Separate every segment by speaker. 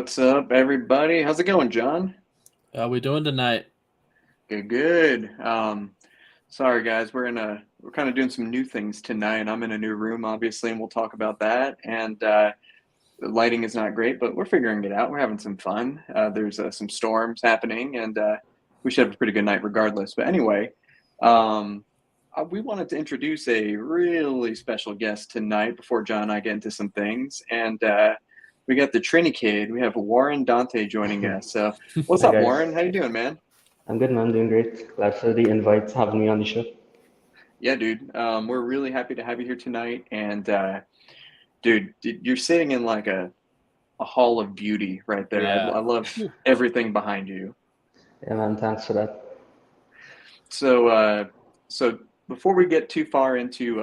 Speaker 1: What's up, everybody? How's it going, John?
Speaker 2: How we doing tonight?
Speaker 1: Good, good. Sorry, guys, we're kind of doing some new things tonight. I'm in a new room, obviously, and we'll talk about that. And the lighting is not great, but we're figuring it out. We're having some fun. There's some storms happening, and we should have a pretty good night regardless. But anyway, um, we wanted to introduce a really special guest tonight before John and I get into some things. And we got the Trini Kid. We have Warren Dante joining us. So, what's
Speaker 3: Hi
Speaker 1: up,
Speaker 3: guys,
Speaker 1: Warren? How you doing, man?
Speaker 3: I'm good man, doing great. Glad for the invite, having me on the show.
Speaker 1: Yeah, dude. We're really happy to have you here tonight. And dude, you're sitting in like a hall of beauty right there.
Speaker 2: Yeah.
Speaker 1: I love everything behind you.
Speaker 3: Yeah man, thanks for that.
Speaker 1: So, so before we get too far into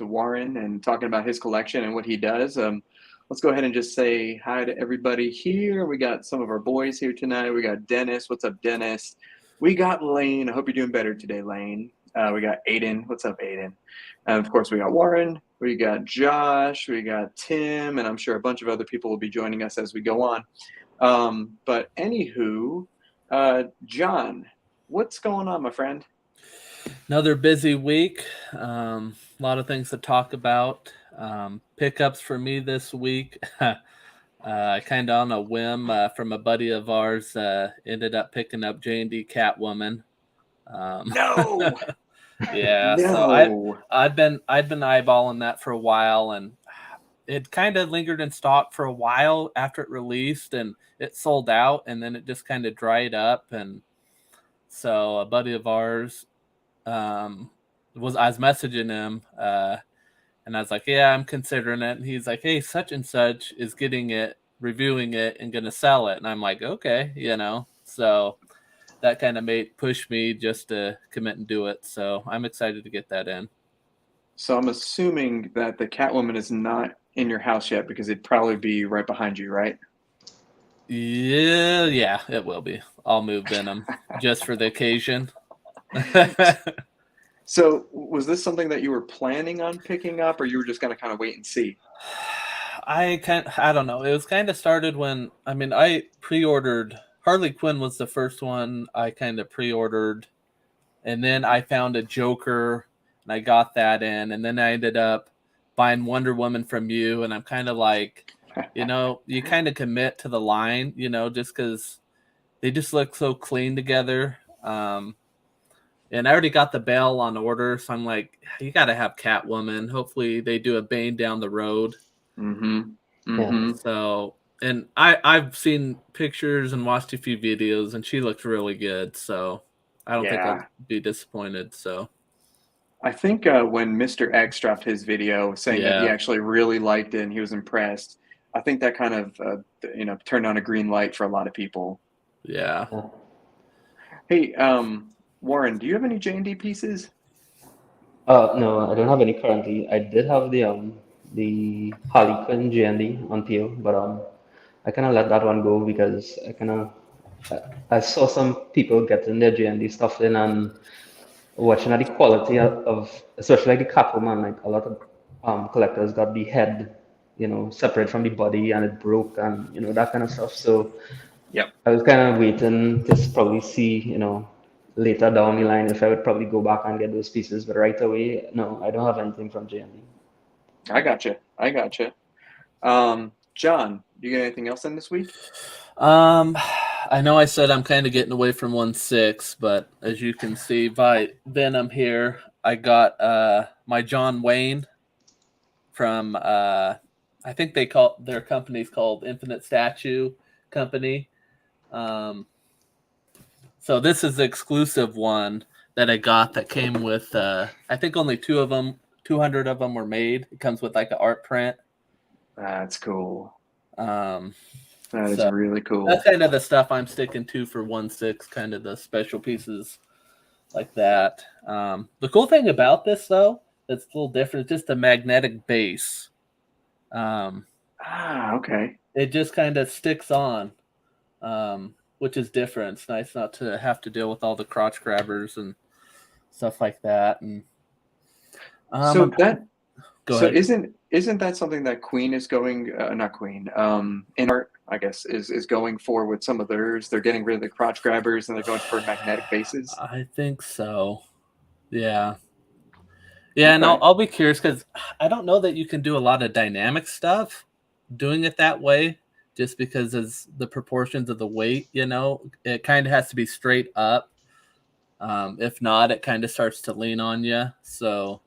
Speaker 1: Warren and talking about his collection and what he does, let's go ahead and just say hi to everybody here. We got some of our boys here tonight. We got Dennis. What's up, Dennis? We got Lane. I hope you're doing better today, Lane. We got Aiden. What's up, Aiden? And of course, we got Warren. We got Josh. We got Tim, and I'm sure a bunch of other people will be joining us as we go on. But anywho, John, what's going on, my friend?
Speaker 2: Another busy week. A lot of things to talk about. Pickups for me this week. I kind of on a whim from a buddy of ours ended up picking up J&D Catwoman.
Speaker 1: No,
Speaker 2: Yeah, so
Speaker 1: no.
Speaker 2: I'd been eyeballing that for a while, and it kind of lingered in stock for a while after it released, and it sold out, and then it just kind of dried up, and so a buddy of ours I was messaging him, and I was like, "Yeah, I'm considering it." And he's like, "Hey, such and such is getting it, reviewing it, and gonna sell it." And I'm like, "Okay, you know." So that kind of made push me just to commit and do it. So I'm excited to get that in.
Speaker 1: So I'm assuming that the Catwoman is not in your house yet because it'd probably be right behind you, right?
Speaker 2: Yeah, it will be. I'll move Venom just for the occasion.
Speaker 1: So was this something that you were planning on picking up, or you were just gonna kind of wait and see?
Speaker 2: I don't know. It was kind of started when I pre-ordered Harley Quinn was the first one I kind of pre-ordered, and then I found a Joker and I got that in, and then I ended up buying Wonder Woman from you, and I'm kind of like, you kind of commit to the line, just because they just look so clean together. And I already got the Belle on order, so I'm like, you got to have Catwoman. Hopefully, they do a Bane down the road.
Speaker 1: Mm-hmm.
Speaker 3: Yeah.
Speaker 1: Mm-hmm.
Speaker 2: So, and I've seen pictures and watched a few videos, and she looks really good. So, I don't think I'll
Speaker 1: Yeah.
Speaker 2: be disappointed. So,
Speaker 1: I think when Mr. X dropped his video saying that he
Speaker 2: yeah,
Speaker 1: actually really liked it and he was impressed, I think that kind of turned on a green light for a lot of people.
Speaker 2: yeah.
Speaker 3: Yeah.
Speaker 1: Hey, Warren, do you have any J&D pieces?
Speaker 3: No, I don't have any currently. I did have the Harley Quinn G&D on PO, but I kind of let that one go because I saw some people getting their G&D stuff in and watching at the quality of especially like the Catwoman, like a lot of collectors got the head, separate from the body and it broke and that kind of stuff. So
Speaker 1: Yep.
Speaker 3: I was kind of waiting to probably see, later down the line if I would probably go back and get those pieces. But right away, no, I don't have anything from JMD.
Speaker 1: I got you. I got you. John, do you get anything else in this week?
Speaker 2: Um, I know I said I'm kind of getting away from 1/6, but as you can see by Venom here, I got my John Wayne from I think they call their company's called Infinite Statue Company. Um, so this is the exclusive one that I got that came with I think only 200 of them were made. It comes with like an art print.
Speaker 1: That's cool.
Speaker 2: Um,
Speaker 1: That is
Speaker 2: so
Speaker 1: really
Speaker 2: that's
Speaker 1: cool.
Speaker 2: kind of the stuff I'm sticking to for 1/6, kind of the special pieces like that. The cool thing about this though, that's a little different, is just the magnetic base. Um,
Speaker 1: Okay.
Speaker 2: it just kind of sticks on, which is different. It's nice not to have to deal with all the crotch grabbers and stuff like that. And
Speaker 1: So
Speaker 2: I'm
Speaker 1: that
Speaker 2: go
Speaker 1: so
Speaker 2: ahead.
Speaker 1: isn't that something that Queen is going, not Queen, Inart, I guess, is going for with some of theirs? They're getting rid of the crotch grabbers and they're going for magnetic bases.
Speaker 2: I think so. Yeah. Yeah, and
Speaker 1: Okay.
Speaker 2: I'll be curious because I don't know that you can do a lot of dynamic stuff doing it that way, just because as the proportions of the weight, it kind of has to be straight up. If not, it kind of starts to lean on you. So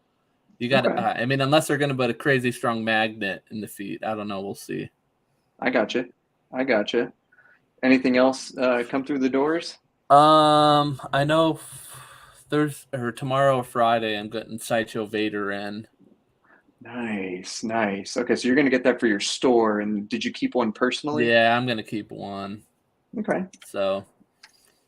Speaker 2: you got to,
Speaker 1: Okay.
Speaker 2: I mean, unless they're going to put a crazy strong magnet in the feet, I don't know. We'll see.
Speaker 1: I got you. I got you. Anything else come through the doors?
Speaker 2: I know Thursday or tomorrow or Friday, I'm getting Sideshow Vader in.
Speaker 1: Nice, nice. Okay, so you're gonna get that for your store, and did you keep one personally?
Speaker 2: Yeah, I'm gonna keep one.
Speaker 1: Okay.
Speaker 2: So,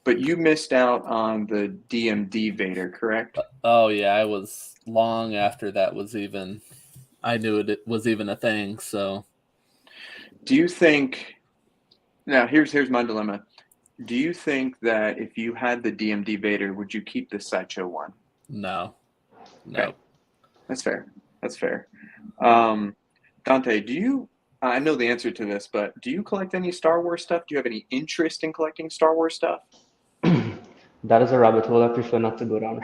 Speaker 1: But you missed out on the DMD Vader, correct?
Speaker 2: oh yeah, I was long after that was even. I knew it was even a thing. So,
Speaker 1: Do you think now here's my dilemma. Do you think that if you had the DMD Vader, would you keep the Sideshow one?
Speaker 2: no,
Speaker 1: Okay,
Speaker 2: no.
Speaker 1: that's fair. That's fair. Um, Dante, do you? I know the answer to this, but do you collect any Star Wars stuff? Do you have any interest in collecting Star Wars stuff?
Speaker 3: That is a rabbit hole I prefer not to go down.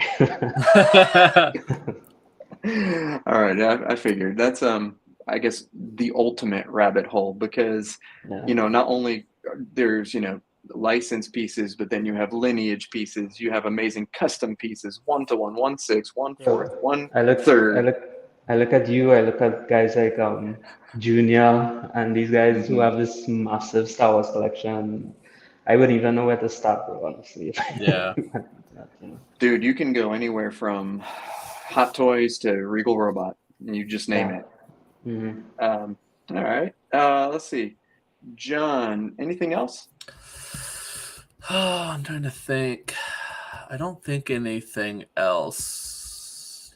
Speaker 1: All right, I figured that's I guess the ultimate rabbit hole because
Speaker 3: Yeah.
Speaker 1: not only there's license pieces, but then you have lineage pieces, you have amazing custom pieces, 1-to-1, 1/6,
Speaker 3: So
Speaker 1: 1/4, one
Speaker 3: I look, I
Speaker 1: third.
Speaker 3: look, I look at you. I look at guys like Junior and these guys who
Speaker 1: Hmm.
Speaker 3: have this massive Star Wars collection. I wouldn't even know where to start, bro, honestly.
Speaker 2: Yeah.
Speaker 1: Dude, you can go anywhere from Hot Toys to Regal Robot, and you just name
Speaker 3: Yeah.
Speaker 1: it.
Speaker 3: Hmm.
Speaker 1: All right, let's see, John. Anything else?
Speaker 2: Oh, I'm trying to think. I don't think anything else.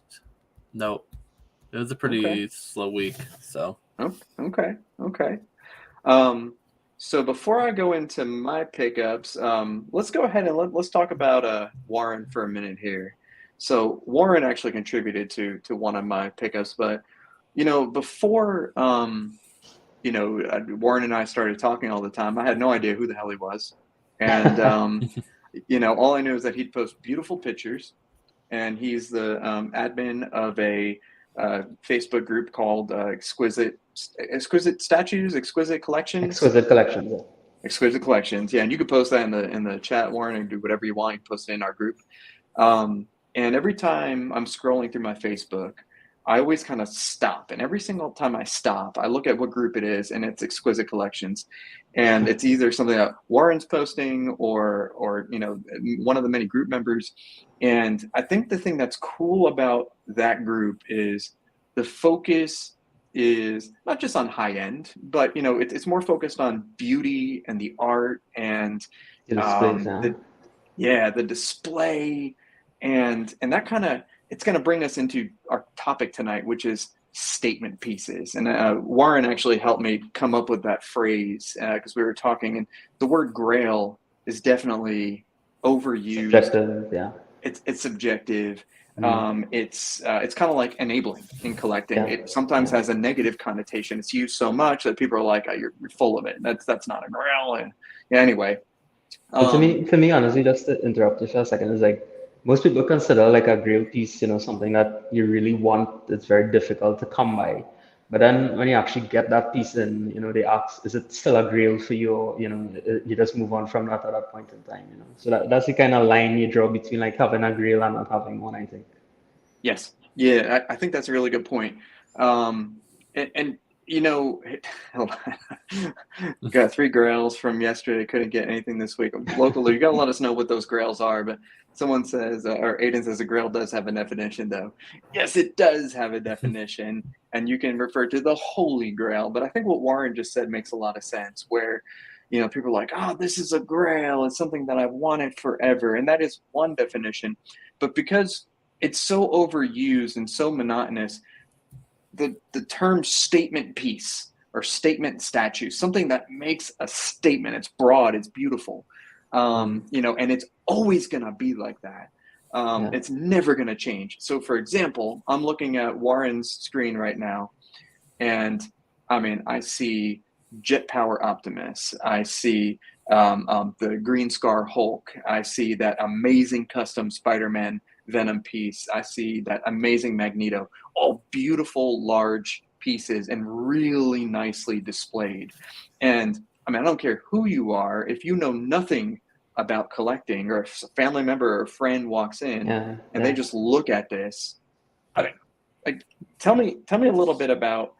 Speaker 2: Nope. It was a
Speaker 1: Okay.
Speaker 2: pretty slow week. So,
Speaker 1: Oh, okay. Okay. Um, so before I go into my pickups, let's go ahead and let's talk about Warren for a minute here. So Warren actually contributed to one of my pickups, but before Warren and I started talking all the time, I had no idea who the hell he was, and all I knew is that he'd post beautiful pictures, and he's the admin of a Facebook group called Exquisite Statues, Exquisite Collections,
Speaker 3: Exquisite collections. Yeah.
Speaker 1: Exquisite Collections. Yeah, and you can post that in the chat, Warren, and do whatever you want. You can post it in our group. And every time I'm scrolling through my Facebook, I always kind of stop. And every single time I stop, I look at what group it is, and it's Exquisite Collections. And it's either something that Warren's posting or one of the many group members. And I think the thing that's cool about that group is the focus is not just on high end, but it's more focused on beauty and the art and
Speaker 3: The displays. Yeah.
Speaker 1: the display and that kind of it's going to bring us into our topic tonight, which is statement pieces. And Warren actually helped me come up with that phrase because we were talking, and the word grail is definitely overused.
Speaker 3: Subjective. Yeah.
Speaker 1: It's subjective.
Speaker 3: Mm.
Speaker 1: It's kind of like enabling in collecting.
Speaker 3: Yeah.
Speaker 1: It sometimes
Speaker 3: Yeah.
Speaker 1: has a negative connotation. It's used so much that people are like, oh, you're full of it. That's not a grail. And yeah, anyway.
Speaker 3: But
Speaker 1: Um,
Speaker 3: to me, honestly, just to interrupt you for a second, is like most people consider like a grail piece, something that you really want. It's very difficult to come by. But then when you actually get that piece in, they ask, is it still a grail for you, or you just move on from that at that point in time. So that's the kind of line you draw between like having a grail and not having one, I think.
Speaker 1: Yes. Yeah, I think that's a really good point. And got 3 grails from yesterday. Couldn't get anything this week. Locally, you got to let us know what those grails are. But someone says, or Aiden says, a grail does have a definition, though. Yes, it does have a definition, and you can refer to the Holy Grail. But I think what Warren just said makes a lot of sense. Where people are like, oh, this is a grail. It's something that I've wanted forever, and that is one definition. But because it's so overused and so monotonous, the term statement piece or statement statue, something that makes a statement, it's broad, it's beautiful,
Speaker 3: Mm.
Speaker 1: and it's always going to be like that.
Speaker 3: Yeah.
Speaker 1: It's never going to change. So for example, I'm looking at Warren's screen right now, And I mean, I see Jet Power Optimus. I see the Green Scar Hulk. I see that amazing custom Spider-Man Venom piece. I see that amazing Magneto. All beautiful, large pieces and really nicely displayed. And I mean, I don't care who you are, if you know nothing about collecting, or if a family member or a friend walks in
Speaker 3: Yeah,
Speaker 1: and they
Speaker 3: yeah.
Speaker 1: just look at this, I mean, like, tell me a little bit about.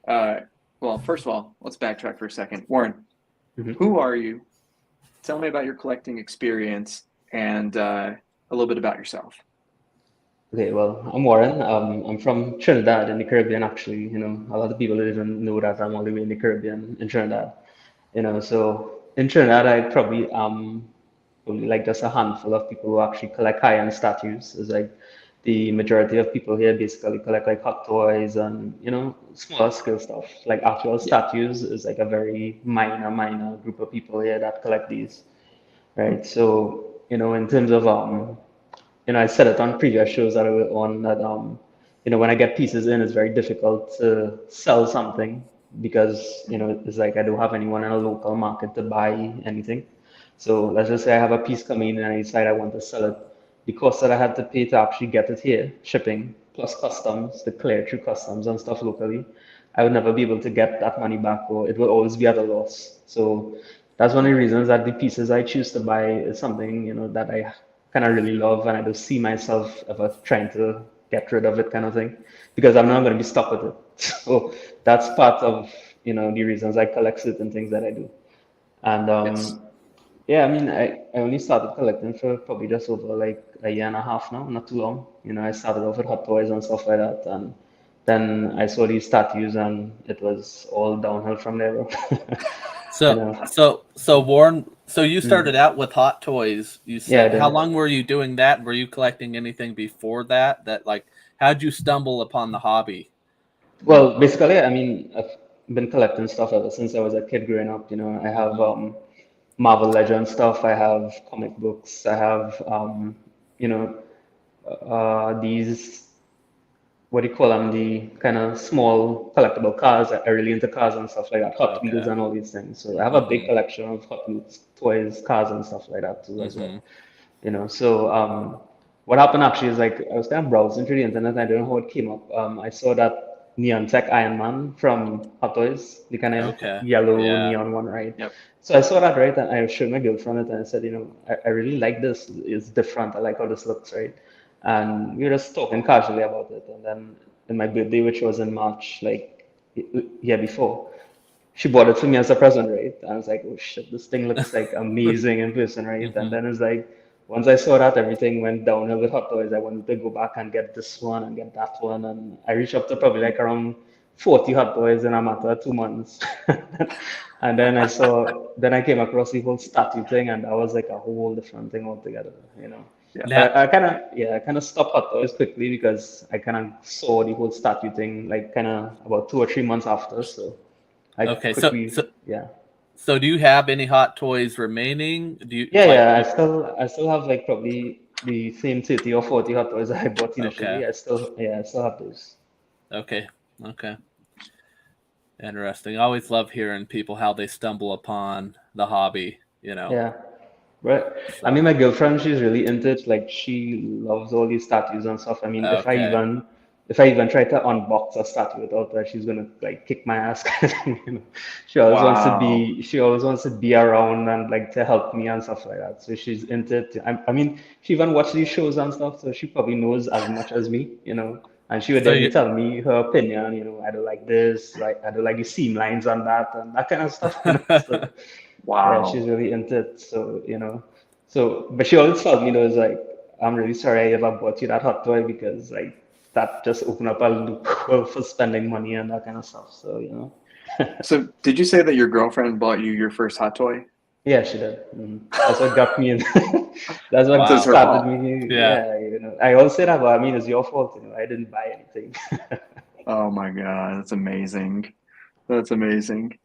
Speaker 1: Uh, well, first of all, let's backtrack for a second. Warren,
Speaker 3: Mhm.
Speaker 1: who are you? Tell me about your collecting experience and a little bit about yourself.
Speaker 3: Okay, well, I'm Warren. I'm from Trinidad in the Caribbean, actually. You know, a lot of people don't even know that I'm all the way in the Caribbean in Trinidad. You know, so in Trinidad, I probably only like just a handful of people who actually collect high-end statues. It's like the majority of people here basically collect like hot toys and, you know, smaller scale stuff. Like actual
Speaker 1: Yeah.
Speaker 3: statues is like a very minor group of people here that collect these, right? So, you know, in terms of you know, I said it on previous shows that I were on that, you know, when I get pieces in, it's very difficult to sell something because, you know, it's like I don't have anyone in a local market to buy anything. So let's just say I have a piece coming in and I decide I want to sell it. The cost that I had to pay to actually get it here, shipping, plus customs, to clear through customs and stuff locally, I would never be able to get that money back, or it will always be at a loss. So that's one of the reasons that the pieces I choose to buy is something, you know, that I kind of really love, and I don't see myself ever trying to get rid of it, kind of thing, because I'm not going to be stuck with it. So that's part of, you know, the reasons I collect certain things that I do. And
Speaker 1: Yes.
Speaker 3: yeah, I mean, I only started collecting for probably just over like a year and a half now, not too long. You know, I started off with hot toys and stuff like that, and then I saw these statues, and it was all downhill from there, bro. You
Speaker 2: So
Speaker 3: know,
Speaker 2: so Warren, so you started
Speaker 3: mm.
Speaker 2: out with hot toys. You
Speaker 3: Yeah, I
Speaker 2: said, how
Speaker 3: did.
Speaker 2: long were you doing that? Were you collecting anything before that? That like, how'd you stumble upon the hobby?
Speaker 3: Well, basically, I mean, I've been collecting stuff ever since I was a kid growing up. You know, I have
Speaker 2: Hmm.
Speaker 3: Marvel Legends stuff. I have comic books. I have you know, these, what do you call them? The kind of small collectible cars. I really into cars and stuff like that. Hot Wheels
Speaker 2: Okay.
Speaker 3: and all these things. So I have a big
Speaker 2: Hmm.
Speaker 3: collection of Hot Wheels toys, cars, and stuff like that too as well.
Speaker 2: Hmm.
Speaker 3: You know, so what happened actually is like I was kind of browsing through the internet. I don't know how it came up. I saw that Neon Tech Iron Man from Hot Toys, the kind of
Speaker 2: Okay.
Speaker 3: yellow
Speaker 2: Yeah.
Speaker 3: neon one, right?
Speaker 1: Yep.
Speaker 3: So I saw that, right, and I showed my girlfriend it, and I said, you know, I really like this. It's different. I like how this looks, right? And we were just talking casually about it, and then in my birthday, which was in March, like year before, she bought it for me as a present, right? And I was like, oh shit, this thing looks like amazing in person, right? And
Speaker 2: Hmm.
Speaker 3: then it's like, once I saw that, everything went downhill with Hot Toys. I wanted to go back and get this one and get that one. And I reached up to probably like around 40 Hot Toys in a matter of 2 months. And then I came across the whole statue thing, and that was like a whole different thing altogether, you know.
Speaker 1: Yeah.
Speaker 2: Now,
Speaker 3: I kind of stopped Hot Toys quickly because I kind of saw the whole statue thing like kind of about 2 or 3 months after. So I
Speaker 2: okay. So
Speaker 3: quickly,
Speaker 2: so
Speaker 3: yeah.
Speaker 2: so do you have any hot toys remaining? Do you
Speaker 3: Yeah,
Speaker 2: like?
Speaker 3: yeah, I still have like probably the same 30 or 40 Hot Toys I bought
Speaker 2: Okay.
Speaker 3: initially. I still have those.
Speaker 2: Okay. Okay. Interesting. I always love hearing people how they stumble upon the hobby. You know.
Speaker 3: Yeah. Right. I
Speaker 2: So
Speaker 3: mean, my girlfriend, she's really into it. Like, she loves all these statues and stuff. I mean,
Speaker 2: okay.
Speaker 3: if I even try to unbox a statue without her, she's gonna like kick my ass. You know,
Speaker 1: Wow.
Speaker 3: she always wants to be around and like to help me and stuff like that. So she's into it. I mean, she even watched these shows and stuff, so she probably knows as much as me, you know. And she would
Speaker 2: So
Speaker 3: then
Speaker 2: you
Speaker 3: tell me her opinion, you know, I don't like this, like I don't like the seam lines on that and that kind of stuff, you know. So yeah, she's
Speaker 1: Wow.
Speaker 3: really into it. So, you know, so, but she always told me, you know, it's like, I'm really sorry I ever bought you that hot toy because, like, that just opened up a loophole for spending money and that kind of stuff. So, you know,
Speaker 1: So, did you say that your girlfriend bought you your first hot toy?
Speaker 3: yeah, she did. That's what got me in. That's what
Speaker 1: So it's
Speaker 2: wow.
Speaker 1: her
Speaker 3: started
Speaker 1: fault.
Speaker 3: me.
Speaker 2: Yeah.
Speaker 3: Yeah, you know, I always say that, but I mean, it's your fault. You know, I didn't buy anything.
Speaker 1: Oh my God, that's amazing. That's amazing.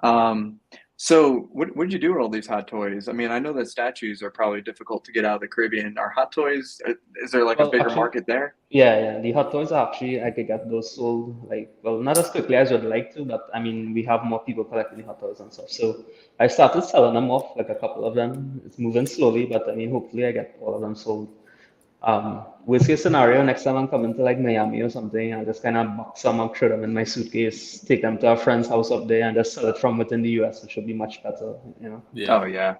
Speaker 1: Um, So, what'd you do with all these hot toys? I mean, I know that statues are probably difficult to get out of the Caribbean. Are hot toys, is there like a
Speaker 3: Well,
Speaker 1: bigger
Speaker 3: actually,
Speaker 1: market there?
Speaker 3: yeah. The hot toys are actually I could get those sold like well not as quickly as I'd like to, but I mean we have more people collecting the hot toys and stuff. So I started selling them off like a couple of them. It's moving slowly, but I mean hopefully I get all of them sold. Worst case scenario, next time I'm coming to like Miami or something, I'll just kind of box some up, throw them in my suitcase, take them to a friend's house up there, and just sell it from within the US, which should be much better, you know.
Speaker 2: Yeah.
Speaker 1: Oh yeah.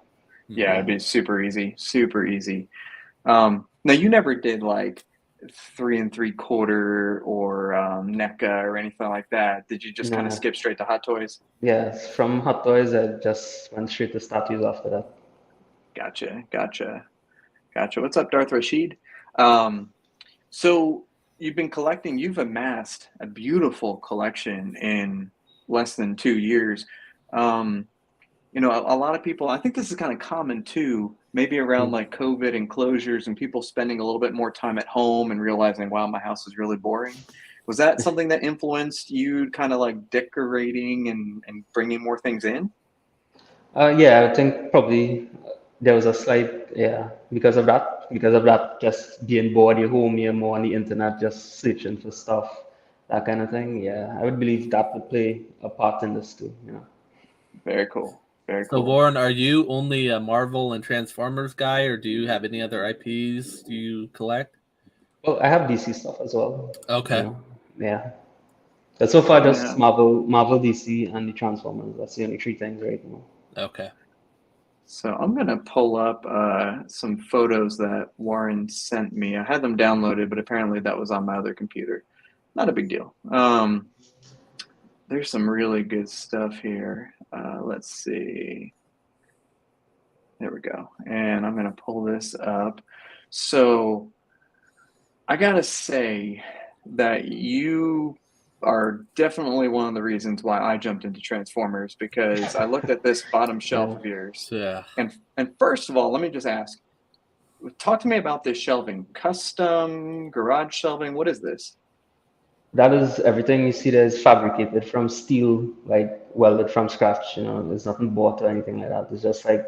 Speaker 1: Yeah,
Speaker 2: Hmm.
Speaker 1: it'd
Speaker 3: Yeah.
Speaker 1: be super easy, super easy. Now you never did like 3 3/4 or NECA or anything like that. Did you just kind of
Speaker 3: Nah.
Speaker 1: skip straight to hot toys?
Speaker 3: Yes, from hot toys, I just went straight to statues after that.
Speaker 1: Gotcha, gotcha, gotcha. What's up, Darth Rashid? Um, so you've been collecting, you've amassed a beautiful collection in less than 2 years. Um, a lot of people, I think this is kind of common too, maybe around
Speaker 3: Mm.
Speaker 1: like COVID and closures and people spending a little bit more time at home and realizing, wow, my house is really boring. Was that something that influenced you kind of like decorating and bringing more things in?
Speaker 3: Yeah, I think probably there was a slight, yeah, because of that, just being bored, you're home, you're more on the internet, just searching for stuff, that kind of thing. Yeah, I would believe that would play a part in this too, you know.
Speaker 1: Very cool. Very
Speaker 2: So
Speaker 1: cool.
Speaker 2: Warren, are you only a Marvel and Transformers guy, or do you have any other IPs do you collect?
Speaker 3: Well, I have DC stuff as well, you
Speaker 2: Okay.
Speaker 3: know. Yeah. But so far, just
Speaker 1: Yeah.
Speaker 3: Marvel, DC, and the Transformers. That's the only three things right now.
Speaker 2: Okay.
Speaker 1: So I'm gonna pull up some photos that Warren sent me. I had them downloaded, but apparently that was on my other computer. Not a big deal. There's some really good stuff here. Let's see. There we go. And I'm gonna pull this up. So I gotta say that you are definitely one of the reasons why I jumped into Transformers because I looked at this bottom shelf
Speaker 3: Yeah.
Speaker 1: of yours,
Speaker 2: Yeah.
Speaker 1: and first of all, let me just ask, talk to me about this shelving. Custom garage shelving. What is this?
Speaker 3: That is everything you see there is fabricated from steel, like welded from scratch, you know. There's nothing bought or anything like that. It's just like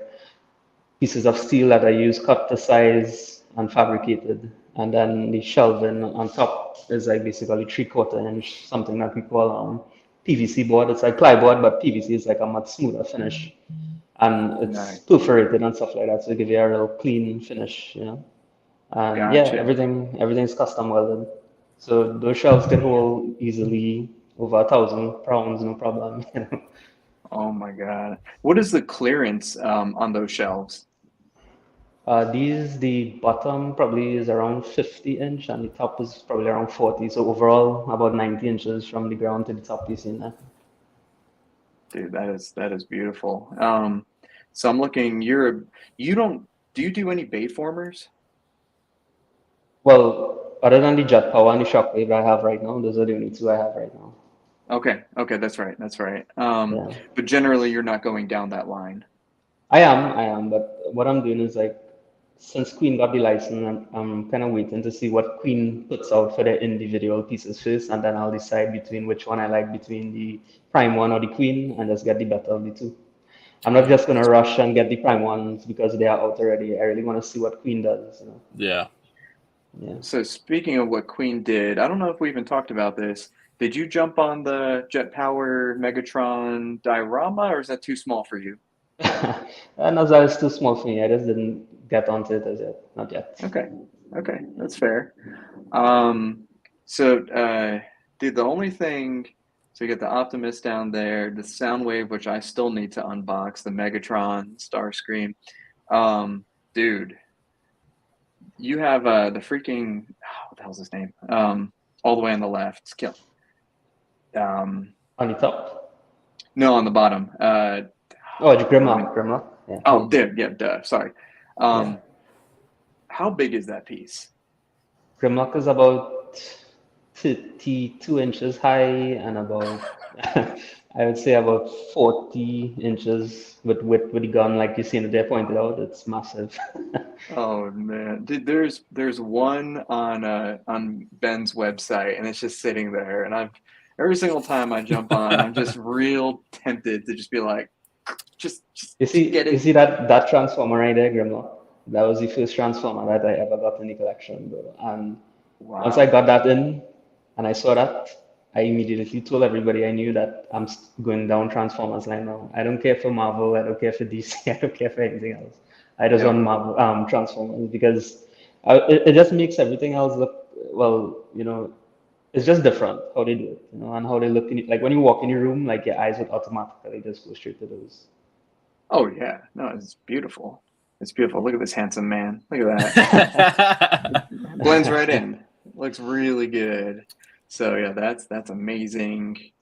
Speaker 3: pieces of steel that I use cut to size and fabricated. And then the shelving on top is like basically 3/4 inch, something that we call PVC board. It's like plywood, but PVC is like a much smoother finish. And it's
Speaker 1: Nice.
Speaker 3: perforated and stuff like that, so give you a real clean finish, you know. And yeah,
Speaker 1: Gotcha.
Speaker 3: everything's custom welded. So those shelves can hold easily over 1,000 pounds, no problem. You know.
Speaker 1: Oh my God. What is the clearance on those shelves?
Speaker 3: The bottom probably is around 50 inch and the top is probably around 40. So overall, about 90 inches from the ground to the top you see there.
Speaker 1: Dude, that is beautiful. So I'm looking, you don't, do you do any bayformers?
Speaker 3: Well, other than the jet power and the shockwave I have right now, those are the only two I have right now.
Speaker 1: Okay, okay, that's right, that's right.
Speaker 3: Yeah.
Speaker 1: But generally you're not going down that line.
Speaker 3: I am, but what I'm doing is like, since Queen got the license, I'm kind of waiting to see what Queen puts out for their individual pieces first, and then I'll decide between which one I like between the Prime one or the Queen, and just get the better of the two. I'm not
Speaker 2: Yeah.
Speaker 3: just gonna rush and get the Prime ones because they are out already. I really want to see what Queen does, you know.
Speaker 2: Yeah.
Speaker 3: Yeah.
Speaker 1: So speaking of what Queen did, I don't know if we even talked about this. Did you jump on the Jet Power Megatron diorama, or is that too small for you?
Speaker 3: And as I was too small for me, I just didn't get onto it as yet. Not yet.
Speaker 1: Okay, okay, that's fair. Um, so, dude, the only thing, so you get the Optimus down there, the Soundwave, which I still need to unbox, the Megatron, Starscream. Um, dude, you have the freaking, what the hell's his name? All the way on the left. Kill. Um,
Speaker 3: On the top.
Speaker 1: no, on the bottom.
Speaker 3: Oh, it's
Speaker 1: Let me.
Speaker 3: Grimlock. Yeah.
Speaker 1: Oh, dude, yeah, duh. Sorry.
Speaker 3: Yeah.
Speaker 1: Um, how big is that piece?
Speaker 3: Grimlock is about 32 inches high and about, I would say about 40 inches with the gun, like you seen it there pointed out. It's massive.
Speaker 1: Oh man, dude, there's one on Ben's website, and it's just sitting there, and I've every single time I jump on, I'm just real tempted to just be like, get
Speaker 3: You
Speaker 1: it.
Speaker 3: see that transformer right there, Grimlock? That was the first transformer that I ever got in the collection, bro. And once I
Speaker 1: Wow.
Speaker 3: got that in and I saw that, I immediately told everybody I knew that I'm going down Transformers line now. I don't care for Marvel, I don't care for DC, I don't care for anything else. I just
Speaker 1: Yep.
Speaker 3: want Marvel, Transformers because it just makes everything else look, well, it's just different how they do it, and how they look in it. Like when you walk in your room, like your eyes would automatically just go straight to those.
Speaker 1: Oh yeah. No, it's beautiful. It's beautiful. Look at this handsome man. Look at that. Blends right in. Looks really good. So yeah, that's amazing.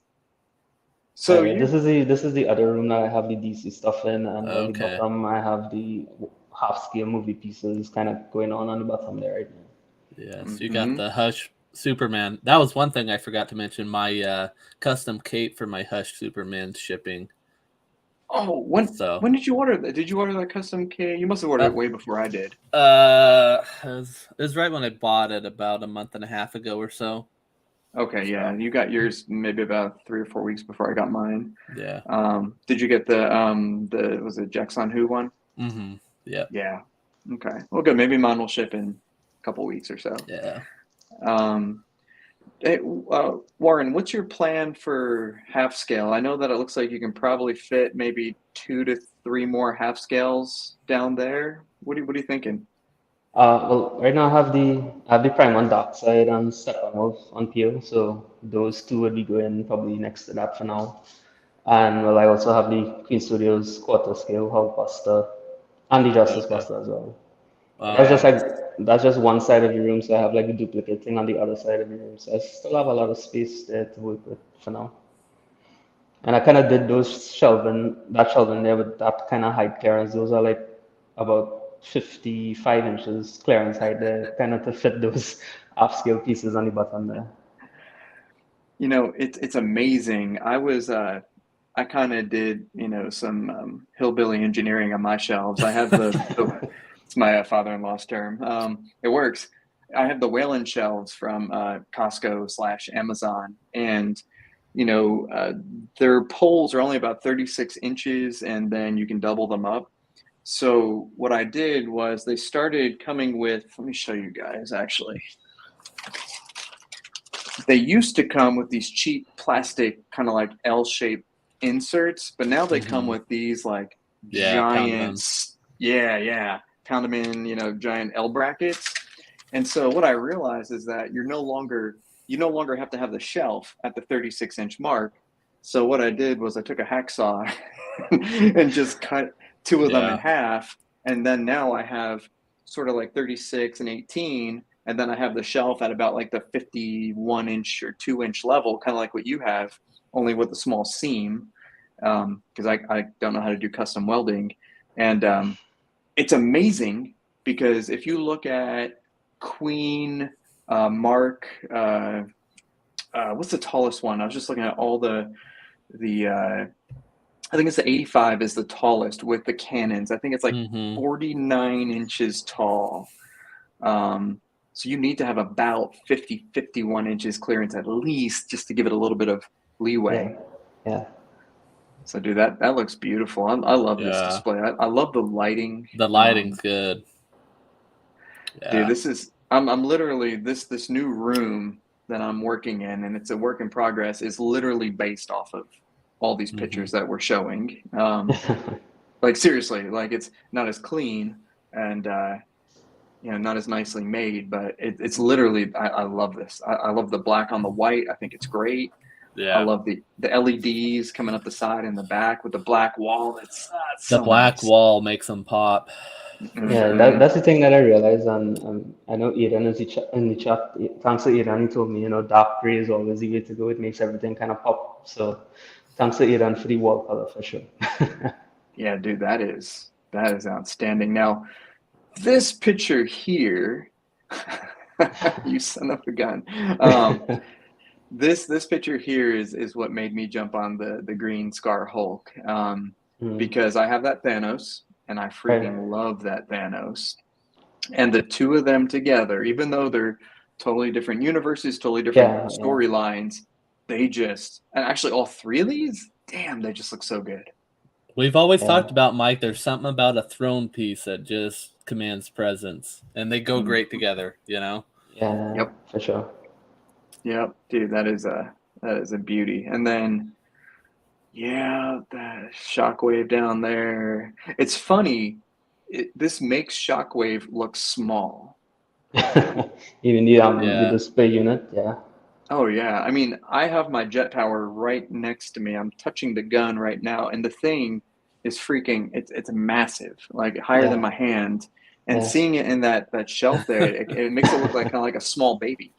Speaker 1: So
Speaker 3: Yeah,
Speaker 1: you
Speaker 3: this is the other room that I have the DC stuff in, and on the
Speaker 2: Okay.
Speaker 3: bottom I have the half scale movie pieces kind of going on the bottom there right now.
Speaker 2: Yes, you got
Speaker 1: hmm
Speaker 2: the Hush Superman. That was one thing I forgot to mention. My custom cape for my Hush Superman shipping.
Speaker 1: Oh, when
Speaker 2: So,
Speaker 1: when did you order that? Did you order that custom kit? You must have ordered
Speaker 2: uh,
Speaker 1: it way before I did.
Speaker 2: it was right when I bought it about a month and a half ago or so.
Speaker 1: Okay, yeah,
Speaker 2: So,
Speaker 1: you got yours maybe about 3 or 4 weeks before I got mine.
Speaker 2: yeah.
Speaker 1: Did you get the was it Jackson Who one?
Speaker 2: Mm-hmm. Yeah.
Speaker 1: Yeah. Okay. Well, good. Maybe mine will ship in a couple weeks or so.
Speaker 2: Yeah.
Speaker 1: Um, hey, Warren, what's your plan for half scale? I know that it looks like you can probably fit maybe 2 to 3 more half scales down there. What are you thinking?
Speaker 3: Well, right now I have the Prime on Dark Side and Steppenwolf on PO, so those two would be going probably next to that for now. And well, I also have the Queen Studios quarter scale Hulkbuster and the Justice
Speaker 2: Okay.
Speaker 3: Buster as well. But
Speaker 2: Oh,
Speaker 3: that's just
Speaker 1: Yeah.
Speaker 3: like that's just one side of the room, so I have like the duplicate thing on the other side of the room. So I still have a lot of space there to work with for now. And I kind of did that shelving there with that kind of height clearance. Those are like about 55 inches clearance height there, kind of to fit those half scale pieces on the bottom there.
Speaker 1: It's amazing. I kind of did, some hillbilly engineering on my shelves. I have the it's my father-in-law's term. It works. I have the Wayland shelves from Costco slash Amazon, and their poles are only about 36 inches, and then you can double them up. So what I did was they started coming with. Let me show you guys actually. They used to come with these cheap plastic kind of like L-shaped inserts, but now they come
Speaker 2: mm-hmm.
Speaker 1: with these like
Speaker 2: Yeah, pound them in.
Speaker 1: giants, yeah, pound them in, giant L brackets. And so what I realized is that you no longer have to have the shelf at the 36-inch mark. So what I did was I took a hacksaw and just cut two of them in
Speaker 2: Yeah.
Speaker 1: half, and then now I have sort of like 36 and 18, and then I have the shelf at about like the 51-inch or 2-inch level, kind of like what you have, only with a small seam, because I don't know how to do custom welding. And it's amazing because if you look at Queen, Mark, what's the tallest one? I was just looking at all the I think it's the 85 is the tallest with the cannons. I think it's like
Speaker 2: Mm-hmm.
Speaker 1: 49 inches tall. So you need to have about 50, 51 inches clearance at least just to give it a little bit of
Speaker 3: Yeah,
Speaker 1: leeway.
Speaker 3: yeah.
Speaker 1: So, dude, that looks beautiful. I love this
Speaker 2: Yeah.
Speaker 1: display. I love the lighting.
Speaker 2: The lighting's good.
Speaker 1: Dude,
Speaker 2: Yeah.
Speaker 1: I'm literally this new room that I'm working in, and it's a work in progress, is literally based off of all these
Speaker 2: Mm-hmm.
Speaker 1: pictures that we're showing. Like seriously, like it's not as clean and not as nicely made, but it's literally I love this. I love the black on the white. I think it's great. I
Speaker 2: Yeah.
Speaker 1: love the LEDs coming up the side and the back with the black wall. That's
Speaker 2: The
Speaker 1: so
Speaker 2: black
Speaker 1: nice.
Speaker 2: wall makes them pop for
Speaker 3: Yeah,
Speaker 2: sure.
Speaker 1: hmm
Speaker 3: that's the thing that I realized, and I know Aidan is in the chat. Thanks to Aidan, he told me, dark gray is always the way to go. It makes everything kind of pop. So thanks to Aidan for the wall color for sure.
Speaker 1: Yeah, dude, that is outstanding. Now, this picture here, you son of a gun. This picture here is what made me jump on the green Scar Hulk,
Speaker 3: Mm,
Speaker 1: because I have that Thanos, and I
Speaker 3: right.
Speaker 1: freaking love that Thanos. And the two of them together, even though they're totally different universes, totally different
Speaker 3: Yeah, yeah.
Speaker 1: storylines, and actually all three of these, damn, they just look so good.
Speaker 2: We've always
Speaker 3: Yeah,
Speaker 2: talked about, Mike, there's something about a throne piece that just commands presence, and they go great together, you know?
Speaker 3: yeah,
Speaker 1: Yep.
Speaker 3: for sure.
Speaker 1: Yep, dude, that is a beauty. And then yeah, that shockwave down there. It's funny. This makes shockwave look small.
Speaker 3: Even the
Speaker 2: Yeah.
Speaker 3: display unit, yeah.
Speaker 1: Oh yeah. I mean, I have my jet tower right next to me. I'm touching the gun right now, and the thing is freaking it's massive, like higher than
Speaker 3: Yeah,
Speaker 1: my hand. And
Speaker 3: yeah,
Speaker 1: seeing it in that shelf there, it makes it look like kind of like a small baby.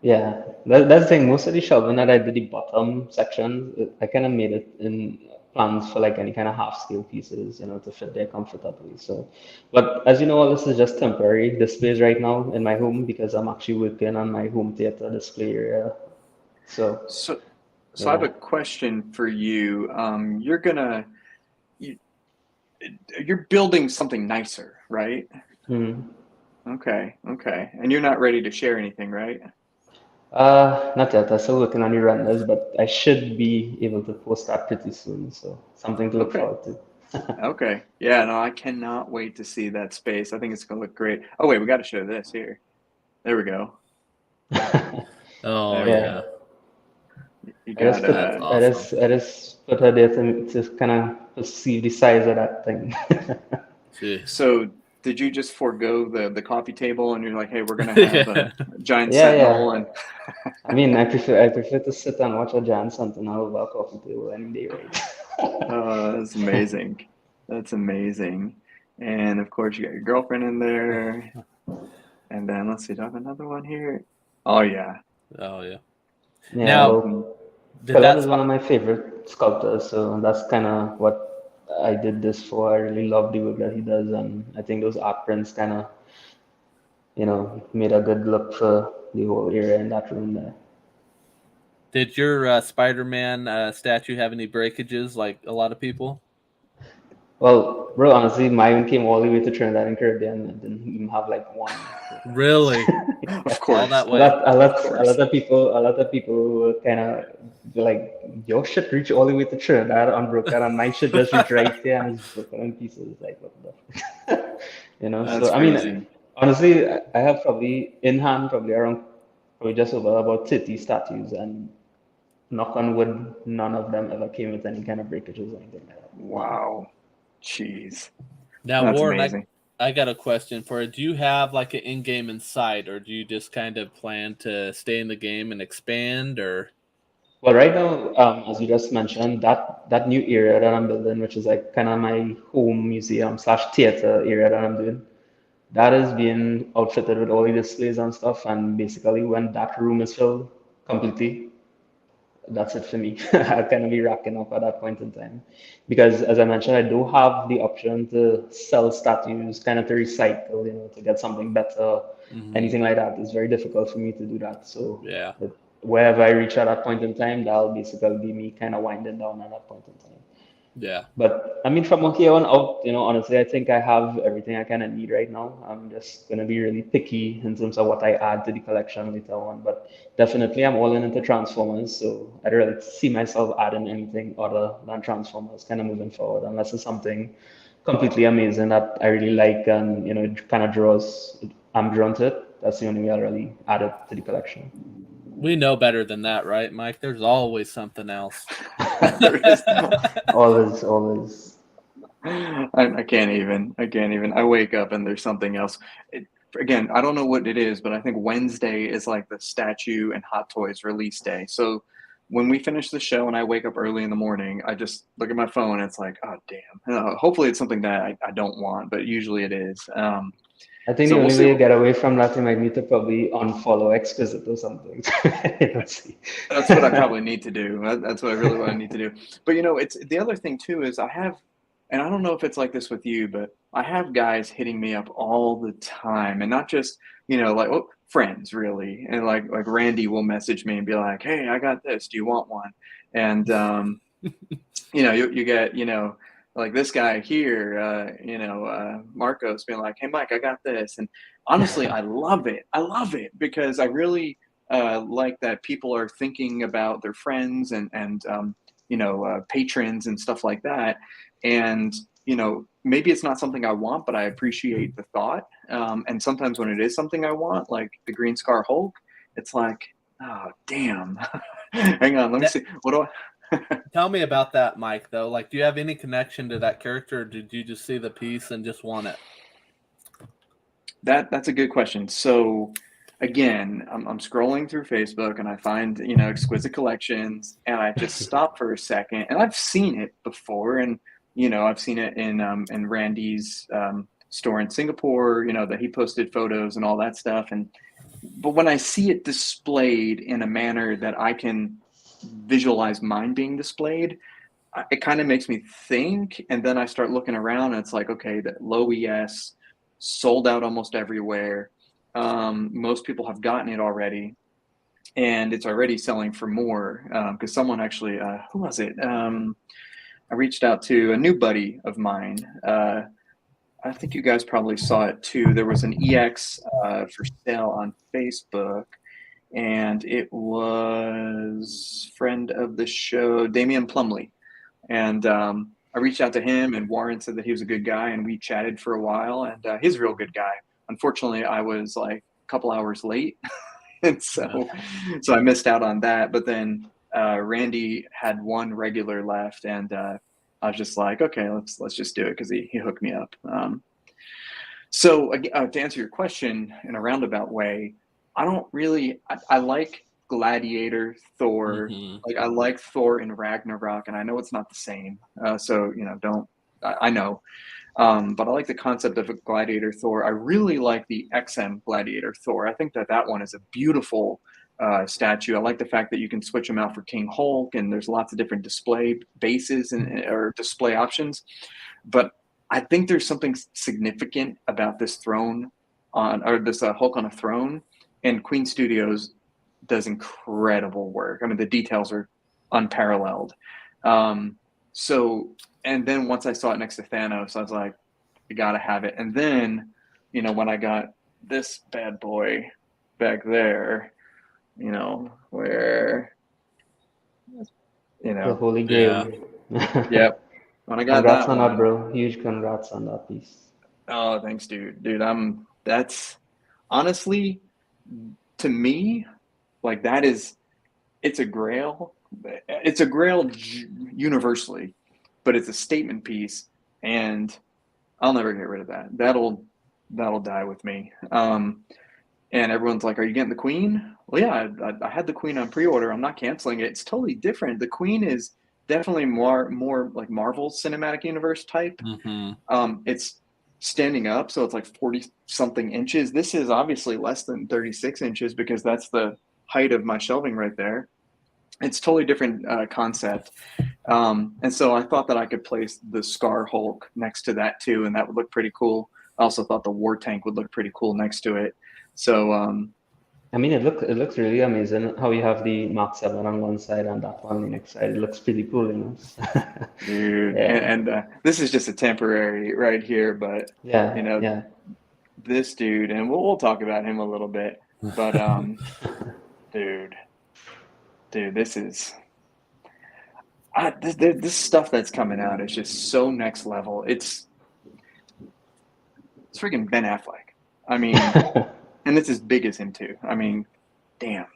Speaker 3: yeah. That's the thing. Most of the shelving that I did, the bottom section, I kind of made it in plans for like any kind of half scale pieces, to fit there comfortably. So, but as you know, all this is just temporary displays right now in my home because I'm actually working on my home theater display area. So,
Speaker 1: So so I have
Speaker 3: yeah.
Speaker 1: a question for you. You, you're building something nicer, right?
Speaker 3: Hmm.
Speaker 1: Okay, okay. And you're not ready to share anything, right?
Speaker 3: Not yet. I'm still working on the renders, but I should be able to post that pretty soon. So, something to look
Speaker 1: Okay,
Speaker 3: forward to.
Speaker 1: okay. Yeah, no, I cannot wait to see that space. I think it's gonna look great. Oh wait, we got to show this here. There we go.
Speaker 2: Oh,
Speaker 1: There we
Speaker 3: Yeah.
Speaker 2: yeah.
Speaker 1: go. You
Speaker 3: I just
Speaker 1: got
Speaker 3: put
Speaker 2: That's
Speaker 3: I
Speaker 2: awesome.
Speaker 3: just I just put her there to kind of perceive the size of that thing.
Speaker 2: Jeez.
Speaker 1: so did you just forego the coffee table and you're like, hey, we're gonna have a
Speaker 2: Yeah.
Speaker 1: giant
Speaker 3: Yeah,
Speaker 1: sentinel
Speaker 3: yeah.
Speaker 1: and
Speaker 3: I mean, I prefer to sit and watch a giant something over a coffee table any day, right?
Speaker 1: that's amazing. That's amazing. And of course you got your girlfriend in there. And then let's see, do I have another one here? Oh yeah.
Speaker 2: Oh, yeah.
Speaker 3: Yeah,
Speaker 2: Now,
Speaker 1: hmm
Speaker 3: well,
Speaker 2: did
Speaker 3: Philip
Speaker 2: that
Speaker 3: is one
Speaker 2: spot?
Speaker 3: of my favorite sculptors, so that's kind of what I did this for. I really love the work that he does, and I think those art prints kind of, made a good look for the whole area in that room there.
Speaker 2: Did your Spider-Man statue have any breakages like a lot of people?
Speaker 3: Well, bro, honestly, mine came all the way to Trinidad and Caribbean and didn't even have like one. So,
Speaker 2: Really?
Speaker 1: Of
Speaker 2: All
Speaker 1: course.
Speaker 2: that way?
Speaker 1: Of
Speaker 3: a
Speaker 1: course.
Speaker 3: lot of people were kind of like, your shit reach all the way to Trinidad unbroken, and mine should just reach right there and it's broken in pieces. Like, what the fuck?
Speaker 1: That's
Speaker 3: So I mean,
Speaker 1: crazy.
Speaker 3: honestly, I have probably in hand probably around probably just over about 30 statues, and knock on wood, none of them ever came with any kind of breakages or anything like that. None.
Speaker 1: Wow. Jeez.
Speaker 2: Now,
Speaker 1: That's
Speaker 2: Warren,
Speaker 1: amazing.
Speaker 2: I got a question for you. Do you have like an in game in sight, or do you just kind of plan to stay in the game and expand? Or
Speaker 3: Well, right now, as you just mentioned, that new area that I'm building, which is like kind of my home museum slash theater area that I'm doing, that is being outfitted with all the displays and stuff. And basically, when that room is filled completely, that's it for me. I'll kind of be racking up at that point in time. Because as I mentioned, I do have the option to sell statues, kind of to recycle, to get something better,
Speaker 2: Mhm.
Speaker 3: anything like that. It's very difficult for me to do that. So
Speaker 2: Yeah,
Speaker 3: wherever I reach at that point in time, that'll basically be me kind of winding down at that point in time.
Speaker 2: yeah,
Speaker 3: But I mean, from here on out, honestly, I think I have everything I kind of need right now. I'm just gonna be really picky in terms of what I add to the collection later on. But definitely, I'm all in into Transformers, so I don't really see myself adding anything other than Transformers, kind of moving forward, unless it's something completely amazing that I really like and it kind of draws. I'm drawn to it. That's the only way I'll really add it to the collection.
Speaker 2: we know better than that, right, Mike? There's always something else.
Speaker 1: There is.
Speaker 3: Always, always.
Speaker 1: I can't even. I can't even. I wake up and there's something else. Again, I don't know what it is, but I think Wednesday is like the statue and Hot Toys release day. So when we finish the show and I wake up early in the morning, I just look at my phone and it's like, oh, damn. Hopefully it's something that I don't want, but usually it is.
Speaker 3: I think
Speaker 1: So
Speaker 3: the
Speaker 1: we'll
Speaker 3: only
Speaker 1: see.
Speaker 3: way to get away from that, you might need to probably unfollow Exquisite or something. Let's see.
Speaker 1: That's what I probably need to do. That's what I really what I need to do. But it's the other thing too is I have, and I don't know if it's like this with you, but I have guys hitting me up all the time, and not just like friends really, and like Randy will message me and be like, "Hey, I got this. Do you want one?" And you get like this guy here, Marcos being like, "Hey, Mike, I got this," and honestly, I love it. I love it because I really like that people are thinking about their friends and patrons and stuff like that. And, maybe it's not something I want, but I appreciate the thought. And sometimes when it is something I want, like the Green Scar Hulk, it's like, oh, damn. Hang on, let me see. What do I?
Speaker 2: Tell me about that, Mike, though. Like, do you have any connection to that character, or did you just see the piece and just want it?
Speaker 1: That's a good question. So again, I'm scrolling through Facebook and I find, exquisite collections, and I just stop for a second, and I've seen it before, and I've seen it in Randy's store in Singapore, that he posted photos and all that stuff, but when I see it displayed in a manner that I can visualize mine being displayed, it kind of makes me think, and then I start looking around, and it's like, okay, the low ES, sold out almost everywhere. Most people have gotten it already, and it's already selling for more. Because someone actually, who was it? I reached out to a new buddy of mine. I think you guys probably saw it too. There was an EX for sale on Facebook, and it was friend of the show, Damian Plumley. And I reached out to him, and Warren said that he was a good guy, and we chatted for a while, and he's a real good guy. Unfortunately, I was like a couple hours late, and so I missed out on that. But then Randy had one regular left, and I was just like, okay, let's just do it, because he hooked me up. So to answer your question in a roundabout way, I don't really. I like Gladiator, Thor. Like, I like Thor in Ragnarok, and I know it's not the same. So don't. I know, but I like the concept of a Gladiator Thor. I really like the XM Gladiator Thor. I think that one is a beautiful statue. I like the fact that you can switch them out for King Hulk, and there's lots of different display bases or display options. But I think there's something significant about this throne this Hulk on a throne, and Queen Studios does incredible work. I mean, the details are unparalleled. And then once I saw it next to Thanos, I was like, you gotta have it. And then, when I got this bad boy back there, where,
Speaker 3: The Holy Grail.
Speaker 1: Yep. When I got
Speaker 3: Congrats
Speaker 1: that
Speaker 3: on
Speaker 1: one,
Speaker 3: that, bro. Huge congrats on that piece.
Speaker 1: oh, thanks, dude. Dude, that's honestly, to me, like, it's a grail. It's a grail universally, but it's a statement piece, and I'll never get rid of that. That'll die with me. And everyone's like, "Are you getting the Queen?" Well, yeah, I had the Queen on pre-order. I'm not canceling it. It's totally different. The Queen is definitely more like Marvel Cinematic Universe type. It's standing up, so it's like 40 something inches. This is obviously less than 36 inches, because that's the height of my shelving right there. It's totally different concept. And so I thought that I could place the Scar Hulk next to that too, and that would look pretty cool. I also thought the War Tank would look pretty cool next to it. So
Speaker 3: I mean, it looks really amazing how you have the Mark 7 on one side and that one on the next side. It looks pretty cool.
Speaker 1: dude,
Speaker 3: Yeah.
Speaker 1: and this is just a temporary right here, but
Speaker 3: Yeah.
Speaker 1: this dude, and we'll talk about him a little bit, but dude, this is this stuff that's coming out is just so next level. It's freaking Ben Affleck. I mean, and it's as big as him too. I mean, damn.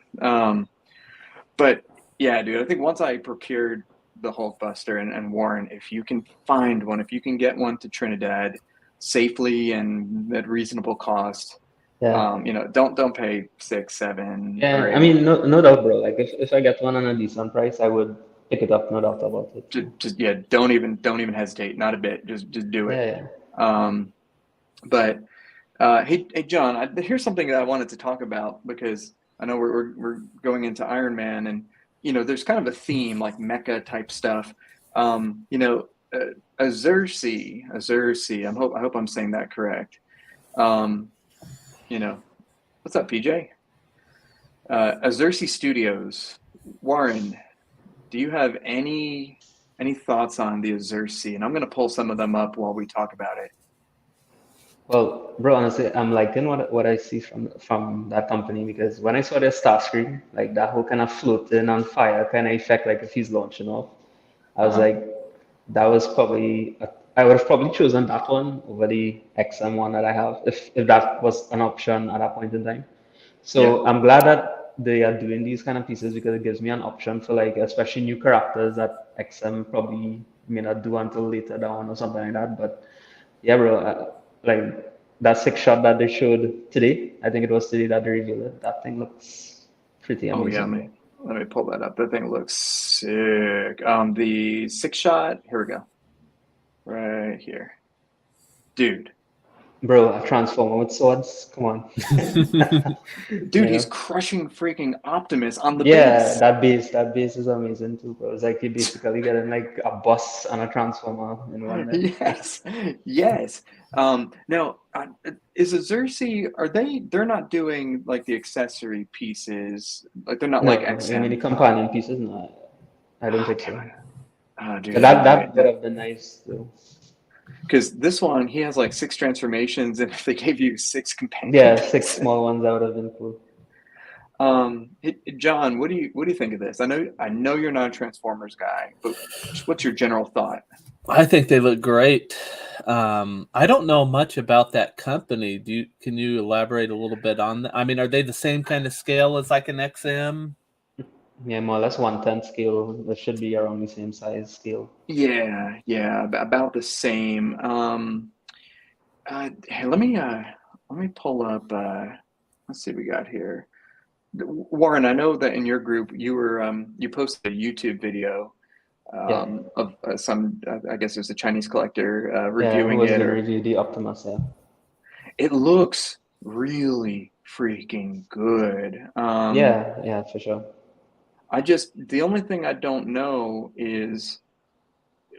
Speaker 1: But yeah, dude, I think once I procured the Hulkbuster and Warren, if you can find one, if you can get one to Trinidad safely and at reasonable cost,
Speaker 3: Yeah.
Speaker 1: don't pay 6, 7,
Speaker 3: Yeah.
Speaker 1: or
Speaker 3: I
Speaker 1: 8.
Speaker 3: mean, no doubt, bro. Like if I get one on a decent price, I would pick it up, no doubt about it.
Speaker 1: Just yeah, don't even hesitate, not a bit. Just do it.
Speaker 3: Yeah.
Speaker 1: But hey John, here's something that I wanted to talk about, because I know we're going into Iron Man, and there's kind of a theme, like mecha type stuff. Azursi, I hope I'm saying that correct. What's up, PJ? Azursi Studios. Warren, do you have any thoughts on the Azursi? And I'm going to pull some of them up while we talk about it.
Speaker 3: Well, bro, honestly, I'm liking what I see from that company, because when I saw their start screen, like that whole kind of floating on fire kind of effect, like if he's launching off, I was like, that was probably I would have probably chosen that one over the XM one that I have if that was an option at that point in time.
Speaker 1: Yeah.
Speaker 3: So I'm glad that they are doing these kind of pieces because it gives me an option for like especially new characters that XM probably may not do until later down or something like that. But yeah, bro, like that six shot that they showed today, I think it was today that they revealed it. That thing looks pretty
Speaker 1: Oh yeah,
Speaker 3: amazing, bro.
Speaker 1: let me pull that up. That thing looks sick. The six shot. Here we go. Right here, dude.
Speaker 3: Bro, a transformer with swords, come on.
Speaker 1: Dude,
Speaker 3: You
Speaker 1: he's
Speaker 3: know?
Speaker 1: crushing freaking Optimus on the
Speaker 3: Yeah,
Speaker 1: base.
Speaker 3: that base is amazing too, bro. It's like you basically getting like a bus and a transformer in one there.
Speaker 1: Yes, yes. Now, is a Xerxes, are they're not doing like the accessory pieces, like they're not like
Speaker 3: No, I mean the
Speaker 1: XM.
Speaker 3: companion pieces, no, I don't
Speaker 1: Oh,
Speaker 3: think
Speaker 1: damn
Speaker 3: so.
Speaker 1: it. Oh,
Speaker 3: But
Speaker 1: dude,
Speaker 3: that would have been nice though.
Speaker 1: because this one, he has like six transformations, and if they gave you six companion
Speaker 3: Yeah, six
Speaker 1: pieces.
Speaker 3: small ones that would have been cool.
Speaker 1: John, what do you think of this? I know you're not a Transformers guy, but what's your general thought?
Speaker 2: I think they look great. I don't know much about that company. Can you elaborate a little bit on that? I mean, are they the same kind of scale as like an XM?
Speaker 3: Yeah, more or less 1/10 scale. That should be around the same size scale.
Speaker 1: Yeah, yeah, about the same. Hey, let me pull up. Let's see what we got here. Warren, I know that in your group you posted a YouTube video
Speaker 3: Yeah,
Speaker 1: of some I guess it was a Chinese collector
Speaker 3: yeah. Who
Speaker 1: reviewing
Speaker 3: was
Speaker 1: it,
Speaker 3: gonna
Speaker 1: or
Speaker 3: review the Optimus? Yeah,
Speaker 1: it looks really freaking good.
Speaker 3: yeah, for sure.
Speaker 1: The only thing I don't know is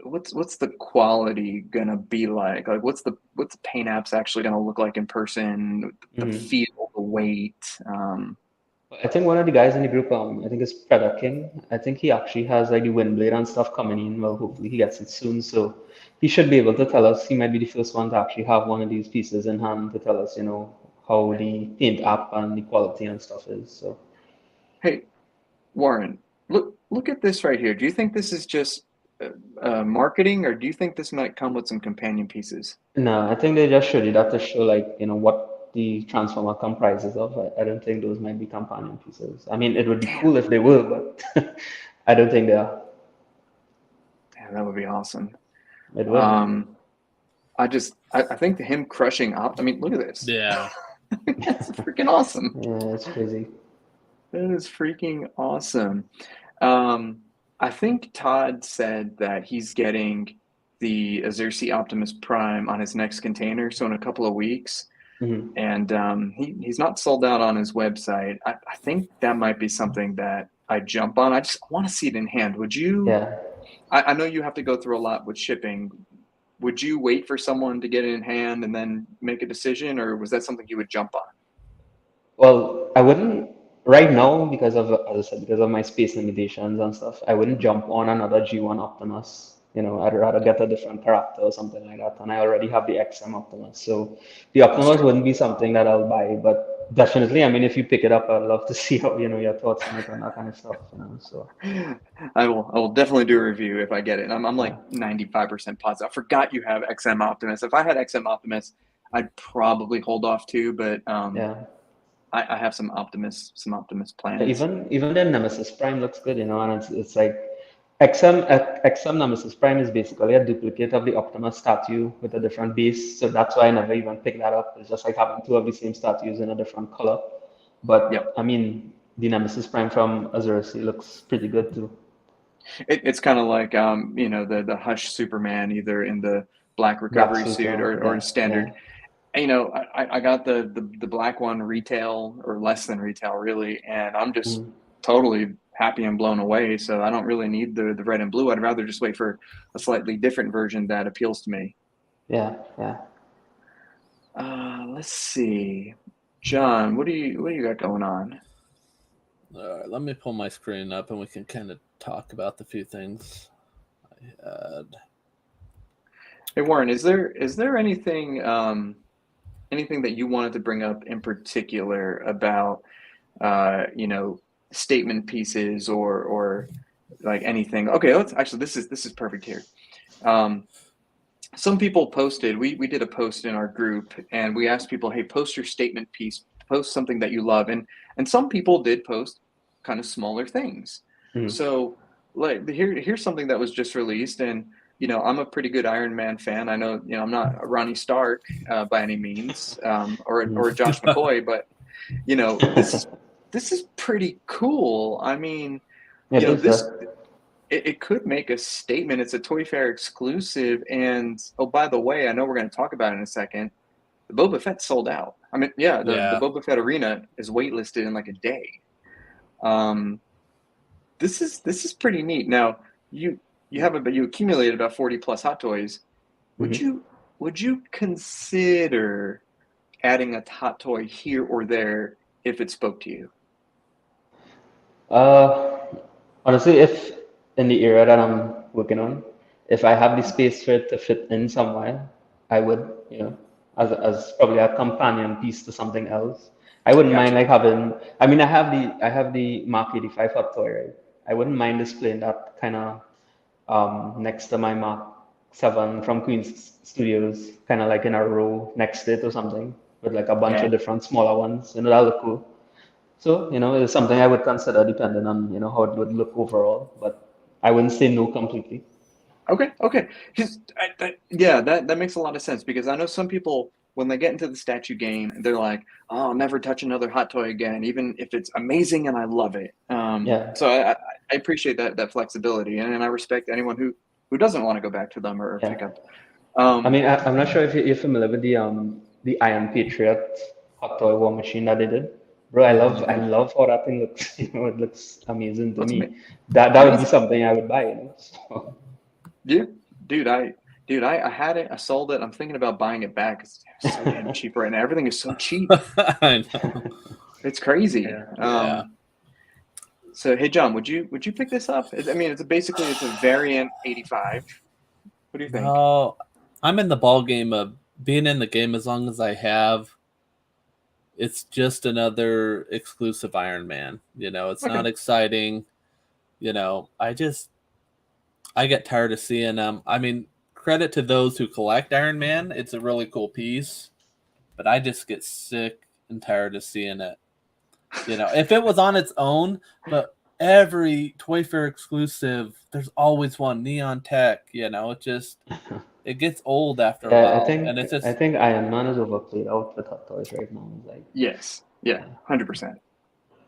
Speaker 1: what's the quality gonna be like? Like what's the paint apps actually gonna look like in person? The
Speaker 3: Hmm.
Speaker 1: feel, the weight.
Speaker 3: I think one of the guys in the group, I think it's Predator King. I think he actually has like the wind blade and stuff coming in. Well, hopefully he gets it soon, so he should be able to tell us. He might be the first one to actually have one of these pieces in hand to tell us, how the paint app and the quality and stuff is. So
Speaker 1: Hey, Warren, look at this right here. Do you think this is just marketing, or do you think this might come with some companion pieces?
Speaker 3: no, I think they just showed you that to show like what the transformer comprises of. I don't think those might be companion pieces. I mean, it would be
Speaker 1: Damn,
Speaker 3: cool if they were, but I don't think they are.
Speaker 1: damn, that would be awesome.
Speaker 3: It would.
Speaker 1: Um, I think him crushing up. I mean, look at this.
Speaker 2: Yeah.
Speaker 1: That's freaking awesome.
Speaker 3: Yeah, it's crazy.
Speaker 1: That is freaking awesome. Um, I think Todd said that he's getting the Xerxes Optimus Prime on his next container, so in a couple of weeks.
Speaker 3: Hmm.
Speaker 1: And he's not sold out on his website. I think that might be something that I jump on. I just want to see it in hand. Would you?
Speaker 3: Yeah.
Speaker 1: I know you have to go through a lot with shipping. Would you wait for someone to get it in hand and then make a decision, or was that something you would jump on?
Speaker 3: Well, I wouldn't right now because of, as I said, because of my space limitations and stuff. I wouldn't jump on another G1 Optimus. I'd rather get a different character or something like that. And I already have the XM Optimus, so the
Speaker 1: That's
Speaker 3: Optimus
Speaker 1: true.
Speaker 3: wouldn't be something that I'll buy. But definitely, I mean, if you pick it up, I'd love to see how your thoughts on it and that kind of stuff. So
Speaker 1: I will definitely do a review if I get it. I'm
Speaker 3: yeah,
Speaker 1: like 95% positive. I forgot you have XM Optimus. If I had XM Optimus, I'd probably hold off too, but
Speaker 3: yeah.
Speaker 1: I have some Optimus
Speaker 3: Yeah,
Speaker 1: plans.
Speaker 3: even the Nemesis Prime looks good, and it's like XM Nemesis Prime is basically a duplicate of the Optimus statue with a different base, so that's why I never even picked that up. It's just like having two of the same statues in a different color. But
Speaker 1: Yep.
Speaker 3: I mean, the Nemesis Prime from Azurus looks pretty good too.
Speaker 1: It's kind of like the Hush Superman, either in the black
Speaker 3: Black
Speaker 1: recovery
Speaker 3: suit,
Speaker 1: suit or
Speaker 3: yeah,
Speaker 1: standard.
Speaker 3: yeah.
Speaker 1: And, I got the black one retail, or less than retail really, and I'm just
Speaker 3: Mm,
Speaker 1: totally happy and blown away. So I don't really need the red and blue. I'd rather just wait for a slightly different version that appeals to me.
Speaker 3: yeah, yeah.
Speaker 1: Let's see, John, what do you got going on?
Speaker 2: All right, let me pull my screen up and we can kind of talk about the few things I had.
Speaker 1: Hey Warren, is there anything that you wanted to bring up in particular about uh, you know, statement pieces or like anything? Okay, let's actually this is perfect here. Some people posted, we did a post in our group and we asked people, hey, post your statement piece, post something that you love. And some people did post kind of smaller things.
Speaker 3: Mm.
Speaker 1: So like here's something that was just released. And I'm a pretty good Iron Man fan. I know, I'm not a Ronnie Stark by any means, or a Josh McCoy, but this is pretty cool. I mean,
Speaker 3: It is,
Speaker 1: this it could make a statement. It's a Toy Fair exclusive, and oh, by the way, I know we're going to talk about it in a second. The Boba Fett sold out. I mean, yeah, the
Speaker 2: Yeah.
Speaker 1: Boba Fett arena is waitlisted in like a day. This is pretty neat. Now you you accumulated about 40 plus Hot Toys. Would
Speaker 3: Mhm.
Speaker 1: you consider adding a Hot Toy here or there if it spoke to you?
Speaker 3: Uh, Honestly, if in the era that I'm working on, if I have the space for it to fit in somewhere, I would, as probably a companion piece to something else. I wouldn't mind
Speaker 1: Gotcha.
Speaker 3: like having. I mean, I have the Mark 85 hot toy, right? I wouldn't mind displaying that kind of next to my Mark 7 from Queen's Studios, kind of like in a row next to it or something, with like a bunch
Speaker 1: Yeah.
Speaker 3: of different smaller ones. That'll look cool. So, it's something I would consider depending on, how it would look overall, but I wouldn't say no completely.
Speaker 1: Okay, okay. Because yeah, that makes a lot of sense because I know some people when they get into the statue game, they're like, "Oh, I'll never touch another hot toy again, even if it's amazing and I love it."
Speaker 3: Yeah.
Speaker 1: So I appreciate that flexibility, and I respect anyone who doesn't want to go back to them or
Speaker 3: Yeah.
Speaker 1: pick up.
Speaker 3: I
Speaker 1: Um,
Speaker 3: mean, I'm not sure if you're familiar with the Iron Patriot hot toy war machine that they did. Bro, I
Speaker 1: mm,
Speaker 3: love how that thing looks. It looks amazing to
Speaker 1: that's
Speaker 3: me. That would be
Speaker 1: amazing.
Speaker 3: something I would buy. So,
Speaker 1: Yeah, dude, I had it, I sold it. I'm thinking about buying it back. It's so damn cheap right now. Everything is so cheap.
Speaker 2: I know.
Speaker 1: It's crazy.
Speaker 3: yeah.
Speaker 2: Yeah.
Speaker 1: So hey John, would you pick this up? I mean, it's a variant 85. What do you think?
Speaker 2: No, I'm in the ball game of being in the game as long as I have. It's just another exclusive Iron Man. It's
Speaker 1: Okay.
Speaker 2: not exciting. I get tired of seeing them. I mean, credit to those who collect Iron Man. It's a really cool piece, but I just get sick and tired of seeing it. If it was on its own, but every Toy Fair exclusive, there's always one Neon Tech. It gets old after a
Speaker 3: Yeah, I
Speaker 2: while,
Speaker 3: think
Speaker 2: and it's
Speaker 3: I
Speaker 2: just
Speaker 3: think Iron Man is overplayed out with hot toys right now. It's like,
Speaker 1: Yes. Yeah.
Speaker 3: yeah.
Speaker 1: 100%.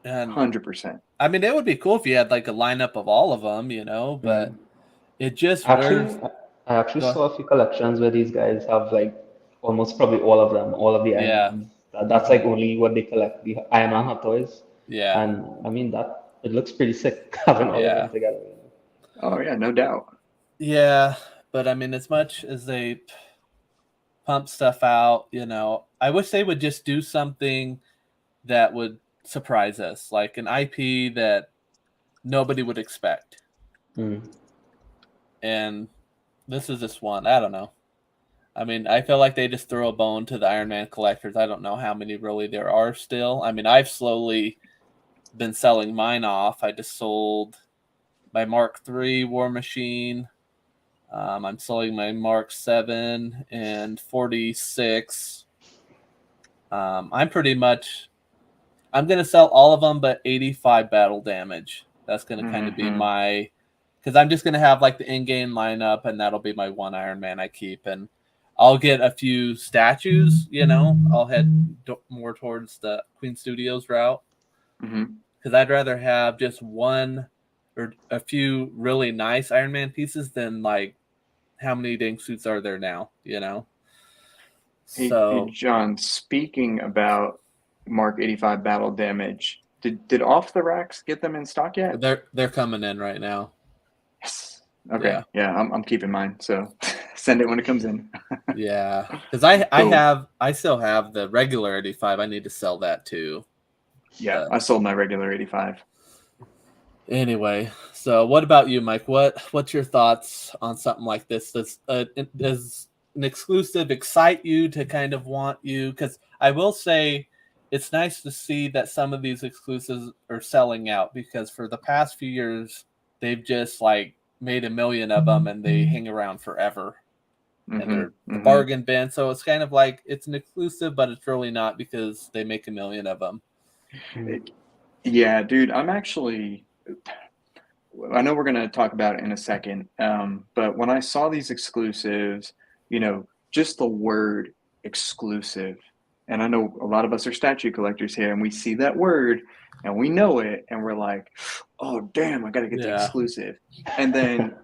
Speaker 2: and
Speaker 1: 100%.
Speaker 2: I mean, it would be cool if you had like a lineup of all of them, but
Speaker 3: Mm.
Speaker 2: it just
Speaker 3: Actually,
Speaker 2: wears.
Speaker 3: I actually
Speaker 2: Go,
Speaker 3: saw a few collections where these guys have like almost probably all of them, all of the Iron
Speaker 2: yeah,
Speaker 3: Mans. That's like only what they collect, the Iron Man hot toys.
Speaker 2: yeah,
Speaker 3: And I mean that it looks pretty sick having all of them
Speaker 2: yeah,
Speaker 3: together.
Speaker 1: Oh yeah, no doubt.
Speaker 2: yeah. But I mean, as much as they pump stuff out, I wish they would just do something that would surprise us, like an IP that nobody would expect.
Speaker 3: Mm.
Speaker 2: And this is just one. I don't know. I mean, I feel like they just throw a bone to the Iron Man collectors. I don't know how many really there are still. I mean, I've slowly been selling mine off. I just sold my Mark III War Machine. I'm selling my Mark 7 and 46. I'm pretty much. I'm gonna sell all of them, but 85 battle damage. That's gonna kind of be
Speaker 1: Hmm.
Speaker 2: my, because I'm just gonna have like the in-game lineup, and that'll be my one Iron Man I keep, and I'll get a few statues. I'll head more towards the Queen Studios route
Speaker 1: Hmm.
Speaker 2: because I'd rather have just one or a few really nice Iron Man pieces than like how many dang suits are there now.
Speaker 1: Hey
Speaker 2: So
Speaker 1: John, speaking about Mark 85 battle damage, did Off the Racks get them in stock yet?
Speaker 2: they're coming in right now.
Speaker 1: Yes. Okay.
Speaker 2: Yeah.
Speaker 1: Yeah, I'm keeping mine. So send it when it comes in.
Speaker 2: Yeah, because I I
Speaker 1: Cool.
Speaker 2: have I still have the regular 85. I need to sell that too.
Speaker 1: Yeah,
Speaker 2: But
Speaker 1: I sold my regular 85.
Speaker 2: anyway, so what about you, Mike? What's your thoughts on something like this? Does an exclusive excite you to kind of want you? Because I will say, it's nice to see that some of these exclusives are selling out because for the past few years they've just like made 1 million of them and they hang around forever. And they're the
Speaker 1: Mm-hmm.
Speaker 2: bargain bin. So it's kind of like it's an exclusive, but it's really not because they make 1 million of them.
Speaker 1: Yeah, dude, I'm actually. I know we're going to talk about it in a second, but when I saw these exclusives, just the word exclusive, and I know a lot of us are statue collectors here, and we see that word and we know it, and we're like, oh, damn, I got to get the
Speaker 2: Yeah.
Speaker 1: exclusive. And then,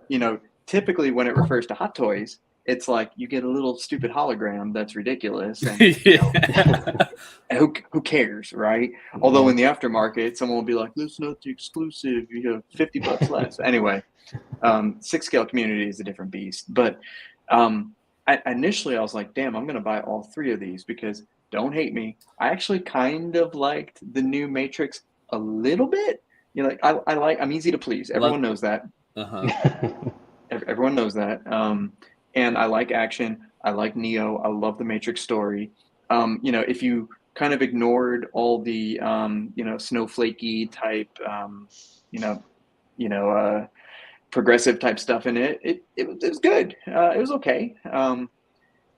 Speaker 1: typically when it refers to Hot Toys, it's like you get a little stupid hologram that's ridiculous, and
Speaker 2: Yeah.
Speaker 1: who cares, right? Although in the aftermarket, someone will be like, "That's not the exclusive. You have $50 less." Anyway, 6 scale community is a different beast. But initially, I was like, "Damn, I'm gonna buy all 3 of these because don't hate me. I actually kind of liked the new Matrix a little bit. I'm easy to please. Everyone knows that.
Speaker 2: Uh-huh.
Speaker 1: Everyone knows that. And I like action. I like Neo. I love the Matrix story. If you kind of ignored all the snowflakey type, progressive type stuff in it, it was good. It was okay.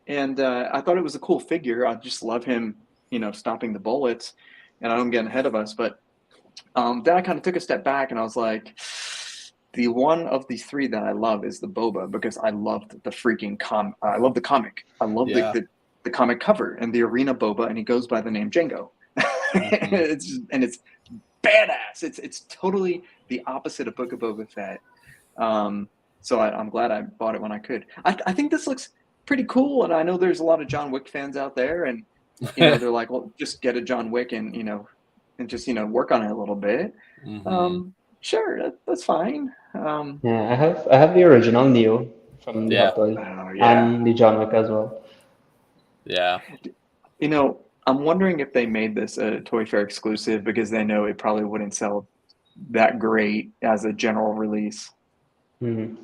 Speaker 1: And I thought it was a cool figure. I just love him, stopping the bullets. And I don't get ahead of us, but then I kind of took a step back and I was like, the one of these 3 that I love is the Boba because I loved the freaking I love the comic. I love the comic cover and the arena Boba, and he goes by the name Django.
Speaker 2: Mm-hmm.
Speaker 1: It's badass. It's totally the opposite of Book of Boba Fett. So I'm glad I bought it when I could. I think this looks pretty cool, and I know there's a lot of John Wick fans out there, and they're like, well, just get a John Wick and just work on it a little bit.
Speaker 2: Mm-hmm.
Speaker 1: Sure, that's fine.
Speaker 3: Yeah, I have the original Neo from the
Speaker 2: Yeah.
Speaker 3: Hot Toys
Speaker 1: Oh yeah.
Speaker 3: and the John Wick as well.
Speaker 2: Yeah.
Speaker 1: I'm wondering if they made this a Toy Fair exclusive because they know it probably wouldn't sell that great as a general release.
Speaker 3: Hmm.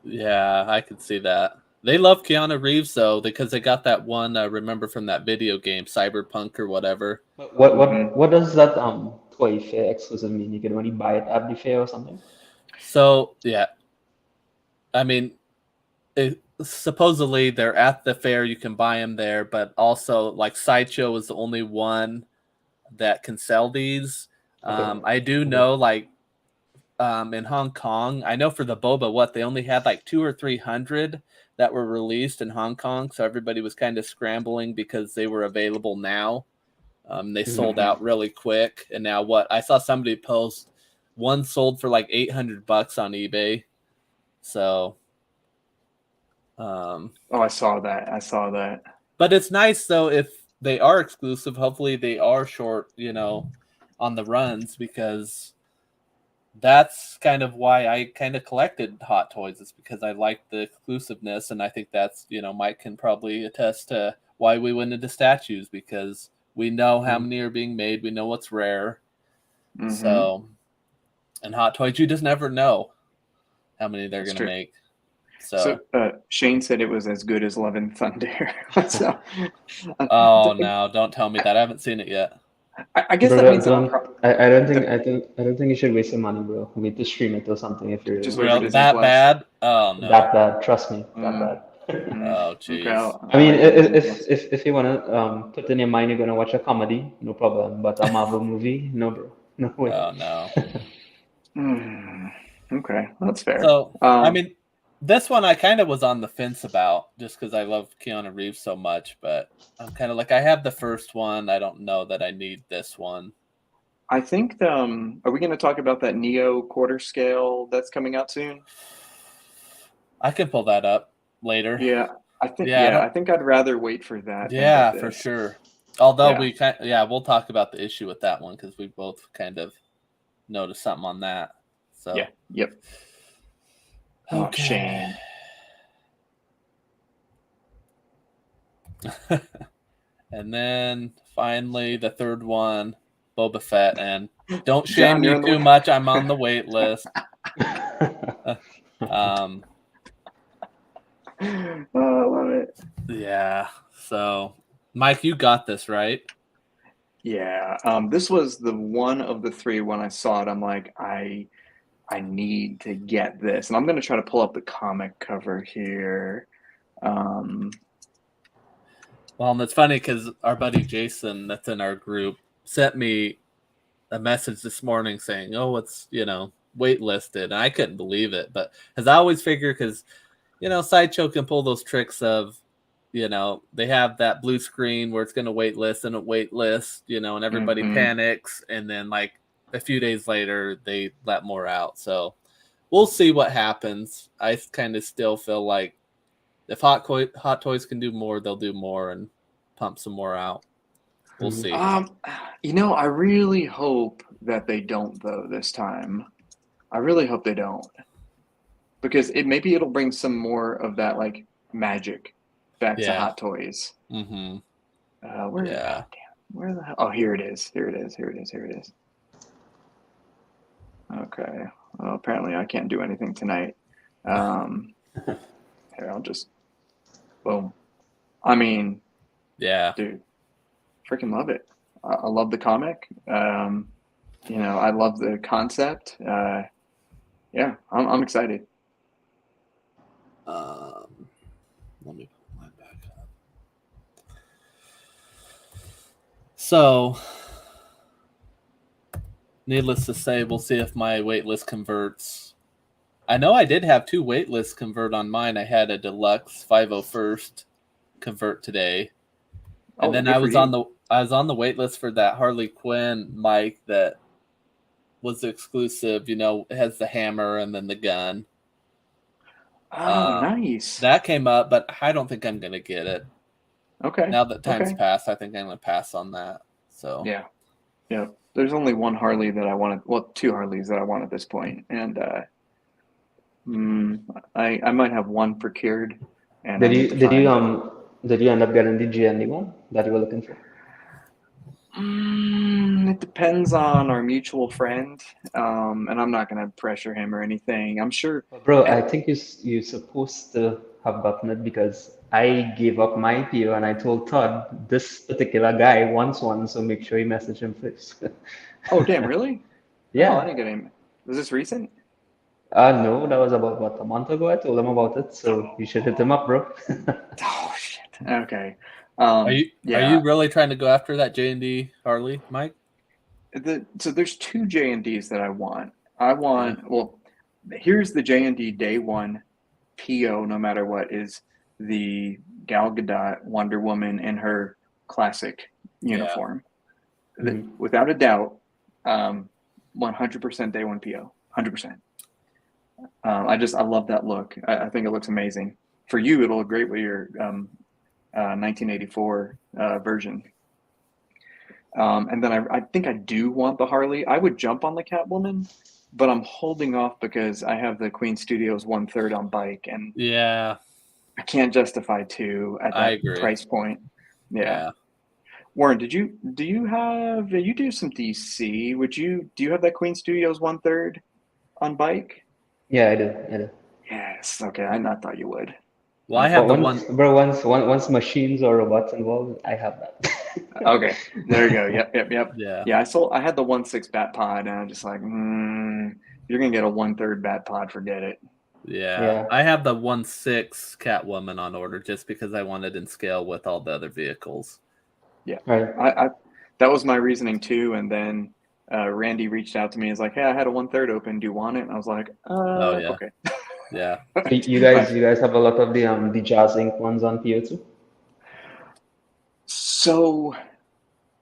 Speaker 2: Yeah, I could see that. They love Keanu Reeves though because they got that one. Remember from that video game, Cyberpunk or whatever.
Speaker 3: What does that Toy Fair exclusive mean? You can only buy it at the fair or something?
Speaker 2: So yeah, I mean, supposedly they're at the fair. You can buy them there, but also like Sideshow is the only one that can sell these.
Speaker 3: Okay.
Speaker 2: I do know like in Hong Kong, I know for the Boba, they only had like 200 or 300 that were released in Hong Kong, so everybody was kind of scrambling because they were available now. They sold out really quick, and now I saw somebody post one sold for like $800 on eBay. So,
Speaker 1: Oh, I saw that.
Speaker 2: but it's nice though if they are exclusive. Hopefully, they are short, on the runs because that's kind of why I kind of collected Hot Toys. It's because I like the exclusiveness, and I think that's Mike can probably attest to why we went into statues because we know how many are being made, we know what's rare.
Speaker 1: Mm-hmm.
Speaker 2: So, and Hot Toys, you just never know how many they're going to make. So
Speaker 1: Shane said it was as good as Love and Thunder. So,
Speaker 2: oh no, don't tell me that. I haven't seen it yet.
Speaker 1: I guess
Speaker 3: Bro,
Speaker 1: that means
Speaker 3: I don't think you should waste your money, bro. You need to stream it or something if you're
Speaker 1: just wait for
Speaker 2: Real
Speaker 1: Disney
Speaker 2: that
Speaker 1: Plus.
Speaker 2: bad? Oh no.
Speaker 3: That bad. Trust me, that bad.
Speaker 2: Oh jeez.
Speaker 1: Okay,
Speaker 3: I mean, if you wanna put in your mind you're gonna watch a comedy, no problem. But a Marvel movie, no, bro, no way.
Speaker 2: Oh no.
Speaker 1: Okay, that's fair.
Speaker 2: So I mean, this one I kind of was on the fence about just because I love Keanu Reeves so much, but I'm kind of like I have the first one. I don't know that I need this one.
Speaker 1: I think are we going to talk about that Neo quarter scale that's coming out soon?
Speaker 2: I can pull that up later.
Speaker 1: Yeah, I think I'd rather wait for that.
Speaker 2: Yeah,
Speaker 1: than get
Speaker 2: for
Speaker 1: this.
Speaker 2: sure. Although we'll talk about the issue with that one because we both kind of noticed something on that. So
Speaker 1: yeah, yep. Oh, Shane.
Speaker 2: And then finally the third one, Boba Fett, and don't shame me too much. I'm on the wait list.
Speaker 1: Oh, I love it.
Speaker 2: Yeah. So, Mike, you got this, right?
Speaker 1: Yeah. This was the one of the 3 when I saw it. I'm like, I I need to get this. And I'm going to try to pull up the comic cover here.
Speaker 2: Well, and it's funny because our buddy Jason, that's in our group, sent me a message this morning saying, "Oh, it's waitlisted," and I couldn't believe it. But as I always figure, because Sideshow can pull those tricks of, they have that blue screen where it's going to wait list and it wait list, and everybody panics, and then like a few days later they let more out. So we'll see what happens. I kind of still feel like if Hot Toys can do more, they'll do more and pump some more out. We'll see.
Speaker 1: I really hope that they don't though this time. I really hope they don't, because maybe it'll bring some more of that like magic back to Hot Toys.
Speaker 2: Mm-hmm.
Speaker 1: Where the hell? Oh, here it is. Here it is. Here it is. Here it is. Okay. Well, apparently I can't do anything tonight. Here, I'll just boom. I mean, dude, freaking love it. I love the comic. I love the concept. I'm excited.
Speaker 2: Let me put mine back up. So, needless to say, we'll see if my waitlist converts. I know I did have 2 waitlists convert on mine. I had a deluxe 501st convert today, and then I was on the waitlist for that Harley Quinn mic that was exclusive. It has the hammer and then the gun.
Speaker 1: Oh, nice.
Speaker 2: That came up, but I don't think I'm gonna get it.
Speaker 1: Okay.
Speaker 2: Now that time's passed, I think I'm gonna pass on that. So
Speaker 1: yeah. There's only one Harley that I wanted. Well, 2 Harleys that I want at this point, and I might have one procured. And
Speaker 3: did you end up getting the GND one that you were looking for?
Speaker 1: It depends on our mutual friend, and I'm not gonna pressure him or anything. I'm sure.
Speaker 3: Bro, I think you're supposed to have gotten it because I gave up my PO and I told Todd this particular guy wants one, so make sure you message him first.
Speaker 1: Oh, damn, really?
Speaker 3: Yeah.
Speaker 1: Oh, I didn't get him. Was this recent?
Speaker 3: No, that was about a month ago. I told him about it, so you should hit him up, bro.
Speaker 1: Oh shit. Okay.
Speaker 2: Are you really trying to go after that J&D Harley, Mike?
Speaker 1: So there's 2 J&Ds that I want. Well, here's the J&D day 1 PO, no matter what, is the Gal Gadot Wonder Woman in her classic uniform. Without a doubt, 100% day 1 PO, 100%. I love that look. I think it looks amazing. For you, it'll look great with your 1984 version. And then I think I do want the Harley. I would jump on the Catwoman, but I'm holding off because I have the Queen Studios 1/3 on bike, and I can't justify 2 at that price point. Yeah. Warren, do you do some DC? Do you have that Queen Studios 1/3 on bike?
Speaker 3: Yeah, I do.
Speaker 1: Yes. Okay. I thought you would.
Speaker 2: Well, I have
Speaker 3: Bro, once machines or robots involved, I have that.
Speaker 1: Okay. There you go. Yep.
Speaker 2: Yeah.
Speaker 1: I had the 1/6 bat pod, and I'm just like, you're gonna get a 1/3 bat pod. Forget it.
Speaker 2: Yeah. I have the 1/6 Catwoman on order just because I wanted in scale with all the other vehicles.
Speaker 1: Yeah.
Speaker 3: Right.
Speaker 1: That was my reasoning too, and then Randy reached out to me. He's like, "Hey, I had a 1/3 open. Do you want it?" And I was like, okay."
Speaker 2: Yeah.
Speaker 3: You guys have a lot of the Jazz Inc. ones on PO too?
Speaker 1: So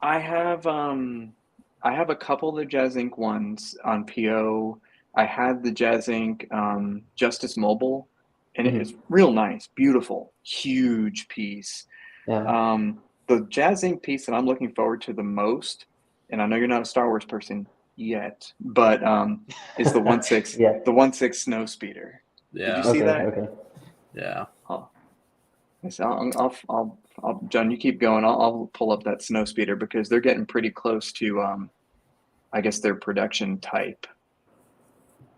Speaker 1: I have a couple of the Jazz Inc. ones on PO. I had the Jazz Inc. Justice Mobile, and it is real nice, beautiful, huge piece.
Speaker 3: Yeah.
Speaker 1: The Jazz Inc. piece that I'm looking forward to the most, and I know you're not a Star Wars person yet, but is the 1/6 the 1/6 Snow Speeder.
Speaker 2: Yeah.
Speaker 1: Did you see that?
Speaker 3: Okay.
Speaker 2: Yeah.
Speaker 1: So I'll John, you keep going. I'll pull up that Snow Speeder because they're getting pretty close to I guess their production type.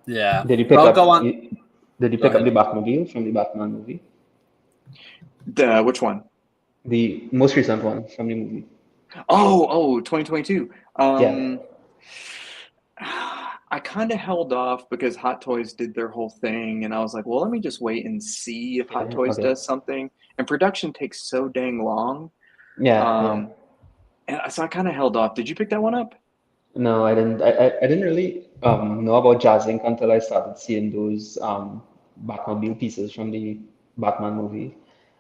Speaker 2: Yeah.
Speaker 3: Did you pick up the Batmobile from the Batman movie?
Speaker 1: Which one?
Speaker 3: The most recent one from the movie.
Speaker 1: Oh, 2022.
Speaker 3: Yeah.
Speaker 1: I kind of held off because Hot Toys did their whole thing, and I was like, well, let me just wait and see if Hot Toys
Speaker 3: Okay.
Speaker 1: does something. And production takes so dang long.
Speaker 3: Yeah.
Speaker 1: Um, and so I kind of held off. Did you pick that one up?
Speaker 3: No, I didn't. I didn't really know about Jazz Inc. until I started seeing those Batmobile pieces from the Batman movie,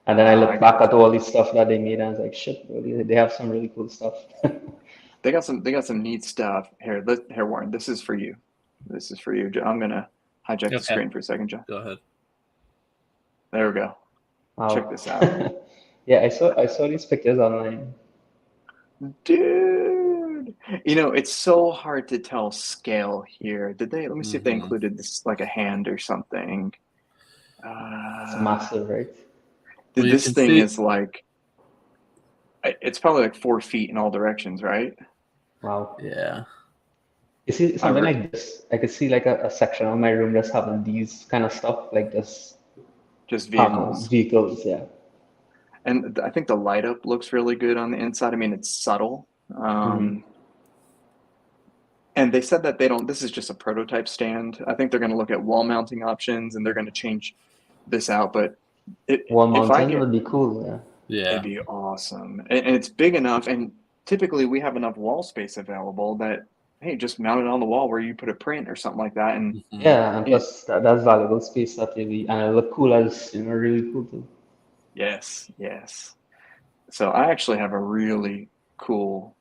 Speaker 3: and then I
Speaker 1: I
Speaker 3: looked back at
Speaker 1: gotcha.
Speaker 3: all the stuff that they made, and I was like, shit, really, they have some really cool stuff.
Speaker 1: They got some neat stuff. Here, Warren, this is for you. This is for you. I'm gonna hijack the
Speaker 2: Okay,
Speaker 1: screen for a second, John.
Speaker 2: go ahead.
Speaker 1: There we go. Check
Speaker 3: Wow.
Speaker 1: this out.
Speaker 3: Yeah, I saw these pictures online.
Speaker 1: Dude, it's so hard to tell scale here. Let me see if they
Speaker 2: Hmm.
Speaker 1: included this like a hand or something.
Speaker 3: It's
Speaker 1: Uh,
Speaker 3: massive, right?
Speaker 2: Well, you
Speaker 1: this
Speaker 2: can
Speaker 1: thing
Speaker 2: see.
Speaker 1: is like, it's probably like 4 feet in all directions, right?
Speaker 3: Wow.
Speaker 2: Yeah.
Speaker 3: You see,
Speaker 1: I
Speaker 3: something
Speaker 1: re
Speaker 3: like this, I could see like a section of my room just having these kind of stuff, like this
Speaker 1: just vehicles.
Speaker 3: vehicles. Yeah.
Speaker 1: And I think the light up looks really good on the inside. I mean, it's subtle.
Speaker 3: Hmm.
Speaker 1: And they said that this is just a prototype stand. I think they're going to look at wall mounting options and they're going to change this out. But
Speaker 3: Wall
Speaker 1: if I
Speaker 3: mountain
Speaker 1: get,
Speaker 3: would be cool. Yeah.
Speaker 1: it'd
Speaker 2: Yeah.
Speaker 1: be awesome. And it's big enough. And typically we have enough wall space available that, hey, just mount it on the wall where you put a print or something like that. And
Speaker 2: Hmm.
Speaker 3: Yeah, and
Speaker 1: it,
Speaker 3: plus that's valuable space that really, and it look cool as, really cool too.
Speaker 1: yes, yes. So I actually have a really cool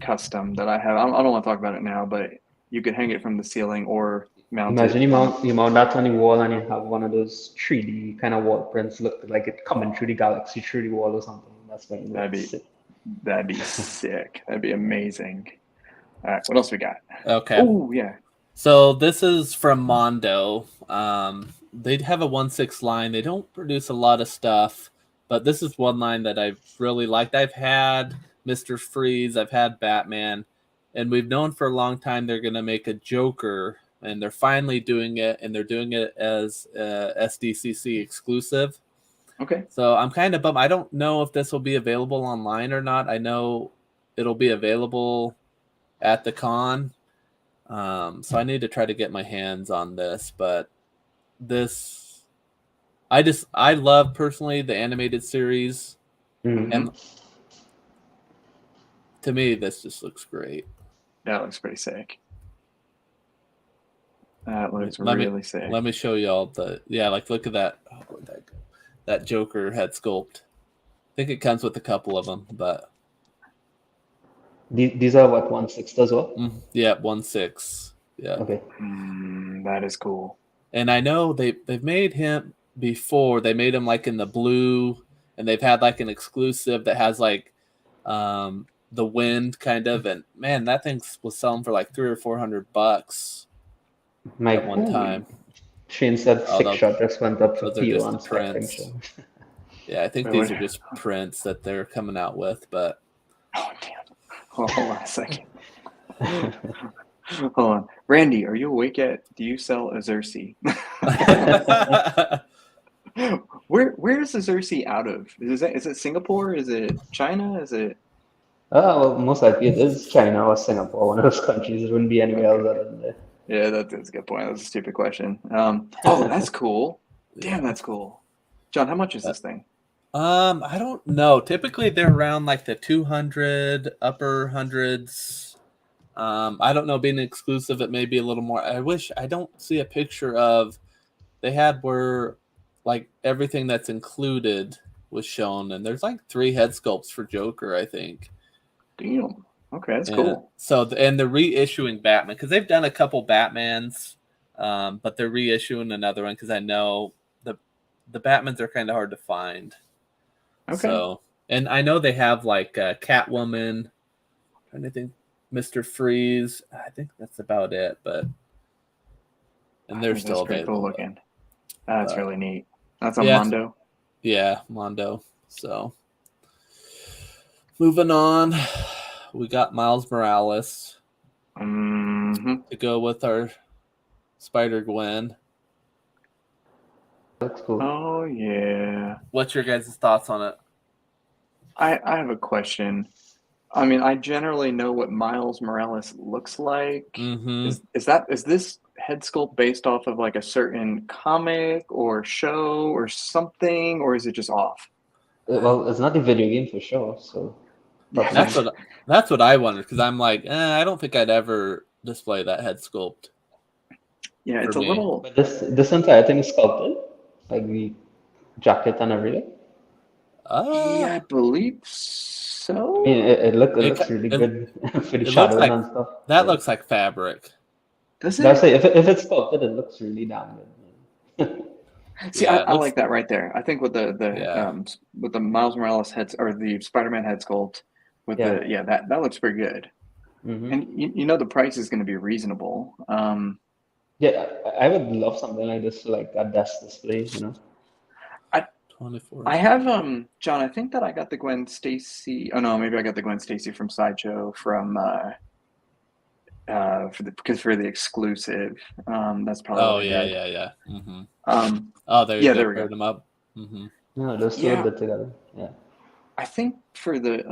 Speaker 1: custom that I have. I don't want to talk about it now, but you could hang it from the ceiling or mount it
Speaker 3: Imagine you
Speaker 1: on.
Speaker 3: mount that on the wall and you have one of those 3D kind of wall prints look like it coming through the galaxy through the wall or something. That's when you
Speaker 1: That'd
Speaker 3: look
Speaker 1: be
Speaker 3: sick.
Speaker 1: that'd be sick. That'd be amazing. All right, what else we got?
Speaker 2: Okay.
Speaker 1: Oh yeah.
Speaker 2: So this is from Mondo. They have a 1/6 line. They don't produce a lot of stuff, but this is one line that I've really liked. I've had Mr. Freeze, I've had Batman, and we've known for a long time they're going to make a Joker, and they're finally doing it, and they're doing it as SDCC exclusive.
Speaker 1: Okay.
Speaker 2: So I'm kind of bummed. I don't know if this will be available online or not. I know it'll be available at the con. So I need to try to get my hands on this, but this I love personally the animated series,
Speaker 3: Hmm.
Speaker 2: and to me this just looks great.
Speaker 1: That looks pretty sick. That looks
Speaker 2: Let me
Speaker 1: really sick.
Speaker 2: let me show y'all like look at that. Oh, where'd that go? That Joker head sculpt. I think it comes with a couple of them, but
Speaker 3: These are what 1/6 as well?
Speaker 2: yeah, 1/6. Yeah.
Speaker 3: Okay.
Speaker 1: That is cool.
Speaker 2: And I know they've made him before. They made him like in the blue, and they've had like an exclusive that has like the wind kind of. And man, that thing was selling for like $300 or $400 at
Speaker 3: Mike,
Speaker 2: one time.
Speaker 3: Shane said
Speaker 2: Oh,
Speaker 3: six shot just went up for
Speaker 2: those are
Speaker 3: PO
Speaker 2: just the
Speaker 3: on Spectrum
Speaker 2: prints.
Speaker 3: show.
Speaker 2: Yeah, I think
Speaker 1: Wait,
Speaker 2: these
Speaker 1: what?
Speaker 2: are just prints that they're coming out with. But
Speaker 1: Oh damn. Hold on a second. Hold on. Randy, are you awake yet? Do you sell a Xerxes? Where is the Xerxes out of? Is it Singapore? Is it China? Is it
Speaker 3: Well, most likely it is China or Singapore, one of those countries. It wouldn't be anywhere
Speaker 1: okay,
Speaker 3: else
Speaker 1: okay.
Speaker 3: other than there.
Speaker 1: Yeah, that's a good point. That was a stupid question. Oh, that's cool. Damn,
Speaker 2: yeah.
Speaker 1: that's cool. John, how much is this thing?
Speaker 2: I don't know. Typically, they're around like the 200 upper hundreds. I don't know. Being exclusive, it may be a little more. I don't see a picture of. They had where, like everything that's included was shown, and there's like 3 head sculpts for Joker, I think.
Speaker 1: Damn. Okay, that's
Speaker 2: And
Speaker 1: cool.
Speaker 2: so, and they're reissuing Batman because they've done a couple Batmans, but they're reissuing another one because I know the Batmans are kind of hard to find.
Speaker 1: Okay.
Speaker 2: So, and I know they have like Catwoman. Trying to think, Mr. Freeze. I think that's about it, but and they're
Speaker 1: That's
Speaker 2: still
Speaker 1: pretty cool
Speaker 2: available.
Speaker 1: looking. That's
Speaker 2: But
Speaker 1: really neat. That's a
Speaker 2: yeah,
Speaker 1: Mondo.
Speaker 2: yeah, Mondo. So moving on, we got Miles Morales
Speaker 1: Hmm.
Speaker 2: to go with our Spider Gwen.
Speaker 3: That's cool.
Speaker 1: Oh yeah.
Speaker 2: What's your guys' thoughts on it?
Speaker 1: I have a question. I mean, I generally know what Miles Morales looks like.
Speaker 2: Mm-hmm.
Speaker 1: Is this head sculpt based off of like a certain comic or show or something, or is it just off?
Speaker 3: Well, it's not a video game for sure, so
Speaker 1: Yeah,
Speaker 3: probably
Speaker 2: That's
Speaker 3: not.
Speaker 2: what I wondered because I'm like, I don't think I'd ever display that head sculpt
Speaker 1: yeah,
Speaker 2: for
Speaker 1: it's a
Speaker 2: me.
Speaker 1: little.
Speaker 3: But this entire thing is sculpted, like the jacket and everything.
Speaker 2: Uh,
Speaker 1: Yeah, I believe
Speaker 3: I mean,
Speaker 1: so.
Speaker 3: it
Speaker 2: it
Speaker 3: looks really
Speaker 2: it,
Speaker 3: good for the
Speaker 2: it looks
Speaker 3: shadowing
Speaker 2: like
Speaker 3: and stuff.
Speaker 2: that
Speaker 3: Yeah.
Speaker 2: looks like fabric.
Speaker 1: Does
Speaker 3: That's
Speaker 1: it?
Speaker 3: say if it's sculpted, it looks really damn good.
Speaker 1: See,
Speaker 2: Yeah, it
Speaker 1: I
Speaker 2: looks
Speaker 1: like that right there. I think with
Speaker 2: yeah.
Speaker 1: with the Miles Morales heads or the Spider-Man head sculpt with
Speaker 3: Yeah.
Speaker 1: that looks pretty good.
Speaker 3: Hmm.
Speaker 1: And you know the price is going to be reasonable.
Speaker 3: Yeah, I would love something like this, like a desk display, you know.
Speaker 1: I
Speaker 2: 24.
Speaker 1: I have John. I think that I got the Gwen Stacy. Oh no, maybe I got the Gwen Stacy from Sideshow from for the exclusive. That's probably what
Speaker 2: Oh
Speaker 1: I
Speaker 2: yeah,
Speaker 1: did.
Speaker 2: yeah, yeah. Mm-hmm.
Speaker 1: Um,
Speaker 2: Oh, there you
Speaker 1: yeah,
Speaker 2: go.
Speaker 1: there we go.
Speaker 2: Paired them up. Mm-hmm.
Speaker 3: No, those two are
Speaker 1: Yeah,
Speaker 3: good together. Yeah.
Speaker 1: I think for the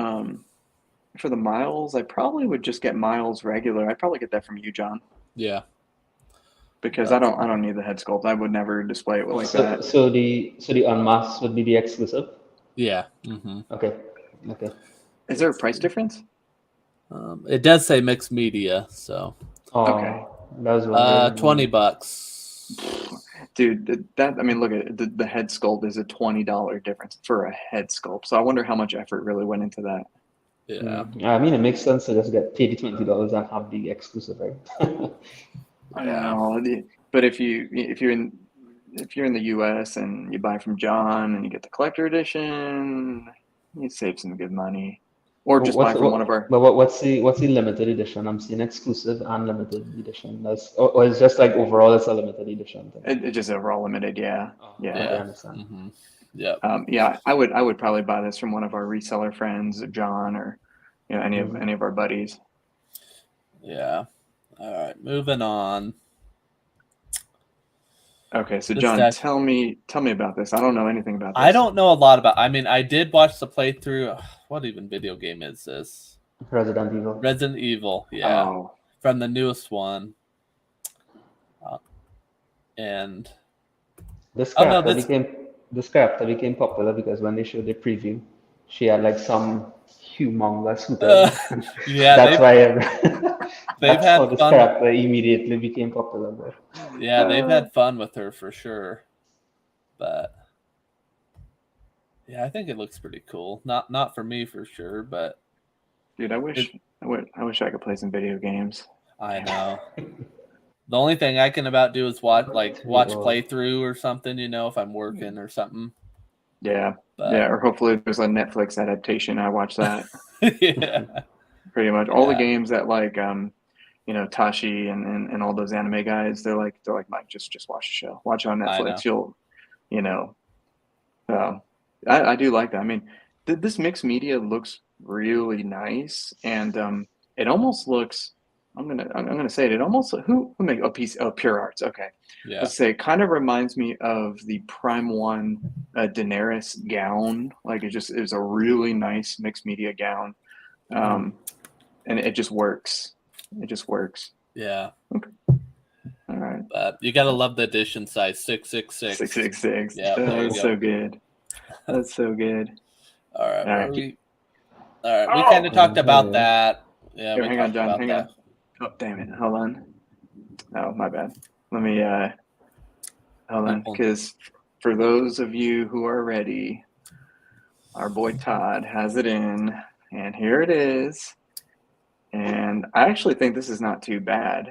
Speaker 1: Miles, I probably would just get Miles regular. I'd probably get that from you, John,
Speaker 2: Yeah,
Speaker 1: because
Speaker 2: that's
Speaker 1: I don't need the head sculpt. I would never display it
Speaker 3: Oh,
Speaker 1: like that.
Speaker 3: so the unmasked would be the exclusive.
Speaker 2: yeah. Mm-hmm.
Speaker 3: Okay. Okay.
Speaker 1: Is there a price difference?
Speaker 2: It does say mixed media, so
Speaker 1: Okay.
Speaker 3: Oh, that was wondering.
Speaker 2: $20.
Speaker 1: Dude, that I mean, look at it, the head sculpt is a $20 difference for a head sculpt. So I wonder how much effort really went into that.
Speaker 2: Yeah,
Speaker 3: Mm. I mean, it makes sense to just get paid the $20 and have the exclusive, right?
Speaker 1: I
Speaker 2: yeah,
Speaker 1: know, but if you're in the US and you buy from John and you get the collector edition, you save some good money. Or just buy from one of our
Speaker 3: What's the limited edition? I'm seeing exclusive and limited edition. Or it's just like overall it's a limited edition thing.
Speaker 1: it just overall limited, yeah.
Speaker 3: Oh,
Speaker 1: Yeah.
Speaker 3: okay, I
Speaker 2: yeah.
Speaker 3: understand.
Speaker 2: Mm-hmm. Yep.
Speaker 1: Yeah, I would probably buy this from one of our reseller friends, John, or
Speaker 3: Hmm.
Speaker 1: any of our buddies.
Speaker 2: Yeah. All right, moving on.
Speaker 1: Okay, so
Speaker 2: This
Speaker 1: John,
Speaker 2: deck,
Speaker 1: tell me about this. I don't know anything about
Speaker 2: I
Speaker 1: this.
Speaker 2: don't know a lot about. I mean, I did watch the playthrough. What even video game is this?
Speaker 3: Resident Evil.
Speaker 2: Resident Evil. Yeah,
Speaker 1: Oh,
Speaker 2: from the newest one. And
Speaker 3: This
Speaker 2: oh no,
Speaker 3: character
Speaker 2: this
Speaker 3: became this character became popular because when they showed the preview, she had like some humongous
Speaker 2: uh,
Speaker 3: hood.
Speaker 2: yeah,
Speaker 3: That's why
Speaker 2: they've
Speaker 3: that's how
Speaker 2: had
Speaker 3: this
Speaker 2: fun.
Speaker 3: character immediately became popular. Bro.
Speaker 2: Yeah, they've had fun with her for sure. But yeah, I think it looks pretty cool. Not for me for sure, but
Speaker 1: dude,
Speaker 2: it,
Speaker 1: I wish I could play some video games.
Speaker 2: I know. The only thing I can about do is watch
Speaker 3: Well,
Speaker 2: playthrough or something, if I'm working or something.
Speaker 1: Yeah,
Speaker 2: But
Speaker 1: yeah. Or hopefully there's a Netflix adaptation. I watch that
Speaker 2: yeah,
Speaker 1: pretty much. All the
Speaker 2: yeah,
Speaker 1: games that like Tashi and all those anime guys, they're like Mike, just watch the show. Watch it on
Speaker 2: I
Speaker 1: Netflix.
Speaker 2: know.
Speaker 1: You'll you know. Uh, I do like that. I mean, this mixed media looks really nice, and it almost looks. I'm gonna say it. It almost who made a piece? Oh, Pure Arts. Okay,
Speaker 2: Yeah.
Speaker 1: let's say it kind of reminds me of the Prime One Daenerys gown. Like it was a really nice mixed media gown, um, and it just works. It just works.
Speaker 2: Yeah.
Speaker 1: Okay. All right.
Speaker 2: But you gotta love the edition size 666.
Speaker 1: 666.
Speaker 2: Yeah, there you
Speaker 1: That's
Speaker 2: go.
Speaker 1: so good. That's so good.
Speaker 2: All right,
Speaker 1: All
Speaker 2: where
Speaker 1: right.
Speaker 2: are we? All right, we kind
Speaker 1: Oh,
Speaker 2: of talked about
Speaker 3: yeah.
Speaker 2: that. Yeah,
Speaker 1: here,
Speaker 2: we
Speaker 1: hang on,
Speaker 2: talked
Speaker 1: John.
Speaker 2: about
Speaker 1: Hang
Speaker 2: that.
Speaker 1: on. Oh, damn it. Hold on. Oh, my bad. Let me hold on,
Speaker 2: People,
Speaker 1: because for those of you who are ready, our boy Todd has it in, and here it is. And I actually think this is not too bad.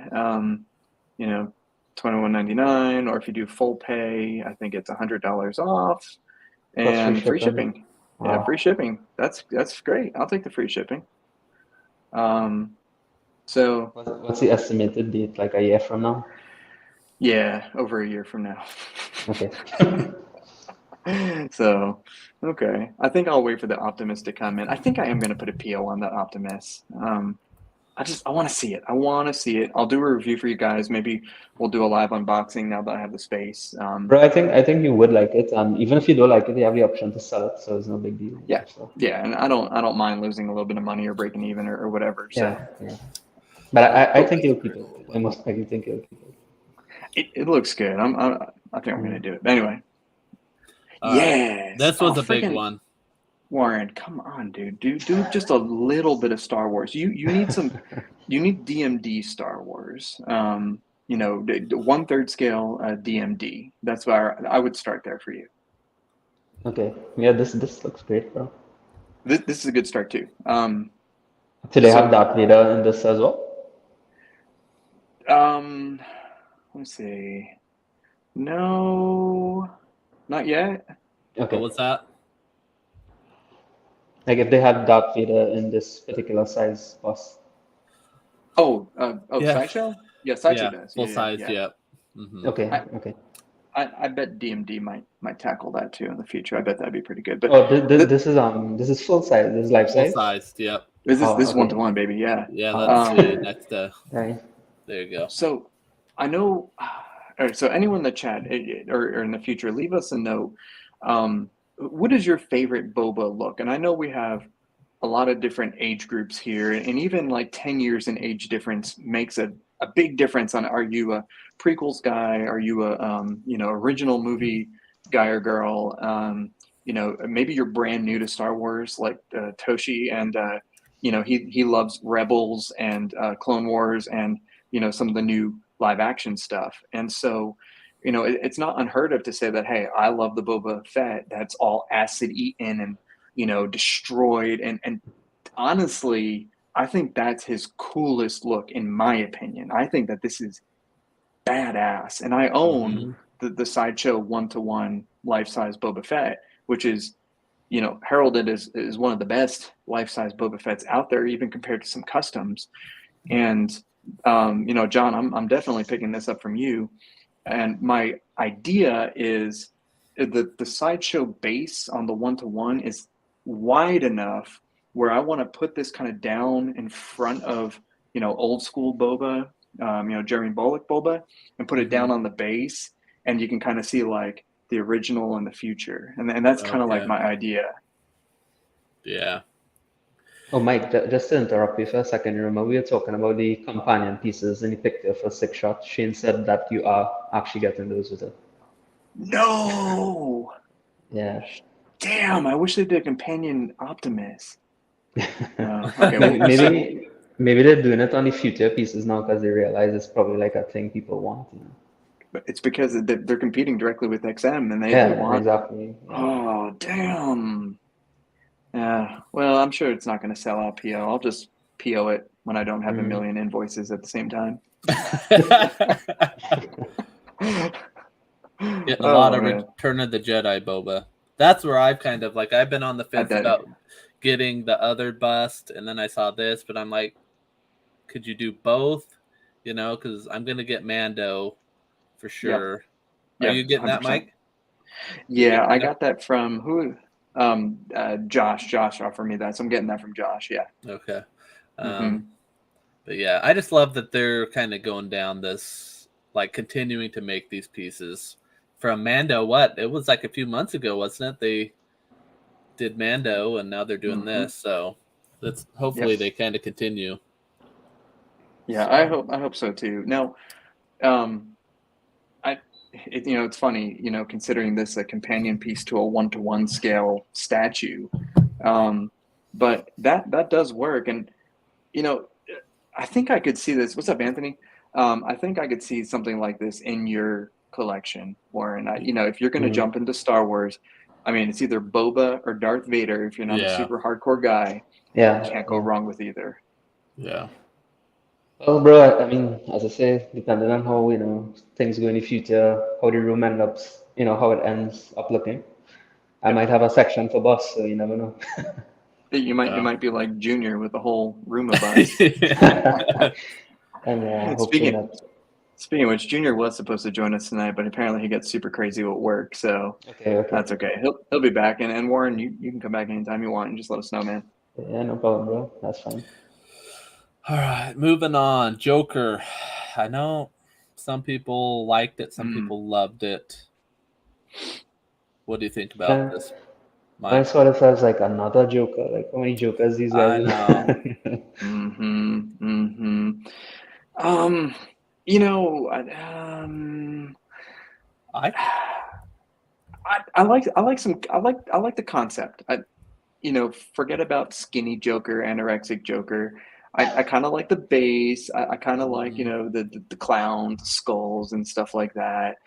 Speaker 1: You know, $21.99, or if you do full pay, I think it's $100 off
Speaker 3: Plus free
Speaker 1: and free
Speaker 3: shipping.
Speaker 1: shipping. Yeah, free
Speaker 3: Wow.
Speaker 1: shipping. That's great. I'll take the free shipping. Um, so
Speaker 3: What's the estimated date? Like a year from now?
Speaker 1: yeah, over a year from now.
Speaker 3: Okay.
Speaker 1: So, okay. I think I'll wait for the Optimus to come in. I think I am going to put a PO on that Optimus. I want to see it. I want to see it. I'll do a review for you guys. Maybe we'll do a live unboxing now that I have the space.
Speaker 3: Bro, I think you would like it, and even if you don't like it, you have the option to sell it, so it's no big deal.
Speaker 1: Yeah,
Speaker 3: So
Speaker 1: yeah, and I don't mind losing a little bit of money or breaking even or whatever. So
Speaker 3: yeah, yeah. But I
Speaker 1: cool.
Speaker 3: think you'll keep it. I most likely think you'll keep it.
Speaker 1: It looks good. I think I'm gonna do it. But anyway,
Speaker 2: All right.
Speaker 1: yes.
Speaker 2: This
Speaker 1: Oh,
Speaker 2: was a big
Speaker 1: freaking
Speaker 2: one.
Speaker 1: Warren, come on, dude. Do just a little bit of Star Wars. You need some. You need DMD Star Wars. The 1/3 scale DMD. That's where I would start there for you.
Speaker 3: Okay. Yeah, this looks great, bro.
Speaker 1: This is a good start too.
Speaker 3: Do they have
Speaker 1: So
Speaker 3: Darth Vader in this as well?
Speaker 1: let's see. No, not yet.
Speaker 2: What
Speaker 3: Okay.
Speaker 2: was that?
Speaker 3: Like if they have Darth Vader in this particular size bus.
Speaker 2: Yeah.
Speaker 1: Sideshow? Yeah, Sideshow
Speaker 2: Yeah.
Speaker 1: does.
Speaker 2: Full
Speaker 1: Yeah,
Speaker 2: size.
Speaker 1: yeah,
Speaker 2: Yeah. Hmm.
Speaker 3: Okay,
Speaker 1: yeah.
Speaker 3: okay.
Speaker 1: I bet DMD might tackle that too in the future. I bet that'd be pretty good. But
Speaker 3: Oh,
Speaker 1: th
Speaker 3: this is full size. This is life
Speaker 2: Full
Speaker 3: size.
Speaker 2: size. Yep.
Speaker 1: this
Speaker 3: Oh,
Speaker 1: is one
Speaker 3: okay.
Speaker 1: to one, baby. Yeah.
Speaker 2: Yeah. Let's
Speaker 3: Oh,
Speaker 2: see.
Speaker 1: Um,
Speaker 2: Next.
Speaker 3: right.
Speaker 2: There you go.
Speaker 1: so I know. All right. So anyone in the chat or in the future, leave us a note. What is your favorite boba look? And I know we have a lot of different age groups here, and even like 10 years in age difference makes a big difference on are you a prequels guy, are you a original movie guy or girl, maybe you're brand new to Star Wars like Toshi, and he loves Rebels and Clone Wars and some of the new live action stuff. And so it's not unheard of to say that, hey, I love the Boba Fett that's all acid eaten and destroyed. And honestly, I think that's his coolest look, in my opinion. I think that this is badass. And I own
Speaker 2: Hmm.
Speaker 1: the Sideshow 1-to-1 life-size Boba Fett, which is, heralded as one of the best life-size Boba Fetts out there, even compared to some customs. And, John, I'm definitely picking this up from you. And my idea is the Sideshow base on the 1-to-1 is wide enough where I want to put this kind of down in front of, old school Boba, Jeremy Bullock Boba, and put it
Speaker 2: Hmm.
Speaker 1: down on the base. And you can kind of see like the original and the future. And that's kind of like
Speaker 2: Okay.
Speaker 1: my idea.
Speaker 2: Yeah.
Speaker 3: Oh, Mike, just to interrupt you for a second, you remember we were talking about the companion pieces in the picture for Six Shot. Shane said that you are actually getting those with it.
Speaker 1: No!
Speaker 3: Yeah.
Speaker 1: Damn, I wish they did a companion Optimus. Okay, well,
Speaker 3: Maybe, maybe they're doing it on the future pieces now because they realize it's probably like a thing people want.
Speaker 1: but it's because they're competing directly with XM and they
Speaker 3: Yeah,
Speaker 1: want.
Speaker 3: exactly. Yeah.
Speaker 1: Oh, damn. Yeah, well, I'm sure it's not going to sell out PO. I'll just PO it when I don't have a
Speaker 3: Mm.
Speaker 1: million invoices at the same time.
Speaker 2: Getting a lot
Speaker 1: Oh
Speaker 2: of
Speaker 1: man,
Speaker 2: Return of the Jedi boba. That's where I've kind of like I've been on the
Speaker 1: I
Speaker 2: fence
Speaker 1: bet it.
Speaker 2: about getting the other bust, and then I saw this, but I'm like, could you do both? Because I'm gonna get Mando for
Speaker 1: Yep,
Speaker 2: sure. Are
Speaker 1: yep,
Speaker 2: you getting that,
Speaker 1: 100%.
Speaker 2: Mike? You're
Speaker 1: Yeah,
Speaker 2: getting
Speaker 1: I
Speaker 2: Mando?
Speaker 1: got that from who? Josh. Josh offered me that, so I'm getting that from Josh. Yeah.
Speaker 2: Okay.
Speaker 1: Hmm.
Speaker 2: But yeah, I just love that they're kind of going down this, like continuing to make these pieces from Mando. What it was like a few months ago, wasn't it? They did Mando, and now they're doing
Speaker 1: Hmm.
Speaker 2: this. So let's
Speaker 1: Yep.
Speaker 2: hopefully they kind of continue.
Speaker 1: Yeah, I
Speaker 2: So
Speaker 1: hope so too. Now, um, it's funny, considering this a companion piece to a 1-to-1 scale statue, but that does work, and you know, I think I could see this. What's up, Anthony? I think I could see something like this in your collection, Warren. If you're going to
Speaker 3: Mm.
Speaker 1: jump into Star Wars, I mean, it's either Boba or Darth Vader. If you're not a
Speaker 2: yeah,
Speaker 1: super hardcore guy,
Speaker 3: Yeah,
Speaker 1: can't go
Speaker 3: yeah.
Speaker 1: wrong with either.
Speaker 2: yeah.
Speaker 3: Well, bro, I mean, as I say, depending on how, things go in the future, how the room ends up, how it ends up looking. I
Speaker 1: Yep.
Speaker 3: might have a section for bus, so you never know.
Speaker 1: You
Speaker 2: Yeah.
Speaker 1: might be like Junior with a whole room of us.
Speaker 3: And hopefully
Speaker 1: Speaking
Speaker 3: not.
Speaker 1: speaking of which, Junior was supposed to join us tonight, but apparently he got super crazy with work, so
Speaker 3: Okay, okay.
Speaker 1: that's okay. He'll be back. And Warren, you can come back anytime you want and just let us know, man.
Speaker 3: Yeah, no problem, bro. That's fine.
Speaker 2: All right, moving on. Joker. I know some people liked it, some
Speaker 1: Mm.
Speaker 2: people loved it. What do you think about
Speaker 3: When,
Speaker 2: this,
Speaker 3: when I
Speaker 2: Mike?
Speaker 3: saw this, I was like, another Joker. Like, how many Jokers these guys?
Speaker 2: I know.
Speaker 1: Mm-hmm. Mm-hmm. Um, you know,
Speaker 2: I
Speaker 1: I like the concept. Forget about skinny Joker, anorexic Joker. I kind of like the base. I kind of like,
Speaker 2: mm,
Speaker 1: the clown, the skulls and stuff like that.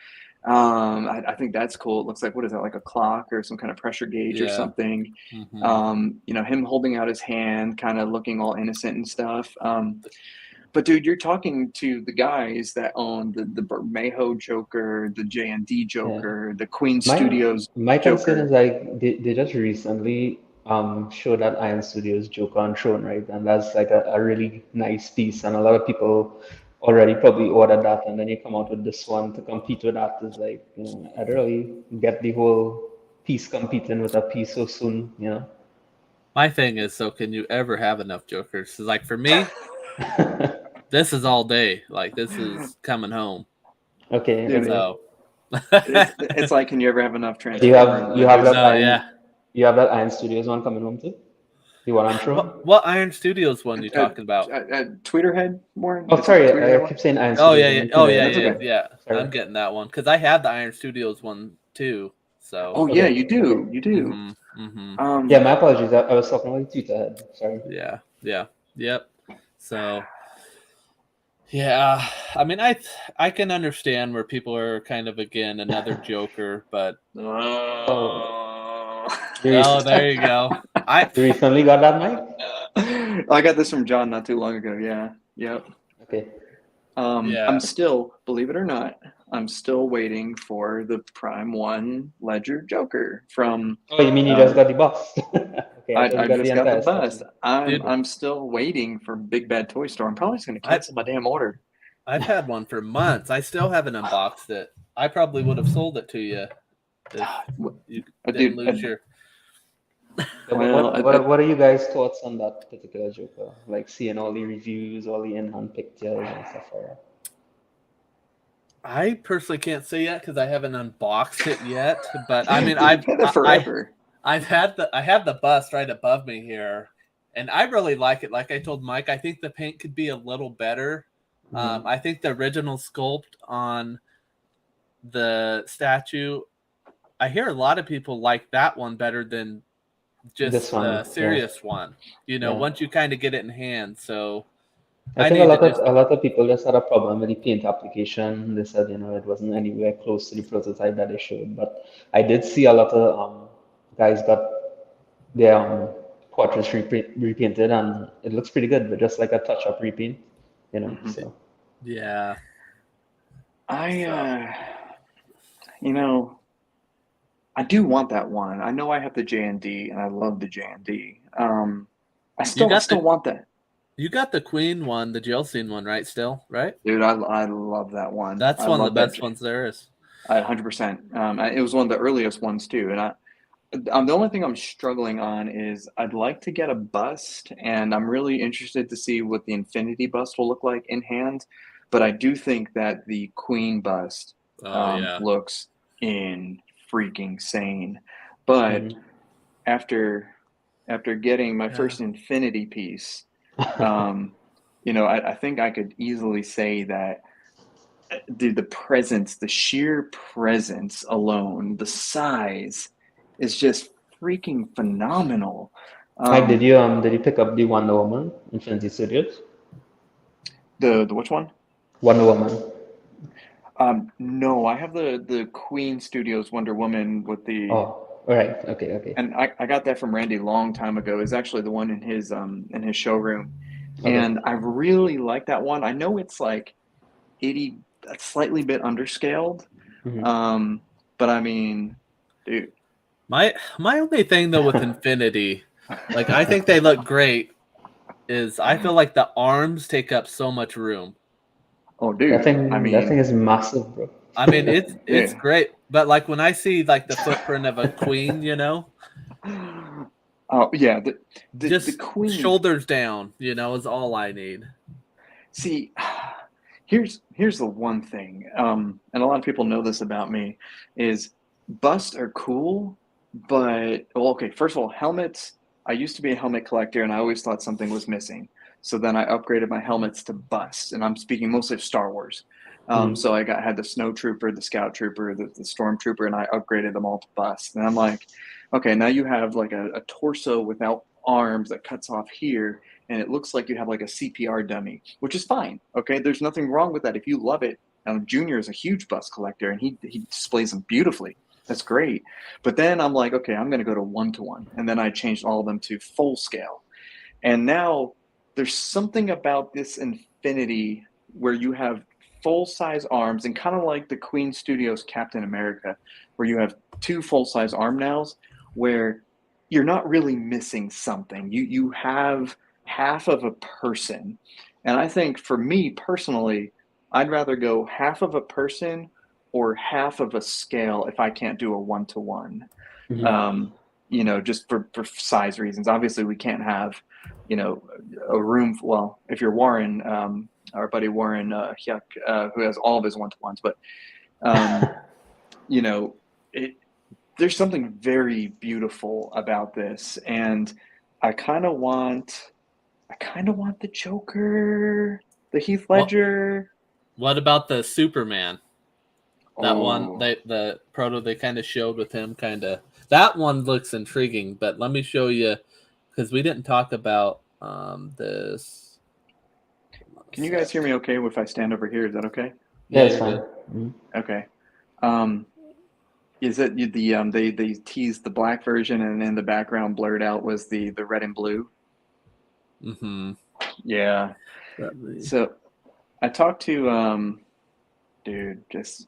Speaker 1: I think that's cool. It looks like, what is that, like a clock or some kind of pressure gauge or
Speaker 2: yeah.
Speaker 1: something.
Speaker 2: Mm-hmm.
Speaker 1: Him holding out his hand, kind of looking all innocent and stuff. But dude, you're talking to the guys that own the Bermejo Joker, the J&D
Speaker 3: Yeah.
Speaker 1: Joker, the Queen
Speaker 3: My
Speaker 1: Studios
Speaker 3: my concern is
Speaker 1: Joker.
Speaker 3: like they just recently showed that Iron Studios Joker on Throne, right? And that's like a really nice piece, and a lot of people already probably ordered that, and then you come out with this one to compete with that is like, I don't really get the whole piece competing with a piece so soon,
Speaker 2: My thing is, so can you ever have enough Jokers? 'Cause, like for me, this is all day. Like this is coming home.
Speaker 3: Okay,
Speaker 1: Dude,
Speaker 3: okay.
Speaker 2: So
Speaker 1: it's like, can you ever have enough
Speaker 3: Do you
Speaker 1: Transformer
Speaker 3: have you have
Speaker 1: Ledgers?
Speaker 3: that
Speaker 2: no, yeah.
Speaker 3: Iron Studios one coming home too? The one on Throne?
Speaker 2: What Iron Studios one you
Speaker 1: Uh,
Speaker 2: talking about?
Speaker 1: Tweeterhead, Warren?
Speaker 3: Oh,
Speaker 1: Is it the
Speaker 3: sorry,
Speaker 1: Tweeterhead
Speaker 3: I
Speaker 1: one?
Speaker 3: keep saying Iron
Speaker 2: Oh
Speaker 3: Studios.
Speaker 2: yeah,
Speaker 3: I
Speaker 2: yeah.
Speaker 3: meant
Speaker 2: Oh yeah,
Speaker 1: That's
Speaker 3: Tweeterhead.
Speaker 2: yeah,
Speaker 1: okay.
Speaker 2: yeah.
Speaker 3: Sorry.
Speaker 2: I'm getting that one because I have the Iron Studios one too. So
Speaker 1: Oh yeah,
Speaker 3: Okay,
Speaker 1: you
Speaker 3: okay.
Speaker 1: do. You do.
Speaker 2: mm-hmm, mm-hmm.
Speaker 3: Yeah,
Speaker 1: Um,
Speaker 3: my apologies. I was talking about Tweeterhead. Sorry.
Speaker 2: Yeah, yeah, yep. So yeah, I mean, I can understand where people are kind of again another Joker, but
Speaker 3: Oh,
Speaker 1: oh.
Speaker 3: you,
Speaker 2: oh,
Speaker 3: rec-
Speaker 2: there you go. I
Speaker 3: you recently got that mic?
Speaker 1: I got this from John not too long ago. Yeah. Yep.
Speaker 3: Okay.
Speaker 1: I'm
Speaker 2: yeah.
Speaker 1: still, believe it or not, I'm still waiting for the Prime One Ledger Joker from.
Speaker 3: Oh, you mean you just
Speaker 1: Um,
Speaker 3: got the box? Okay, I thought you
Speaker 1: I
Speaker 3: got the
Speaker 1: just got the
Speaker 3: entire
Speaker 1: bust.
Speaker 3: statue.
Speaker 1: I'm
Speaker 2: Dude,
Speaker 1: I'm still waiting for Big Bad Toy Store. I'm probably just gonna
Speaker 2: I
Speaker 1: cancel my damn order.
Speaker 2: I've had one for months. I still haven't unboxed it. I probably would have sold it to you if you didn't
Speaker 1: Dude,
Speaker 2: lose your.
Speaker 3: Yeah,
Speaker 1: well,
Speaker 3: what are you guys' thoughts on that particular Joker? Like seeing all the reviews, all the in-hand pictures and stuff like that.
Speaker 2: I personally can't say yet because I haven't unboxed it yet. But I mean,
Speaker 1: dude, you've had that forever.
Speaker 2: I've had I have the bust right above me here, and I really like it. Like I told Mike, I think the paint could be a little better.
Speaker 3: Mhm.
Speaker 2: I think the original sculpt on the statue, I hear a lot of people like that one better than
Speaker 3: This
Speaker 2: just the
Speaker 3: one, yeah,
Speaker 2: serious one.
Speaker 3: yeah.
Speaker 2: Once you kind of get it in hand. So
Speaker 3: I
Speaker 2: I
Speaker 3: think
Speaker 2: need to just.
Speaker 3: a lot of people just had a problem with the paint application. They said, it wasn't anywhere close to the prototype that they showed. But I did see a lot of guys got their portraits repainted, and it looks pretty good, but just like a touch-up repaint.
Speaker 1: Mhm.
Speaker 3: So
Speaker 2: Yeah.
Speaker 1: I,
Speaker 2: So
Speaker 1: you know, I do want that one. I know I have the J&D, and I love the J&D. I
Speaker 2: you
Speaker 1: still, I
Speaker 2: got
Speaker 1: still
Speaker 2: the
Speaker 1: want that,
Speaker 2: you got the Queen one, the jail scene one, right? Still, right?
Speaker 1: dude. I love that one.
Speaker 2: That's
Speaker 1: I
Speaker 2: one of the
Speaker 1: love that.
Speaker 2: best ones there is.
Speaker 1: 100%. It was one of the earliest ones too, and the only thing I'm struggling on is I'd like to get a bust, and I'm really interested to see what the Infinity bust will look like in hand. But I do think that the Queen bust
Speaker 2: Oh yeah.
Speaker 1: looks in freaking sane. But
Speaker 3: mhm.
Speaker 1: after getting my
Speaker 2: Yeah.
Speaker 1: first Infinity piece, um, I think I could easily say that, dude, the presence, the sheer presence alone, the size is just freaking phenomenal.
Speaker 3: Mike,
Speaker 1: Um,
Speaker 3: did you pick up the Wonder Woman Infinity Studios?
Speaker 1: the which one?
Speaker 3: Wonder Woman.
Speaker 1: No, I have the Queen Studios Wonder Woman with the,
Speaker 3: Oh, all right. Okay, okay,
Speaker 1: and I got that from Randy a long time ago. It's actually the one in his showroom,
Speaker 3: okay.
Speaker 1: and I really like that one. I know it's like 80, a slightly bit underscaled,
Speaker 3: Mhm.
Speaker 1: um, but I mean, dude.
Speaker 2: My only thing though with Infinity, like I think they look great, is I feel like the arms take up so much room.
Speaker 1: Oh,
Speaker 3: That
Speaker 1: dude. I
Speaker 3: thing
Speaker 1: mean,
Speaker 3: is massive, bro.
Speaker 2: I mean it's
Speaker 1: yeah.
Speaker 2: great, but like when I see like the footprint of a queen,
Speaker 1: Oh yeah, the
Speaker 2: Just
Speaker 1: queen.
Speaker 2: shoulders down, is all I need.
Speaker 1: See, here's the one thing, and a lot of people know this about me, is busts are cool, but well, okay. First of all, helmets. I used to be a helmet collector, and I always thought something was missing. So then I upgraded my helmets to bust, and I'm speaking mostly of Star Wars.
Speaker 3: Mm.
Speaker 1: So had the Snow Trooper, the Scout Trooper, the Storm Trooper, and I upgraded them all to bust. And I'm like, okay, now you have like a torso without arms that cuts off here, and it looks like you have like a CPR dummy, which is fine. Okay, there's nothing wrong with that if you love it. Junior is a huge bust collector, and he displays them beautifully. That's great. But then I'm like, okay, I'm going to go to 1-to-1, and then I changed all of them to full scale. And now there's something about this Infinity where you have full size arms, and kind of like the Queen Studios Captain America, where you have two full size arm nails, where you're not really missing something. You have half of a person. And I think for me personally, I'd rather go half of a person or half of a scale if I can't do a 1-to-1.
Speaker 3: Mhm.
Speaker 2: Yeah.
Speaker 1: Just for size reasons. Obviously, we can't have, a room. Well, if you're Warren, our buddy Warren Hyuk, who has all of his 1-to-1s, but um, it there's something very beautiful about this, and I kind of want the Joker, the Heath
Speaker 2: What
Speaker 1: Ledger.
Speaker 2: what about the Superman? That one,
Speaker 1: Oh,
Speaker 2: the proto they kind of showed with him, that one looks intriguing. But let me show you, because we didn't talk about this.
Speaker 1: can you guys hear me okay if I stand over here? Is that okay?
Speaker 3: Yeah,
Speaker 2: Yeah,
Speaker 3: it's
Speaker 2: you're
Speaker 3: fine.
Speaker 2: good.
Speaker 3: Mm.
Speaker 1: Okay. Um, is it they teased the black version, and in the background blurred out was the red and blue?
Speaker 2: Mm-hmm.
Speaker 1: Yeah. So I talked to dude, just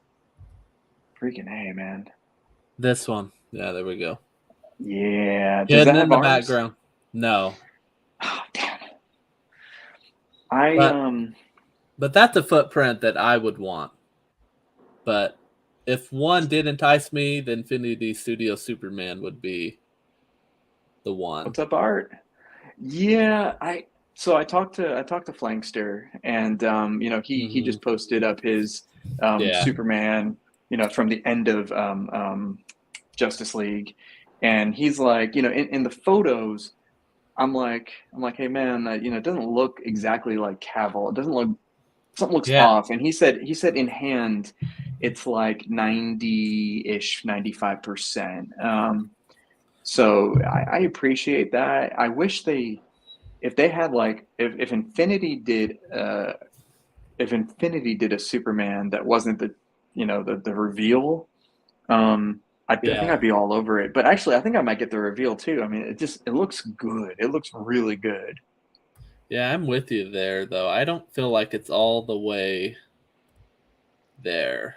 Speaker 1: freaking A, man.
Speaker 2: This one. Yeah, there we go.
Speaker 1: Yeah. Does
Speaker 2: Hidden
Speaker 1: that
Speaker 2: in
Speaker 1: have
Speaker 2: the
Speaker 1: arms?
Speaker 2: background. No,
Speaker 1: Oh, damn it. I
Speaker 2: but but that's a footprint that I would want. But if one did entice me, the Infinity Studio Superman would be the one.
Speaker 1: what's up, Art? Yeah, I talked to Flankster, and he
Speaker 2: Mm-hmm.
Speaker 1: just posted up his
Speaker 2: Yeah,
Speaker 1: Superman, from the end of Justice League, and he's like, in the photos, I'm like, hey man, it doesn't look exactly like Cavill. It doesn't look something looks
Speaker 2: yeah,
Speaker 1: off. And he said in hand, it's like 90-ish, 95%. So I appreciate that. I wish if they had like if Infinity did a Superman that wasn't the reveal, I think
Speaker 2: yeah.
Speaker 1: I'd be all over it. But actually, I think I might get the reveal too. I mean, it looks good. It looks really good.
Speaker 2: Yeah, I'm with you there, though. I don't feel like it's all the way there.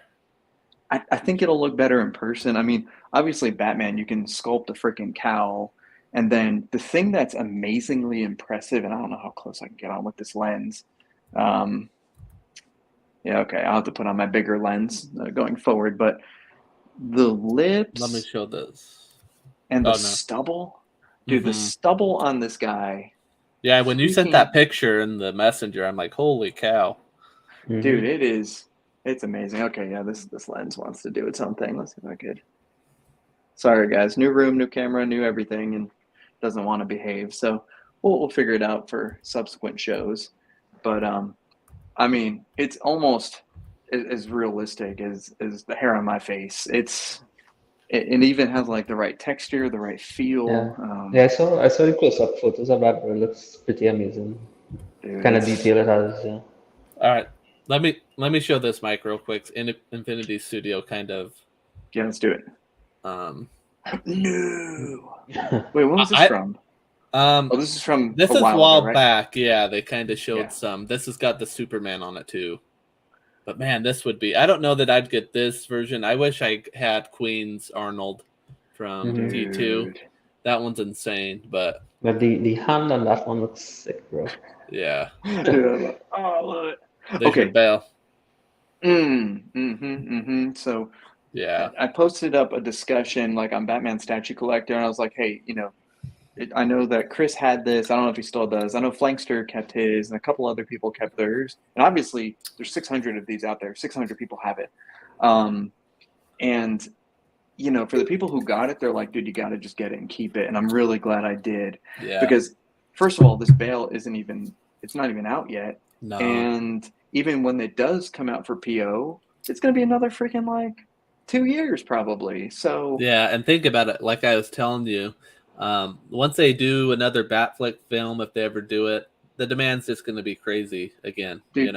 Speaker 1: I think it'll look better in person. I mean, obviously, Batman, you can sculpt a freaking cowl. And then the thing that's amazingly impressive, and I don't know how close I can get on with this lens. Um, yeah, okay, I'll have to put on my bigger lens going forward. But the
Speaker 2: Let me
Speaker 1: lips
Speaker 2: show this.
Speaker 1: and the
Speaker 2: Oh, no.
Speaker 1: stubble, dude, the
Speaker 2: Mm-hmm.
Speaker 1: stubble on this guy,
Speaker 2: Yeah, when you sent
Speaker 1: freaking,
Speaker 2: that picture in the messenger, I'm like, holy cow.
Speaker 1: dude,
Speaker 3: Mhm.
Speaker 1: it's amazing. Okay, yeah, this lens wants to do its own thing. Let's see if I could. Sorry, guys. New room, new camera, new everything, and doesn't want to behave. So we'll figure it out for subsequent shows. But I mean, it's almost as realistic as the hair on my face. It even has like the right texture, the right
Speaker 3: Yeah.
Speaker 1: feel.
Speaker 3: Yeah, I saw the close-up photos of that, bro. It looks pretty amazing. The
Speaker 1: Dude,
Speaker 3: kind of
Speaker 1: it's
Speaker 3: detail it has, yeah.
Speaker 2: All right. Let me show this mic real quick. Infinity Studio kind of
Speaker 1: yeah. Let's do it.
Speaker 2: um
Speaker 1: No. Wait, when was this
Speaker 2: I
Speaker 1: from?
Speaker 2: um
Speaker 1: Oh, this is from
Speaker 2: this
Speaker 1: a
Speaker 2: is a
Speaker 1: while ago,
Speaker 2: while
Speaker 1: right?
Speaker 2: back. Yeah, they kind of showed
Speaker 1: Yeah.
Speaker 2: some. This has got the Superman on it too. But man, this would be I don't know that I'd get this version. I wish I had Queen's Arnold from
Speaker 3: Hmm.
Speaker 2: T2.
Speaker 1: Dude.
Speaker 2: That one's insane, but
Speaker 3: But the hand on that one looks sick, bro.
Speaker 2: yeah.
Speaker 1: Dude, I love it.
Speaker 2: There's your
Speaker 1: Okay.
Speaker 2: bell.
Speaker 1: So
Speaker 2: Yeah.
Speaker 1: I posted up a discussion like on Batman Statue Collector, and I was like, hey, I know that Chris had this. I don't know if he still does. I know Flankster kept his, and a couple other people kept theirs. And obviously, there's 600 of these out there. 600 people have it. And for the people who got it, they're like, dude, you got to just get it and keep it. And I'm really glad I did,
Speaker 2: Yeah.
Speaker 1: because first of all, this bale it's not even out yet.
Speaker 2: No.
Speaker 1: And even when it does come out for PO, it's going to be another freaking like 2 years probably. So
Speaker 2: yeah, and think about it. Like I was telling you, once they do another Batfleck film, if they ever do it, the demand's just going to be crazy again.
Speaker 1: dude,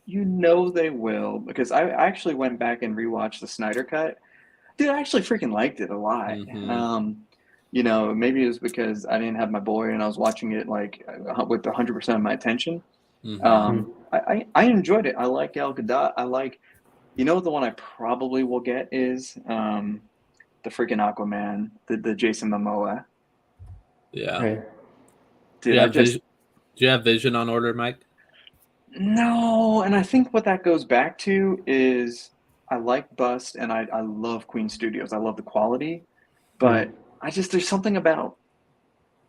Speaker 1: you know they will, because I actually went back and rewatched the Snyder Cut. Dude, I actually freaking liked it a lot.
Speaker 2: Mm-hmm.
Speaker 1: Maybe it was because I didn't have my boy and I was watching it like with 100% of my attention.
Speaker 2: Mm-hmm.
Speaker 1: I enjoyed it. I like Gal Gadot. I like, the one I probably will get is the freaking Aquaman, the Jason Momoa.
Speaker 2: Yeah.
Speaker 3: Right.
Speaker 1: Dude,
Speaker 2: do you have Vision on order, Mike?
Speaker 1: No, and I think what that goes back to is I like Bust and I love Queen Studios. I love the quality, but there's something about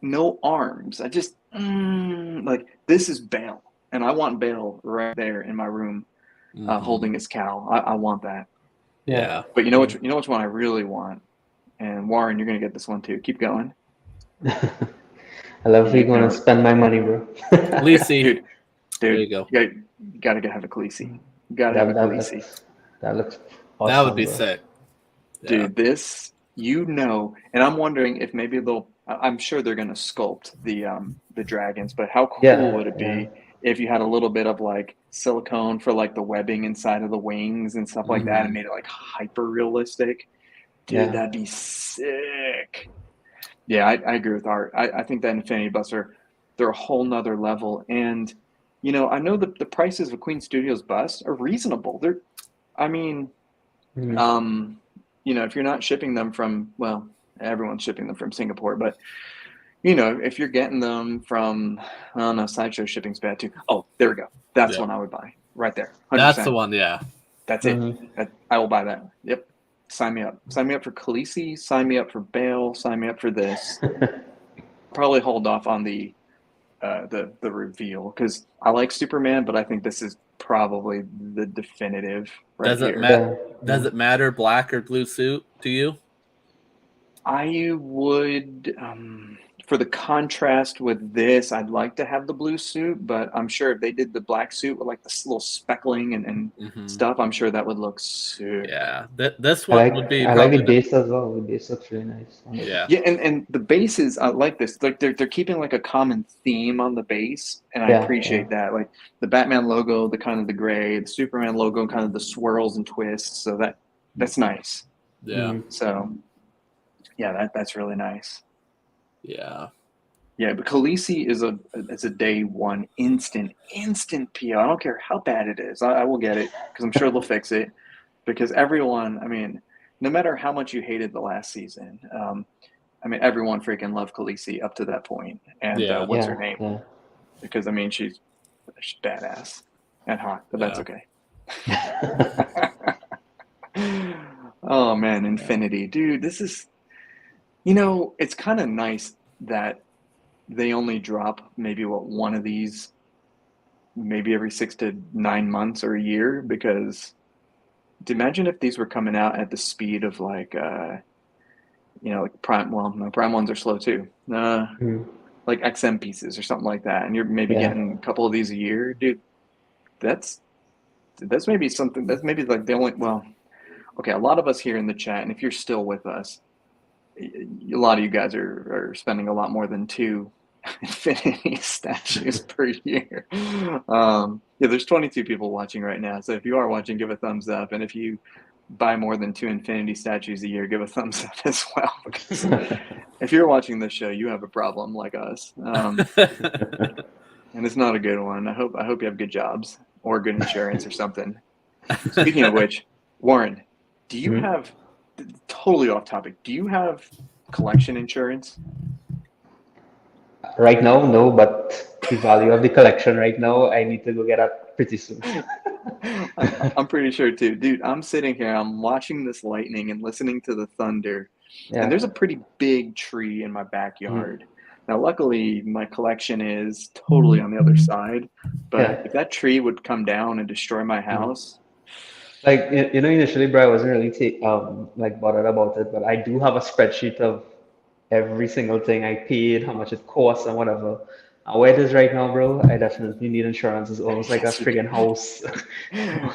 Speaker 1: no arms. I just like, this is Bale, and I want Bale right there in my room, holding his cowl. I want that.
Speaker 2: Yeah.
Speaker 1: But you know which one I really want, and Warren, you're gonna get this one too. Keep going.
Speaker 3: I love how you're gonna spend my money, bro.
Speaker 2: Khaleesi.
Speaker 1: Dude,
Speaker 2: There you go.
Speaker 1: You gotta have a Khaleesi. You gotta have a Khaleesi.
Speaker 3: That looks awesome.
Speaker 2: That would be
Speaker 3: bro.
Speaker 2: sick.
Speaker 1: Dude, this, and I'm wondering if maybe I'm sure they're gonna sculpt the dragons, but how cool would it be if you had a little bit of like silicone for like the webbing inside of the wings and stuff like that, and made it like hyper realistic? Dude, that'd be sick. Yeah, I agree with Art. I think that Infinity Buster, they're a whole nother level. And, I know the prices of Queen Studios bust are reasonable. If you're not shipping them from, well, everyone's shipping them from Singapore, but, if you're getting them from, I don't know, Sideshow shipping's bad too. Oh, there we go. That's one I would buy right there. 100%.
Speaker 2: That's the one, yeah.
Speaker 1: That's it. I will buy that. Yep. Sign me up. Sign me up for Khaleesi. Sign me up for Bale. Sign me up for this. Probably hold off on the reveal, because I like Superman, but I think this is probably the definitive right here.
Speaker 2: Does it matter black or blue suit to you?
Speaker 1: I would, for the contrast with this, I'd like to have the blue suit, but I'm sure if they did the black suit with like this little speckling and stuff, I'm sure that would look sick.
Speaker 2: Yeah, this one would be.
Speaker 3: I like the base as well. The base looks really nice.
Speaker 2: Yeah,
Speaker 1: and the bases, I like this. Like they're keeping like a common theme on the base, and I appreciate that. Like the Batman logo, the kind of the gray, the Superman logo, kind of the swirls and twists. So that's nice.
Speaker 2: Yeah.
Speaker 1: So. Yeah, that's really nice.
Speaker 2: Yeah.
Speaker 1: Yeah, but Khaleesi is a day one instant PO. I don't care how bad it is. I will get it, because I'm sure they'll fix it. Because everyone, no matter how much you hated the last season, everyone freaking loved Khaleesi up to that point. And what's her name?
Speaker 3: Yeah.
Speaker 1: Because she's badass and hot, but that's okay. Oh man, Infinity, dude, this is. It's kind of nice that they only drop maybe one of these maybe every 6 to 9 months or a year, because imagine if these were coming out at the speed of like like Prime. Well, no, Prime ones are slow too. Like XM pieces or something like that, and you're maybe getting a couple of these a year, dude. That's maybe something. That's maybe like the only. Well, okay, a lot of us here in the chat, and if you're still with us, a lot of you guys are spending a lot more than 2 Infinity statues per year. There's 22 people watching right now, so if you are watching, give a thumbs up, and if you buy more than 2 Infinity statues a year, give a thumbs up as well, because if you're watching this show, you have a problem like us, and it's not a good one. I hope you have good jobs or good insurance or something. Speaking of which, Warren, do you have, totally off topic, do you have collection insurance?
Speaker 3: Right now, no, but the value of the collection right now, I need to go get that pretty soon.
Speaker 1: I'm pretty sure too. Dude, I'm sitting here, I'm watching this lightning and listening to the thunder, and there's a pretty big tree in my backyard. Now, luckily, my collection is totally on the other side. But
Speaker 3: Yeah.
Speaker 1: if that tree would come down and destroy my
Speaker 3: Mhm.
Speaker 1: house,
Speaker 3: Like initially, bro, I wasn't really like bothered about it, but I do have a spreadsheet of every single thing I paid, how much it costs, and whatever. Where it is right now, bro, I definitely need insurance. It's almost like a
Speaker 1: yes, you
Speaker 3: friggin' house.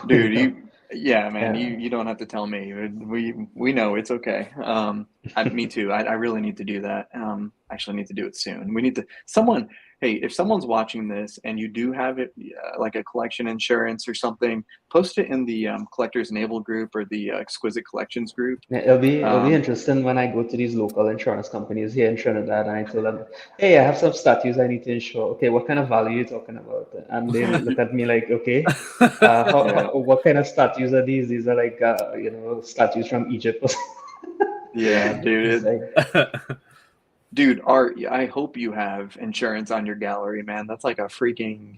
Speaker 1: dude, yeah, man,
Speaker 3: Yeah.
Speaker 1: you don't have to tell me. We know it's okay. Me too. I really need to do that. Actually need to do it soon. We need to someone. Hey, if someone's watching this and you do have it, like a collection insurance or something, post it in the Collectors Enable group or the Exquisite Collections group.
Speaker 3: Yeah, it'll be
Speaker 1: Um,
Speaker 3: interesting when I go to these local insurance companies here in Trinidad and I tell them, hey, I have some statues I need to insure. Okay, what kind of value are you talking about? And they look at me like, okay,
Speaker 1: yeah,
Speaker 3: what kind of statues are these? These are like, statues from Egypt.
Speaker 1: yeah,
Speaker 3: It's
Speaker 1: dude.
Speaker 3: like,
Speaker 1: Dude, Art, I hope you have insurance on your gallery, man. That's like a freaking,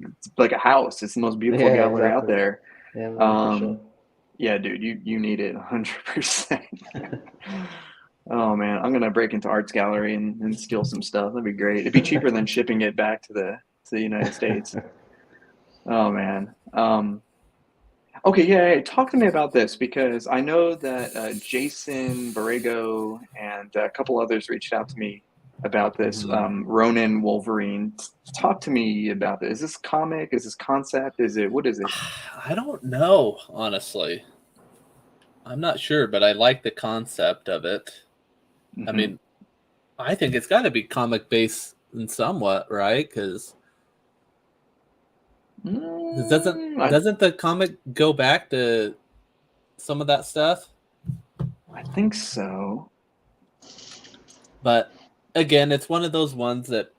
Speaker 1: it's like a house. It's the most beautiful
Speaker 3: yeah,
Speaker 1: gallery out
Speaker 3: exactly.
Speaker 1: there.
Speaker 3: Yeah, man, for sure.
Speaker 1: Um, yeah, dude, you need it 100%. Oh man, I'm gonna break into Art's gallery and steal some stuff. That'd be great. It'd be cheaper than shipping it back to the United States. Oh man. Okay, yeah, talk to me about this because I know that Jason Borrego and a couple others reached out to me about this
Speaker 3: Mhm.
Speaker 1: Ronin Wolverine. Talk to me about this. Is this comic? Is this concept? What is it?
Speaker 2: I don't know, honestly. I'm not sure, but I like the concept of it. I
Speaker 1: Hmm.
Speaker 2: mean, I think it's got to be comic based in somewhat, right? Because doesn't
Speaker 1: I
Speaker 2: doesn't the comic go back to some of that stuff?
Speaker 1: I think so.
Speaker 2: But again, it's one of those ones that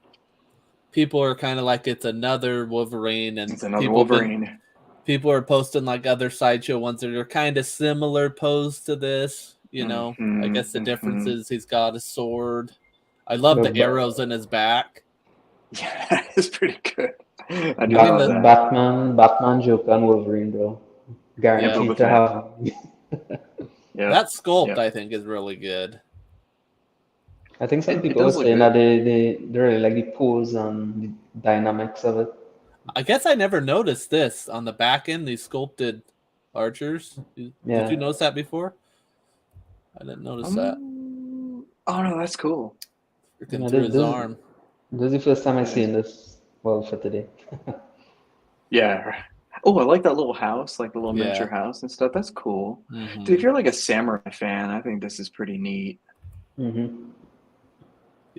Speaker 2: people are kind of like it's another Wolverine, and
Speaker 1: It's another Wolverine.
Speaker 2: people are posting like other sideshow ones that are kind of similar pose to this. I
Speaker 1: Hmm.
Speaker 2: guess the difference
Speaker 1: Hmm.
Speaker 2: is he's got a sword. I love
Speaker 3: But,
Speaker 2: the arrows in his back.
Speaker 1: Yeah, that is pretty good. I do
Speaker 2: I mean
Speaker 1: love
Speaker 2: the
Speaker 1: that.
Speaker 3: Batman, Joker, and Wolverine, bro.
Speaker 1: Yeah,
Speaker 2: yeah
Speaker 1: Boba
Speaker 3: Guaranteed to
Speaker 1: Fett.
Speaker 3: have.
Speaker 1: Yep.
Speaker 2: that sculpt
Speaker 1: Yep.
Speaker 2: I think is really good.
Speaker 3: I think some
Speaker 1: It
Speaker 3: people were
Speaker 1: does look
Speaker 3: saying that
Speaker 1: good.
Speaker 3: they really like the pose and the dynamics of it.
Speaker 2: I guess I never noticed this on the back end. These sculpted archers. Did you
Speaker 3: Yeah.
Speaker 2: notice that before? I didn't notice that.
Speaker 1: Oh no, that's cool.
Speaker 2: Freaking
Speaker 3: Yeah,
Speaker 2: through his arm.
Speaker 3: this is the first time I
Speaker 1: That is
Speaker 3: seen this. Well, for today.
Speaker 1: yeah. Oh, I like that little house, like the little
Speaker 2: Yeah.
Speaker 1: miniature house and stuff. That's cool. Dude, if
Speaker 2: Hmm.
Speaker 1: you're like a samurai fan, I think this is pretty neat.
Speaker 3: Hmm.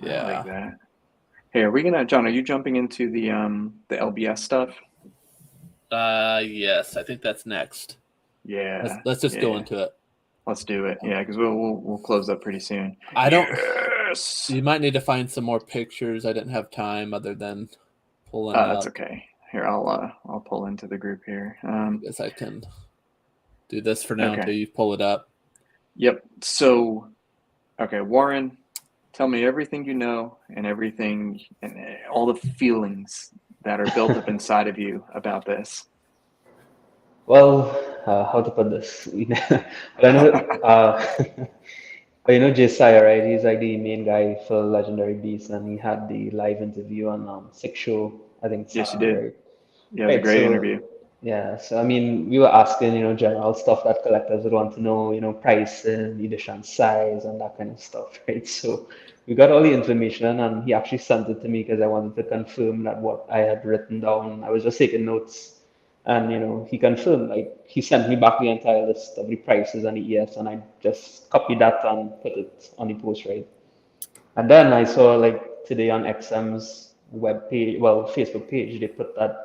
Speaker 1: I like
Speaker 2: Yeah.
Speaker 1: that. Hey, are we gonna, John, are you jumping into the LBS stuff?
Speaker 2: Yes, I think that's next. Let's
Speaker 1: Yeah.
Speaker 2: let's just go
Speaker 1: Yeah.
Speaker 2: into it.
Speaker 1: Let's do it. Yeah, because we'll close up pretty soon.
Speaker 2: I don't.
Speaker 1: Yes.
Speaker 2: You might need to find some more pictures. I didn't have time other than pulling
Speaker 1: That's
Speaker 2: up.
Speaker 1: okay. Here, I'll pull into the group here.
Speaker 2: I guess I can do this for now
Speaker 1: Okay.
Speaker 2: until you pull it up.
Speaker 1: Yep. So, okay, Warren, tell me everything you know and everything and all the feelings that are built up inside of you about this.
Speaker 3: Well, how to put this? I know, but Josiah, right? He's like the main guy for Legendary Beast, and he had the live interview on Six Show, I think
Speaker 1: Yes, you
Speaker 3: Saturday,
Speaker 1: did.
Speaker 3: right?
Speaker 1: Yeah, it was a
Speaker 3: Right.
Speaker 1: great
Speaker 3: So
Speaker 1: interview.
Speaker 3: yeah. So I mean, we were asking, general stuff that collectors would want to know, pricing, edition size, and that kind of stuff, right? So we got all the information, and he actually sent it to me because I wanted to confirm that what I had written down. I was just taking notes, and he confirmed. Like he sent me back the entire list of the prices and the ES, and I just copied that and put it on the post, right? And then I saw like today on XM's web page, well, Facebook page, they put that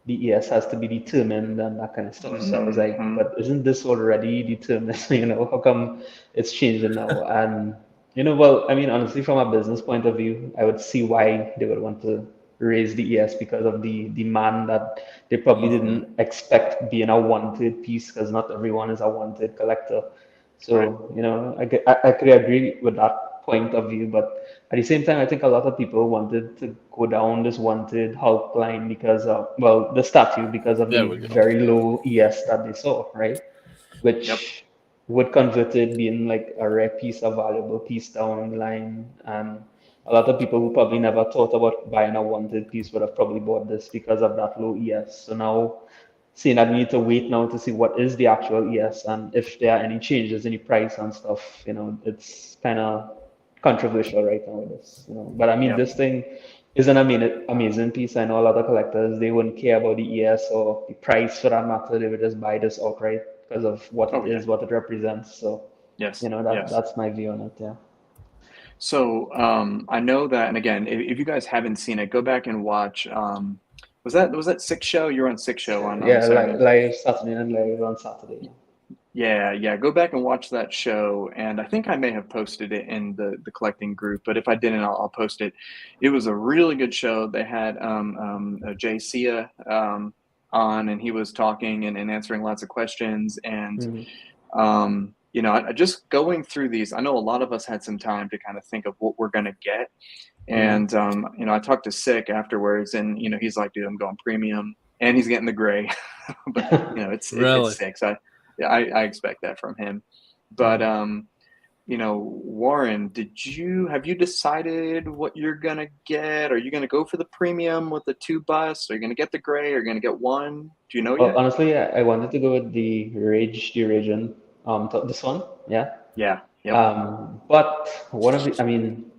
Speaker 3: the ES has to be determined and that kind of stuff. So I was like,
Speaker 1: Hmm.
Speaker 3: but isn't this already determined? How come it's changing now? And well, I mean, honestly, from a business point of view, I would see why they would want to raise the ES because of the demand that they probably
Speaker 1: Hmm.
Speaker 3: didn't expect being a wanted piece because not everyone is a wanted collector.
Speaker 1: Right.
Speaker 3: So, I could agree with that point of view, but at the same time, I think a lot of people wanted to go down this wanted Hulk line because of, well, the statue because of
Speaker 2: There
Speaker 3: the
Speaker 2: we go.
Speaker 3: very low ES that they saw, right?
Speaker 1: Yep.
Speaker 3: Which would convert it being like a rare piece, a valuable piece down the line. And a lot of people who probably never thought about buying a wanted piece would have probably bought this because of that low ES. So now, seeing that we need to wait now to see what is the actual ES and if there are any changes in the price and stuff, it's kind of controversial right now with this. But I mean,
Speaker 1: Yep.
Speaker 3: this thing is an amazing piece. I know a lot of collectors, they wouldn't care about the ES or the price for that matter. They would just buy this outright because of what
Speaker 1: Oh
Speaker 3: it
Speaker 1: yeah.
Speaker 3: is, what it represents. So,
Speaker 1: Yes.
Speaker 3: that
Speaker 1: Yes.
Speaker 3: that's my view on it. Yeah.
Speaker 1: So I know that, and again, if you guys haven't seen it, go back and watch. Was that Six Show? You were on Six Show on
Speaker 3: Yeah,
Speaker 1: Saturday.
Speaker 3: live Saturday and live on Saturday.
Speaker 1: Yeah, yeah. Go back and watch that show, and I think I may have posted it in the collecting group, but if I didn't, I'll post it. It was a really good show. They had Jay Sia on, and he was talking and answering lots of questions, and
Speaker 3: Mm-hmm.
Speaker 1: I just going through these. I know a lot of us had some time to kind of think of what we're gonna get,
Speaker 3: Mm-hmm.
Speaker 1: and I talked to Sick afterwards, and he's like, "Dude, I'm going premium," and he's getting the gray, but it's
Speaker 2: Really?
Speaker 1: Sick, so I expect that from him. But Warren, have you decided what you're gonna get? Are you gonna go for the premium with the two busts? Are you gonna get the gray? Are you gonna get one? Do you know
Speaker 3: Well,
Speaker 1: yet?
Speaker 3: honestly, I wanted to go with the Rage Duration, this one, yeah.
Speaker 1: Yeah. Yep.
Speaker 3: But one of the, I mean,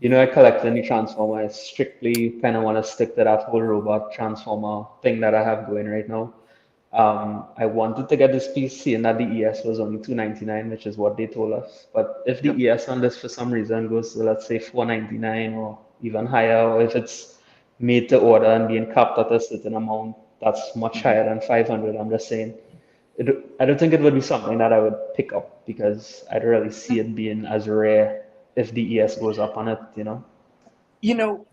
Speaker 3: I collect any transformer. I strictly kind of want to stick to that whole robot transformer thing that I have going right now. I wanted to get this PC and that the ES was only 299, which is what they told us. But if the
Speaker 1: Yep.
Speaker 3: ES on this for some reason goes to, let's say, 499 or even higher, or if it's made to order and being capped at a certain amount that's much
Speaker 1: Hmm.
Speaker 3: higher than 500, I'm just saying, I don't think it would be something that I would pick up because I don't really see it being as rare if the ES goes up on it.
Speaker 1: You know,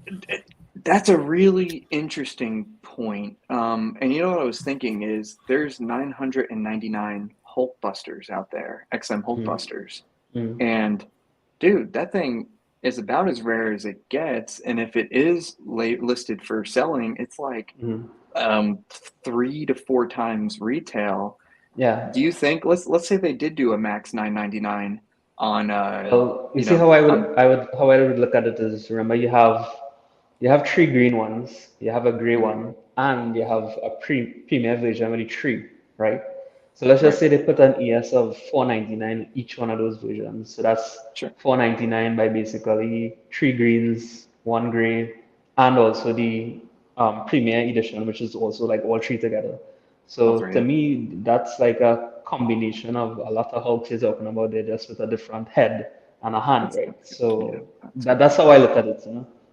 Speaker 1: that's a really interesting point. And you know what I was thinking is there's 999 Hulkbusters out there, XM
Speaker 3: Mm,
Speaker 1: Hulkbusters.
Speaker 3: mm,
Speaker 1: And dude, that thing is about as rare as it gets. And if it is listed for selling, it's like
Speaker 3: mm.
Speaker 1: 3 to 4 times retail.
Speaker 3: Yeah.
Speaker 1: Do you think let's say they did do a max 999 on
Speaker 3: Well, you see how I would look at it is, remember, you have three green ones, you have a gray
Speaker 1: mhm,
Speaker 3: one, and you have a premier version with a tree, right? So let's just
Speaker 1: right,
Speaker 3: say they put an ES of 499 each one of those versions. So that's
Speaker 1: sure,
Speaker 3: 499 by basically three greens, one gray, and also the premier edition, which is also like all three together.
Speaker 1: all
Speaker 3: So
Speaker 1: three,
Speaker 3: to
Speaker 1: yep,
Speaker 3: me, that's like a combination of a lot of Hulks you're talking about there, just with a different head and a hand,
Speaker 1: that's
Speaker 3: right?
Speaker 1: good. Yeah,
Speaker 3: So
Speaker 1: that's a
Speaker 3: that,
Speaker 1: good
Speaker 3: that's
Speaker 1: point.
Speaker 3: how I look at it.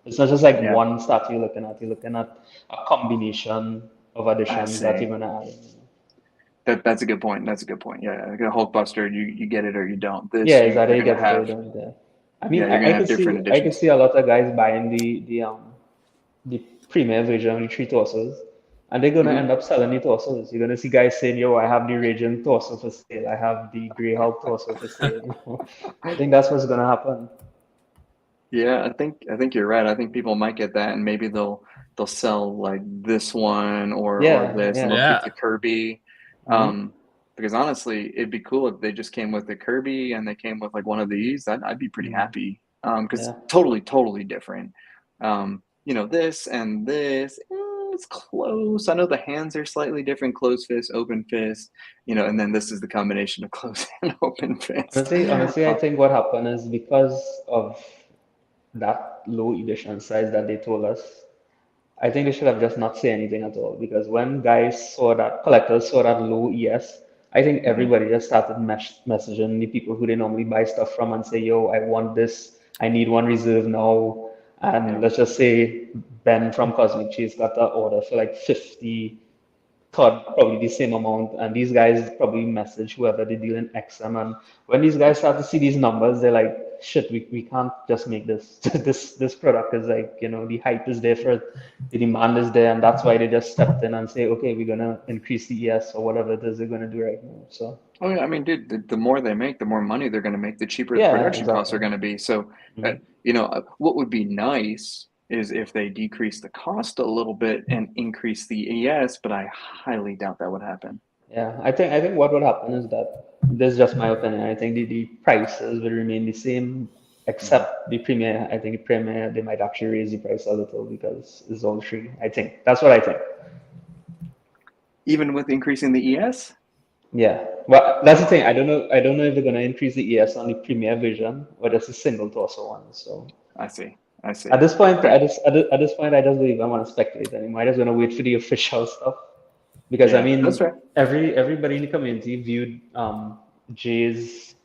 Speaker 3: It's not just like
Speaker 1: Yeah,
Speaker 3: one statue you're looking at. You're looking at a combination of
Speaker 1: I
Speaker 3: additions that you're
Speaker 1: see.
Speaker 3: gonna add.
Speaker 1: That's a good point. That's a good point. Yeah, like a Hulkbuster, you get it or you don't.
Speaker 3: Yeah,
Speaker 1: This
Speaker 3: exactly.
Speaker 1: you're
Speaker 3: You
Speaker 1: gonna
Speaker 3: get it or you
Speaker 1: have,
Speaker 3: don't. Yeah. I
Speaker 1: yeah,
Speaker 3: mean,
Speaker 1: you're
Speaker 3: I
Speaker 1: gonna have
Speaker 3: could
Speaker 1: different
Speaker 3: see I could
Speaker 1: editions.
Speaker 3: see a lot of guys buying the premier version, the three torsos, and they're gonna
Speaker 1: Hmm.
Speaker 3: end up selling the torsos. You're gonna see guys saying, "Yo, I have the Radiant torso for sale. I have the Grey Hulk torso for sale." I think that's what's gonna happen.
Speaker 1: Yeah, I think you're right. I think people might get that, and maybe they'll sell like this one or
Speaker 3: Yeah,
Speaker 1: this, and they'll
Speaker 3: yeah.
Speaker 1: keep
Speaker 2: Yeah.
Speaker 1: the Kirby.
Speaker 3: Hmm.
Speaker 1: Because honestly, it'd be cool if they just came with the Kirby and they came with like one of these. I'd be pretty
Speaker 3: Hmm.
Speaker 1: happy. Because
Speaker 3: Yeah.
Speaker 1: totally, totally different. This and this, it's close. I know the hands are slightly different, closed fist, open fist, and then this is the combination of closed and open fist.
Speaker 3: Honestly, I think what happened is because of that low edition size that they told us. I think they should have just not say anything at all because when collectors saw that low ES, I think
Speaker 1: Mhm.
Speaker 3: everybody just started messaging the people who they normally buy stuff from and say, "Yo, I want this. I need one reserve now." And
Speaker 1: Yeah.
Speaker 3: let's just say Ben from Cosmic Chase got that order for like 50, thought probably the same amount. And these guys probably message whoever they deal in XM. And when these guys start to see these numbers, they're like, shit, we can't just make this. This product is like, the hype is there for it, the demand is there. And that's why they just stepped in and say, okay, we're going to increase the ES or whatever it is they're going to do right now. So,
Speaker 1: Oh yeah, I mean, dude, the more they make, the more money they're going to make, the cheaper the
Speaker 3: yeah,
Speaker 1: production costs are
Speaker 3: exactly.
Speaker 1: going to be. So,
Speaker 3: Mhm.
Speaker 1: what would be nice is if they decrease the cost a little bit and increase the ES, but I highly doubt that would happen.
Speaker 3: Yeah, I think what would happen is that this is just my opinion. I think the prices will remain the same Except the Premier, I think the Premier they might actually raise the price a little because it's all free. I think that's what I think.
Speaker 1: Even with increasing the ES?
Speaker 3: Yeah, well, that's the thing. I don't know. I don't know if they're gonna increase the ES on the Premier version or just a single torso one. So
Speaker 1: I see. I
Speaker 3: at
Speaker 1: see.
Speaker 3: this point,
Speaker 1: Okay.
Speaker 3: at this point, I just don't even want to speculate anymore. I just want to wait for the official stuff because I
Speaker 1: Yeah, that's
Speaker 3: mean,
Speaker 1: right.
Speaker 3: everybody in the community viewed Jay's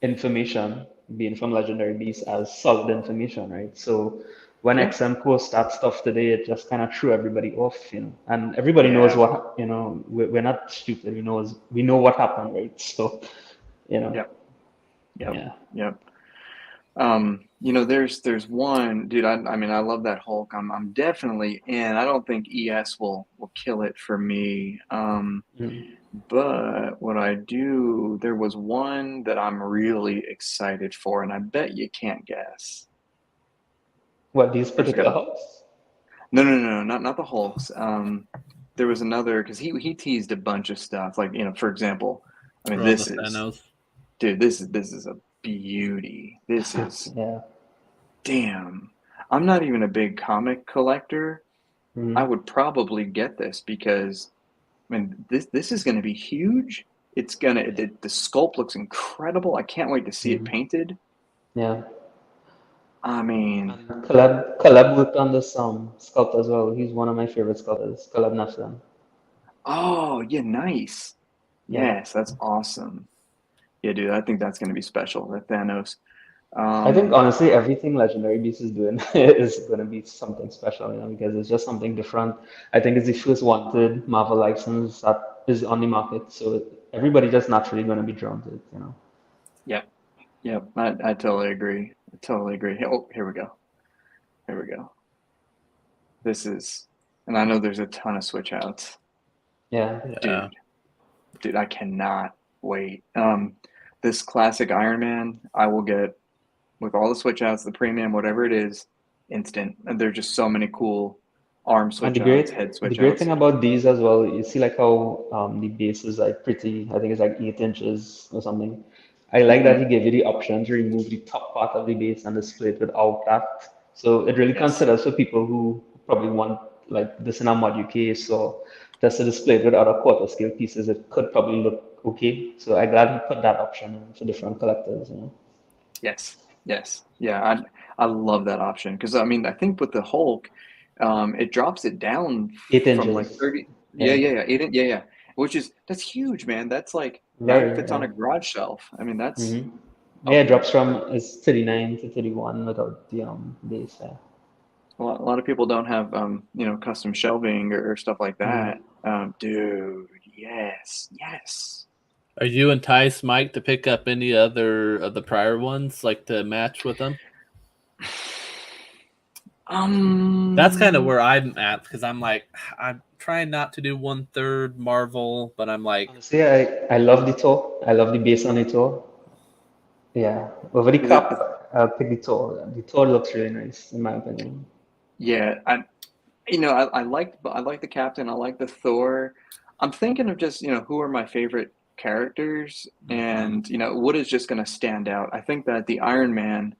Speaker 3: information being from Legendary Beast as solid information, right? So when
Speaker 1: Yeah.
Speaker 3: XM posts that stuff today, it just kind of threw everybody off, you know. And everybody knows
Speaker 1: Yeah.
Speaker 3: what, you know, we're not stupid. We know what happened, right? So, you know,
Speaker 1: Yep. Yep.
Speaker 3: yeah.
Speaker 1: Yep. There's one dude. I mean, I love that Hulk. I'm definitely in. I don't think ES will kill it for me.
Speaker 3: Mm.
Speaker 1: But what I do, there was one that I'm really excited for, and I bet you can't guess.
Speaker 3: What, these
Speaker 1: We're just
Speaker 3: particular
Speaker 1: gonna.
Speaker 3: hooks?
Speaker 1: No, not the Hulks. There was another because he teased a bunch of stuff. Like for example, I mean,
Speaker 2: For all the Thanos.
Speaker 1: dude, this is a beauty. This is
Speaker 3: Yeah.
Speaker 1: damn. I'm not even a big comic collector. I
Speaker 3: Mm.
Speaker 1: would probably get this because I mean this is going to be huge. It's gonna the sculpt looks incredible. I can't wait to see it
Speaker 3: Mm.
Speaker 1: painted.
Speaker 3: Yeah.
Speaker 1: I mean,
Speaker 3: Caleb worked on this sculpt as well. He's one of my favorite sculptors, Caleb Nafsan.
Speaker 1: oh yeah, nice.
Speaker 3: Yeah.
Speaker 1: Yes, that's awesome. Yeah, dude, I think that's going to be special. That Thanos.
Speaker 3: I think
Speaker 1: Um,
Speaker 3: honestly everything Legendary Beast is doing is gonna be something special, you know, because it's just something different. I think it's the first wanted Marvel license that is on the market, so everybody just naturally gonna be drawn to it, you know.
Speaker 1: yep, yep. I totally agree. I totally agree. Oh, here we go. Here we go. This is, and I know there's a ton of switch outs,
Speaker 3: Yeah.
Speaker 2: Yeah.
Speaker 1: dude. Dude, I cannot wait. This classic Iron Man, I will get with all the switch outs, the premium, whatever it is, instant. And there's just so many cool arm
Speaker 3: And
Speaker 1: switch outs, head
Speaker 3: the
Speaker 1: switch
Speaker 3: great thing
Speaker 1: outs.
Speaker 3: about these as well, you see like how the base is like pretty, I think it's like 8 inches or something. I like that
Speaker 1: Hmm.
Speaker 3: he gave you the option to remove the top part of the base and display it without that. So it really
Speaker 1: Yes.
Speaker 3: considers for people who probably want like this in a module case or just to display it with other quarter scale pieces, it could probably look okay. So I'm glad he put that option in for different collectors, you know.
Speaker 1: Yes. Yes. Yeah. I love that option because I mean I think with the Hulk, it drops it down
Speaker 3: Eight
Speaker 1: from like
Speaker 3: inches.
Speaker 1: 30. Yeah,
Speaker 3: Yeah.
Speaker 1: yeah, yeah. Yeah. That's huge, man. That's like now it
Speaker 3: Very,
Speaker 1: fits on
Speaker 3: yeah.
Speaker 1: a garage shelf. I mean that's
Speaker 3: Mm-hmm. Yeah, it
Speaker 1: okay.
Speaker 3: drops from it's 39 to 31 without the base. Yeah.
Speaker 1: A lot of people don't have custom shelving or stuff like that.
Speaker 3: Mm.
Speaker 1: Dude, yes, yes.
Speaker 2: Are you enticed, Mike, to pick up any other of the prior ones, like to match with them? That's kind of
Speaker 1: Um,
Speaker 2: where I'm at because I'm like, I'm trying not to do 1/3 Marvel, but I'm like,
Speaker 3: Honestly, I love the tour. I love the base on the tour. Yeah. Over the
Speaker 1: the, the,
Speaker 3: cup, I'll pick the tour. The tour looks really nice, in my opinion.
Speaker 1: yeah, I like the captain. I like the Thor. I'm thinking of just who are my favorite characters, and what is just going to stand out. I think that the Iron Man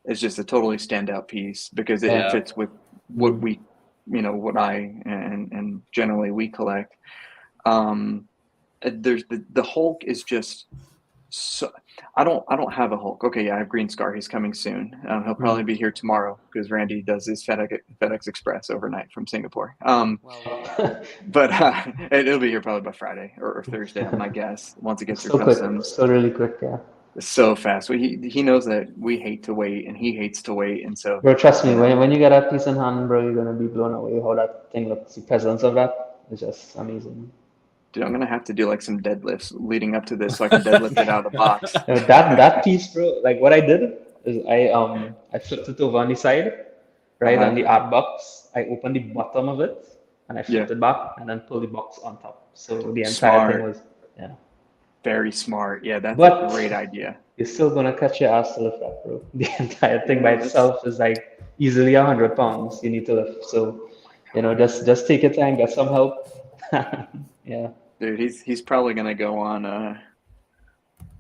Speaker 1: is just a totally standout piece because it
Speaker 3: Yeah.
Speaker 2: yeah,
Speaker 1: fits with what
Speaker 3: Mm.
Speaker 1: we, what I and generally we collect. Um, there's the Hulk is just so I don't have a Hulk. Okay, yeah, I have Green Scar. He's coming soon. He'll probably
Speaker 3: Mm.
Speaker 1: be here tomorrow because Randy does his FedEx Express overnight from Singapore.
Speaker 3: Wow.
Speaker 1: But it'll be here probably by Friday or Thursday, my guess. Once it gets through
Speaker 3: Still quick.
Speaker 1: customs,
Speaker 3: Still really quick, yeah.
Speaker 1: it's so fast. Well, he knows that we hate to wait, and he hates to wait, and so
Speaker 3: Bro, trust me,
Speaker 1: you know,
Speaker 3: when you get that piece in hand, bro, you're gonna be blown away how that thing looks. The presence of that is just amazing.
Speaker 1: dude, I'm gonna have to do like some deadlifts leading up to this so I can deadlift it out of the box.
Speaker 3: That piece, bro, like what I did is I flipped it over on the side, right, on
Speaker 1: Uh-huh.
Speaker 3: the art box. I opened the bottom of it and I
Speaker 1: Yeah,
Speaker 3: flipped it back and then pulled the box on top. So the entire thing
Speaker 1: smart,
Speaker 3: was, yeah.
Speaker 1: very smart. Yeah, that's a
Speaker 3: But
Speaker 1: great idea.
Speaker 3: you're still gonna catch your ass to lift that, bro. The entire thing by
Speaker 1: Yeah, that's
Speaker 3: itself is like easily 100 pounds you need to lift. So, just take your time, get some help. Yeah.
Speaker 1: dude. He's probably gonna go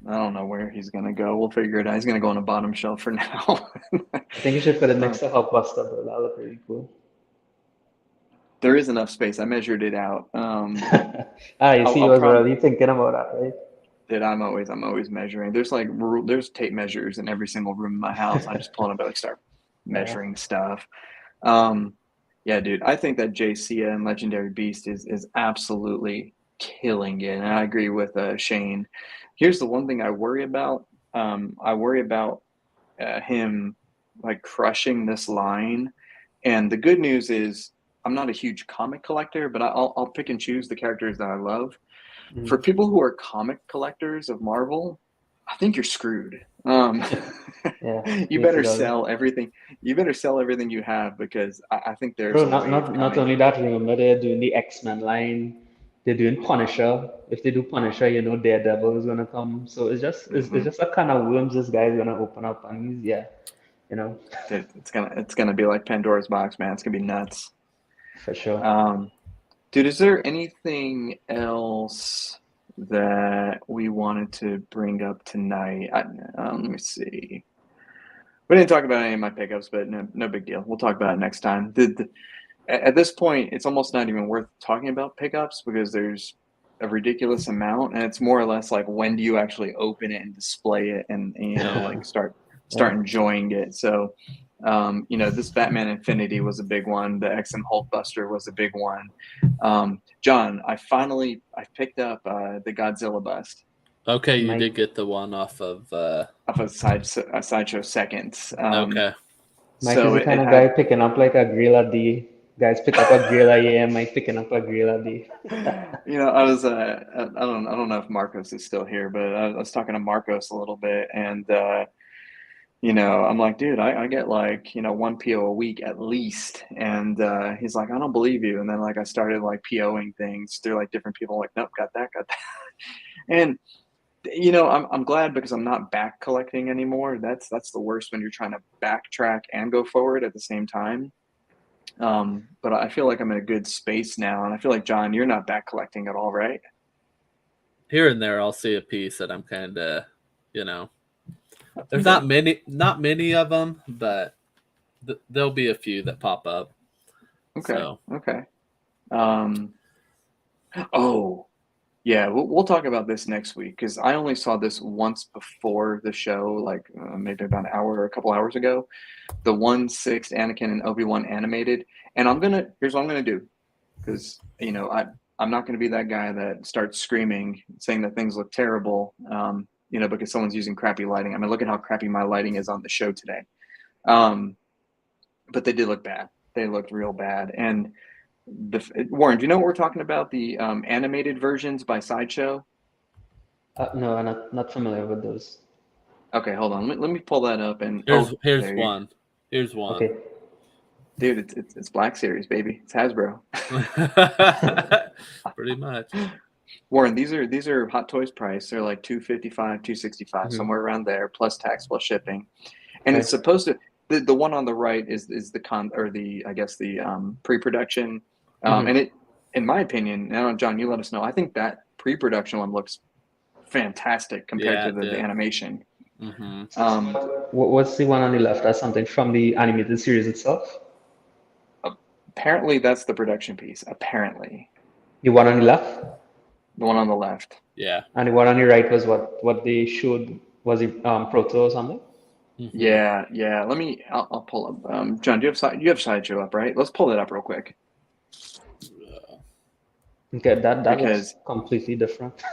Speaker 1: I don't know where he's gonna go. We'll figure it out. He's gonna go on a bottom shelf for now.
Speaker 3: I think you should put it
Speaker 1: Uh,
Speaker 3: next to Hulkbuster, bro. That look really cool.
Speaker 1: there is enough space. I measured it out.
Speaker 3: You see,
Speaker 1: I'll
Speaker 3: you was
Speaker 1: probably
Speaker 3: already thinking about that, right?
Speaker 1: that I'm always measuring. There's like there's tape measures in every single room in my house. I just pull them out and start
Speaker 3: Yeah.
Speaker 1: measuring stuff. Um, yeah, dude, I think that Jay Sia and Legendary Beast is absolutely killing it, and I agree with Shane. Here's the one thing I worry about. I worry about him like crushing this line. And the good news is I'm not a huge comic collector, but I'll pick and choose the characters that I love. For
Speaker 3: Mhm.
Speaker 1: people who are comic collectors of Marvel, I think you're screwed.
Speaker 3: Yeah,
Speaker 1: You
Speaker 3: need to
Speaker 1: better
Speaker 3: go.
Speaker 1: sell everything. You better sell everything you have because I think there's
Speaker 3: Bro,
Speaker 1: a wave
Speaker 3: not
Speaker 1: coming.
Speaker 3: only that, remember they're doing the X-Men line, they're doing Punisher. If they do Punisher, you know Daredevil is gonna come. So it's
Speaker 1: Hmm.
Speaker 3: just a kind of worms this guy's gonna open up, and yeah, you know,
Speaker 1: It's gonna be like Pandora's box, man. It's gonna be nuts.
Speaker 3: for sure.
Speaker 1: Um, Dude, is there anything else that we wanted to bring up tonight? Let me see. We didn't talk about any of my pickups, but no big deal. We'll talk about it next time. At this point, it's almost not even worth talking about pickups because there's a ridiculous amount, and it's more or less like when do you actually open it and display it, and like start
Speaker 3: Yeah.
Speaker 1: enjoying it. So, this Batman Infinity was a big one. The XM Hulkbuster was a big one. John, I picked up the Godzilla bust
Speaker 2: Okay, you
Speaker 3: My
Speaker 2: did get the one off of.
Speaker 1: off of Sideshow Seconds.
Speaker 2: Okay.
Speaker 3: Mike is
Speaker 1: So
Speaker 3: the
Speaker 1: it,
Speaker 3: kind
Speaker 1: it
Speaker 3: of guy
Speaker 1: had
Speaker 3: picking up like a grill a day. Guys pick up a grill a year, Mike picking up a grill a day.
Speaker 1: I don't know if Marcos is still here, but I was talking to Marcos a little bit, and I'm like, dude, I get like one PO a week at least, and he's like, I don't believe you, and then like I started like POing things through like different people, like, nope, got that, and I'm glad because I'm not back collecting anymore. That's the worst when you're trying to backtrack and go forward at the same time. But I feel like I'm in a good space now, and I feel like John, you're not back collecting at all, right?
Speaker 2: Here and there, I'll see a piece that I'm kind of, you know, there's
Speaker 1: Okay.
Speaker 2: not many of them, but there'll be a few that pop up.
Speaker 1: Okay.
Speaker 2: So
Speaker 1: Okay. Um, oh, yeah, we'll talk about this next week because I only saw this once before the show, like maybe about an hour or a couple hours ago. The 1/6 Anakin and Obi-Wan animated, and here's what I'm gonna do because I'm not gonna be that guy that starts screaming, saying that things look terrible, because someone's using crappy lighting. I mean, look at how crappy my lighting is on the show today. Um, but they did look bad. They looked real bad. And Warren, do you know what we're talking about? The animated versions by Sideshow.
Speaker 3: No, I'm not familiar with those.
Speaker 1: Okay, hold on. Let me pull that up. And
Speaker 2: here's
Speaker 1: there you,
Speaker 2: one. Here's one.
Speaker 3: Okay.
Speaker 1: dude. It's Black Series, baby. It's Hasbro.
Speaker 2: Pretty much.
Speaker 1: Warren, these are Hot Toys price. They're like 255, 265,
Speaker 3: Hmm.
Speaker 1: somewhere around there, plus tax, plus shipping. And it's
Speaker 3: Okay.
Speaker 1: supposed to. The one on the right is the or the I guess the pre-production,
Speaker 3: Hmm.
Speaker 1: and it, in my opinion, now John, you let us know. I think that pre-production one looks fantastic compared
Speaker 2: Yeah,
Speaker 1: to
Speaker 2: it
Speaker 1: the
Speaker 2: did.
Speaker 1: animation.
Speaker 2: Hmm.
Speaker 1: Um,
Speaker 3: What's the one on the left? That's something from the animated series itself.
Speaker 1: Apparently, that's the production piece. Apparently,
Speaker 3: The one on the left,
Speaker 1: the one on the left.
Speaker 2: Yeah.
Speaker 3: and the one on the right was what they showed was it proto or something?
Speaker 2: Hmm.
Speaker 1: Yeah, yeah. I'll pull up. John, you have Sideshow up, right? Let's pull it up real quick
Speaker 3: Okay, that looks
Speaker 1: because
Speaker 3: completely different.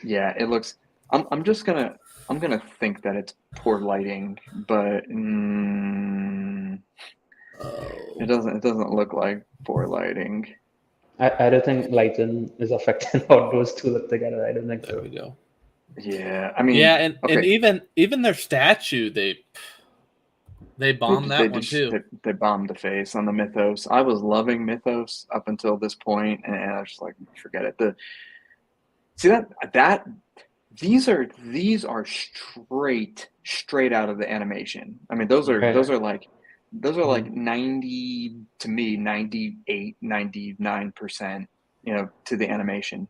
Speaker 1: yeah, it looks. I'm gonna think that it's poor lighting, but it
Speaker 2: Oh,
Speaker 1: doesn't look like poor lighting.
Speaker 3: I don't think lighting is affecting how those two look together. I don't think
Speaker 2: there
Speaker 3: so.
Speaker 2: we go.
Speaker 1: Yeah, I
Speaker 2: Yeah,
Speaker 1: mean,
Speaker 2: and
Speaker 1: okay,
Speaker 2: even their statue, they
Speaker 1: they
Speaker 2: bombed
Speaker 1: they
Speaker 2: that one
Speaker 1: just
Speaker 2: too.
Speaker 1: they bombed the face on the Mythos. I was loving Mythos up until this point, and I was just like, forget it. The see that these are straight out of the animation. I mean, those are
Speaker 3: Right.
Speaker 1: those are like those are
Speaker 3: Hmm.
Speaker 1: like 90 to me, 98, 99%, to the animation.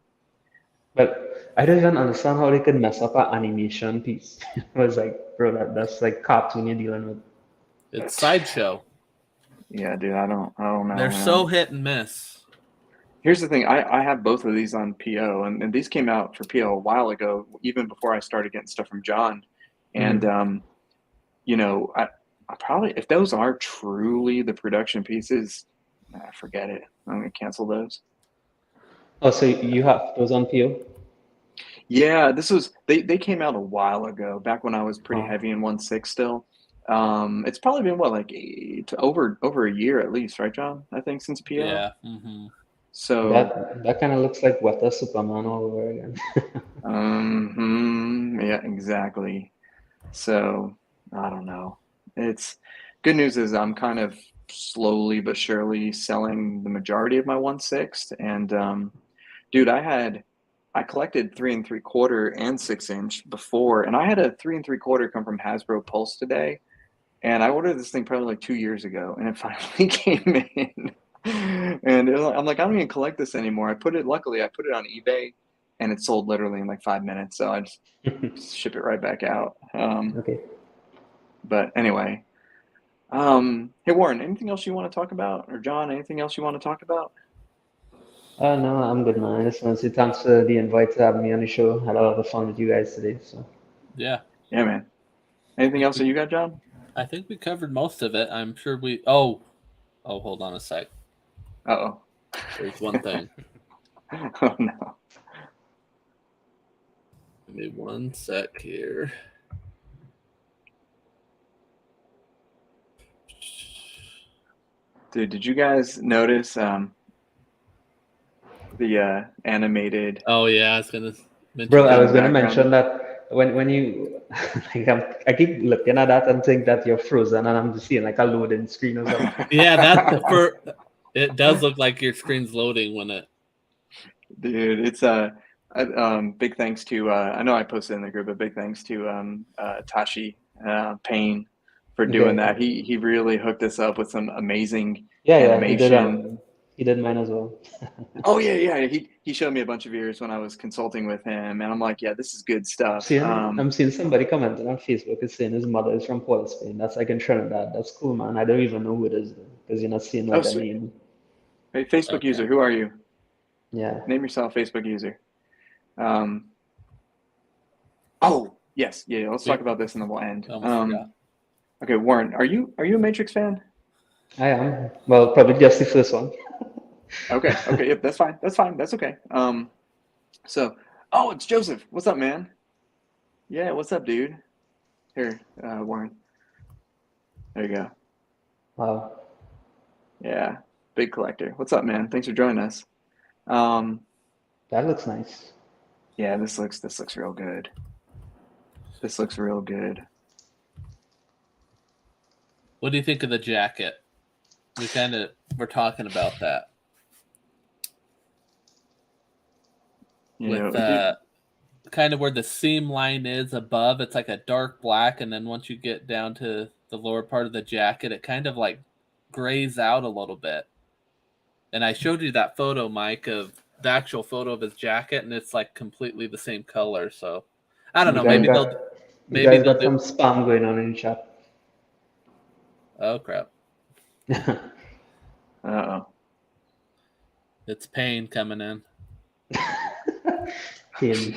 Speaker 3: But I don't even understand how they could mess up an animation piece. It was like, bro, that's like cartoon you're dealing with.
Speaker 2: It's Sideshow.
Speaker 1: Yeah, dude, I don't know,
Speaker 2: They're
Speaker 1: man.
Speaker 2: so hit and miss.
Speaker 1: Here's the thing. I have both of these on PO, and these came out for PO a while ago, even before I started getting stuff from John. And you know, I probably, if those are truly the production pieces, forget it. I'm gonna cancel those.
Speaker 3: Oh, so you have those on PO?
Speaker 1: Yeah, they came out a while ago, back when I was pretty
Speaker 3: Oh,
Speaker 1: heavy in 1/6 still. It's probably been what, like over a year at least, right, John? I think since PO.
Speaker 2: Yeah. Mm-hmm.
Speaker 1: So,
Speaker 3: that kind of looks like Wetter Superman all over again.
Speaker 1: yeah, exactly. So, I don't know. It's good news is I'm kind of slowly but surely selling the majority of my 1/6, and dude, I collected 3 3/4 and 6 inch before, and I had a 3 3/4 come from Hasbro Pulse today, and I ordered this thing probably like 2 years ago, and it finally came in. And I'm like, I don't even collect this anymore. Luckily, I put it on eBay, and it sold literally in like 5 minutes, so I just ship it right back out.
Speaker 3: Okay.
Speaker 1: But anyway, hey Warren, anything else you want to talk about, or John, anything else you want to talk about?
Speaker 3: No, I'm good, man. I just want to say thanks for the invite to have me on the show. Had a lot of fun with you guys today. So,
Speaker 2: Yeah.
Speaker 1: Yeah, man. Anything else that you got, John?
Speaker 2: I think we covered most of it. I'm sure we. Oh, hold on a sec.
Speaker 1: Uh-oh.
Speaker 2: There's one thing.
Speaker 1: Oh no.
Speaker 2: Give me 1 sec here.
Speaker 1: Dude, did you guys notice the animated
Speaker 2: Oh yeah, I was gonna mention
Speaker 3: bro, I
Speaker 2: that.
Speaker 3: was gonna
Speaker 1: background?
Speaker 3: mention that when you like I keep looking at that and think that you're frozen, and I'm just seeing like a loading screen or something.
Speaker 2: Yeah, that for it does look like your screen's loading when it.
Speaker 1: Dude, it's big thanks to I know I posted in the group, but big thanks to Tashi Payne for doing
Speaker 3: Okay.
Speaker 1: that. He really hooked us up with some amazing
Speaker 3: Yeah,
Speaker 1: animation.
Speaker 3: he did mine as well.
Speaker 1: Oh yeah. He showed me a bunch of yours when I was consulting with him, and I'm like, yeah, this is good stuff.
Speaker 3: I'm seeing somebody commenting on Facebook is saying his mother is from Port of Spain. That's like in Trinidad. That's cool, man. I don't even know who it is because you're not seeing
Speaker 1: Oh
Speaker 3: like a
Speaker 1: sweet.
Speaker 3: name.
Speaker 1: Hey, Facebook
Speaker 2: Okay.
Speaker 1: user, who are you?
Speaker 3: Yeah.
Speaker 1: Name yourself Facebook user. Um, oh yes, yeah. Let's talk about this and then we'll end.
Speaker 2: Almost forgot.
Speaker 1: Okay, Warren, are you a Matrix fan?
Speaker 3: I am. Well, probably just the first one.
Speaker 1: Okay, yep, that's fine. That's okay. So, oh, it's Joseph. What's up, man? Yeah, what's up, dude? Here, Warren. There you go.
Speaker 3: Wow.
Speaker 1: Yeah, big collector. What's up, man? Thanks for joining us. Um,
Speaker 3: That looks nice.
Speaker 1: yeah, this looks real good. This looks real good.
Speaker 2: What do you think of the jacket? We're talking about that. With kind of where the seam line is above, it's like a dark black, and then once you get down to the lower part of the jacket, it kind of like grays out a little bit. And I showed you that photo, Mike, of the actual photo of his jacket, and it's like completely the same color. So I don't know. Maybe
Speaker 3: You guys
Speaker 2: they'll
Speaker 3: got
Speaker 2: do.
Speaker 3: some spam going on in the chat.
Speaker 2: Oh crap!
Speaker 1: Uh-oh.
Speaker 2: It's pain coming in.
Speaker 3: Pain.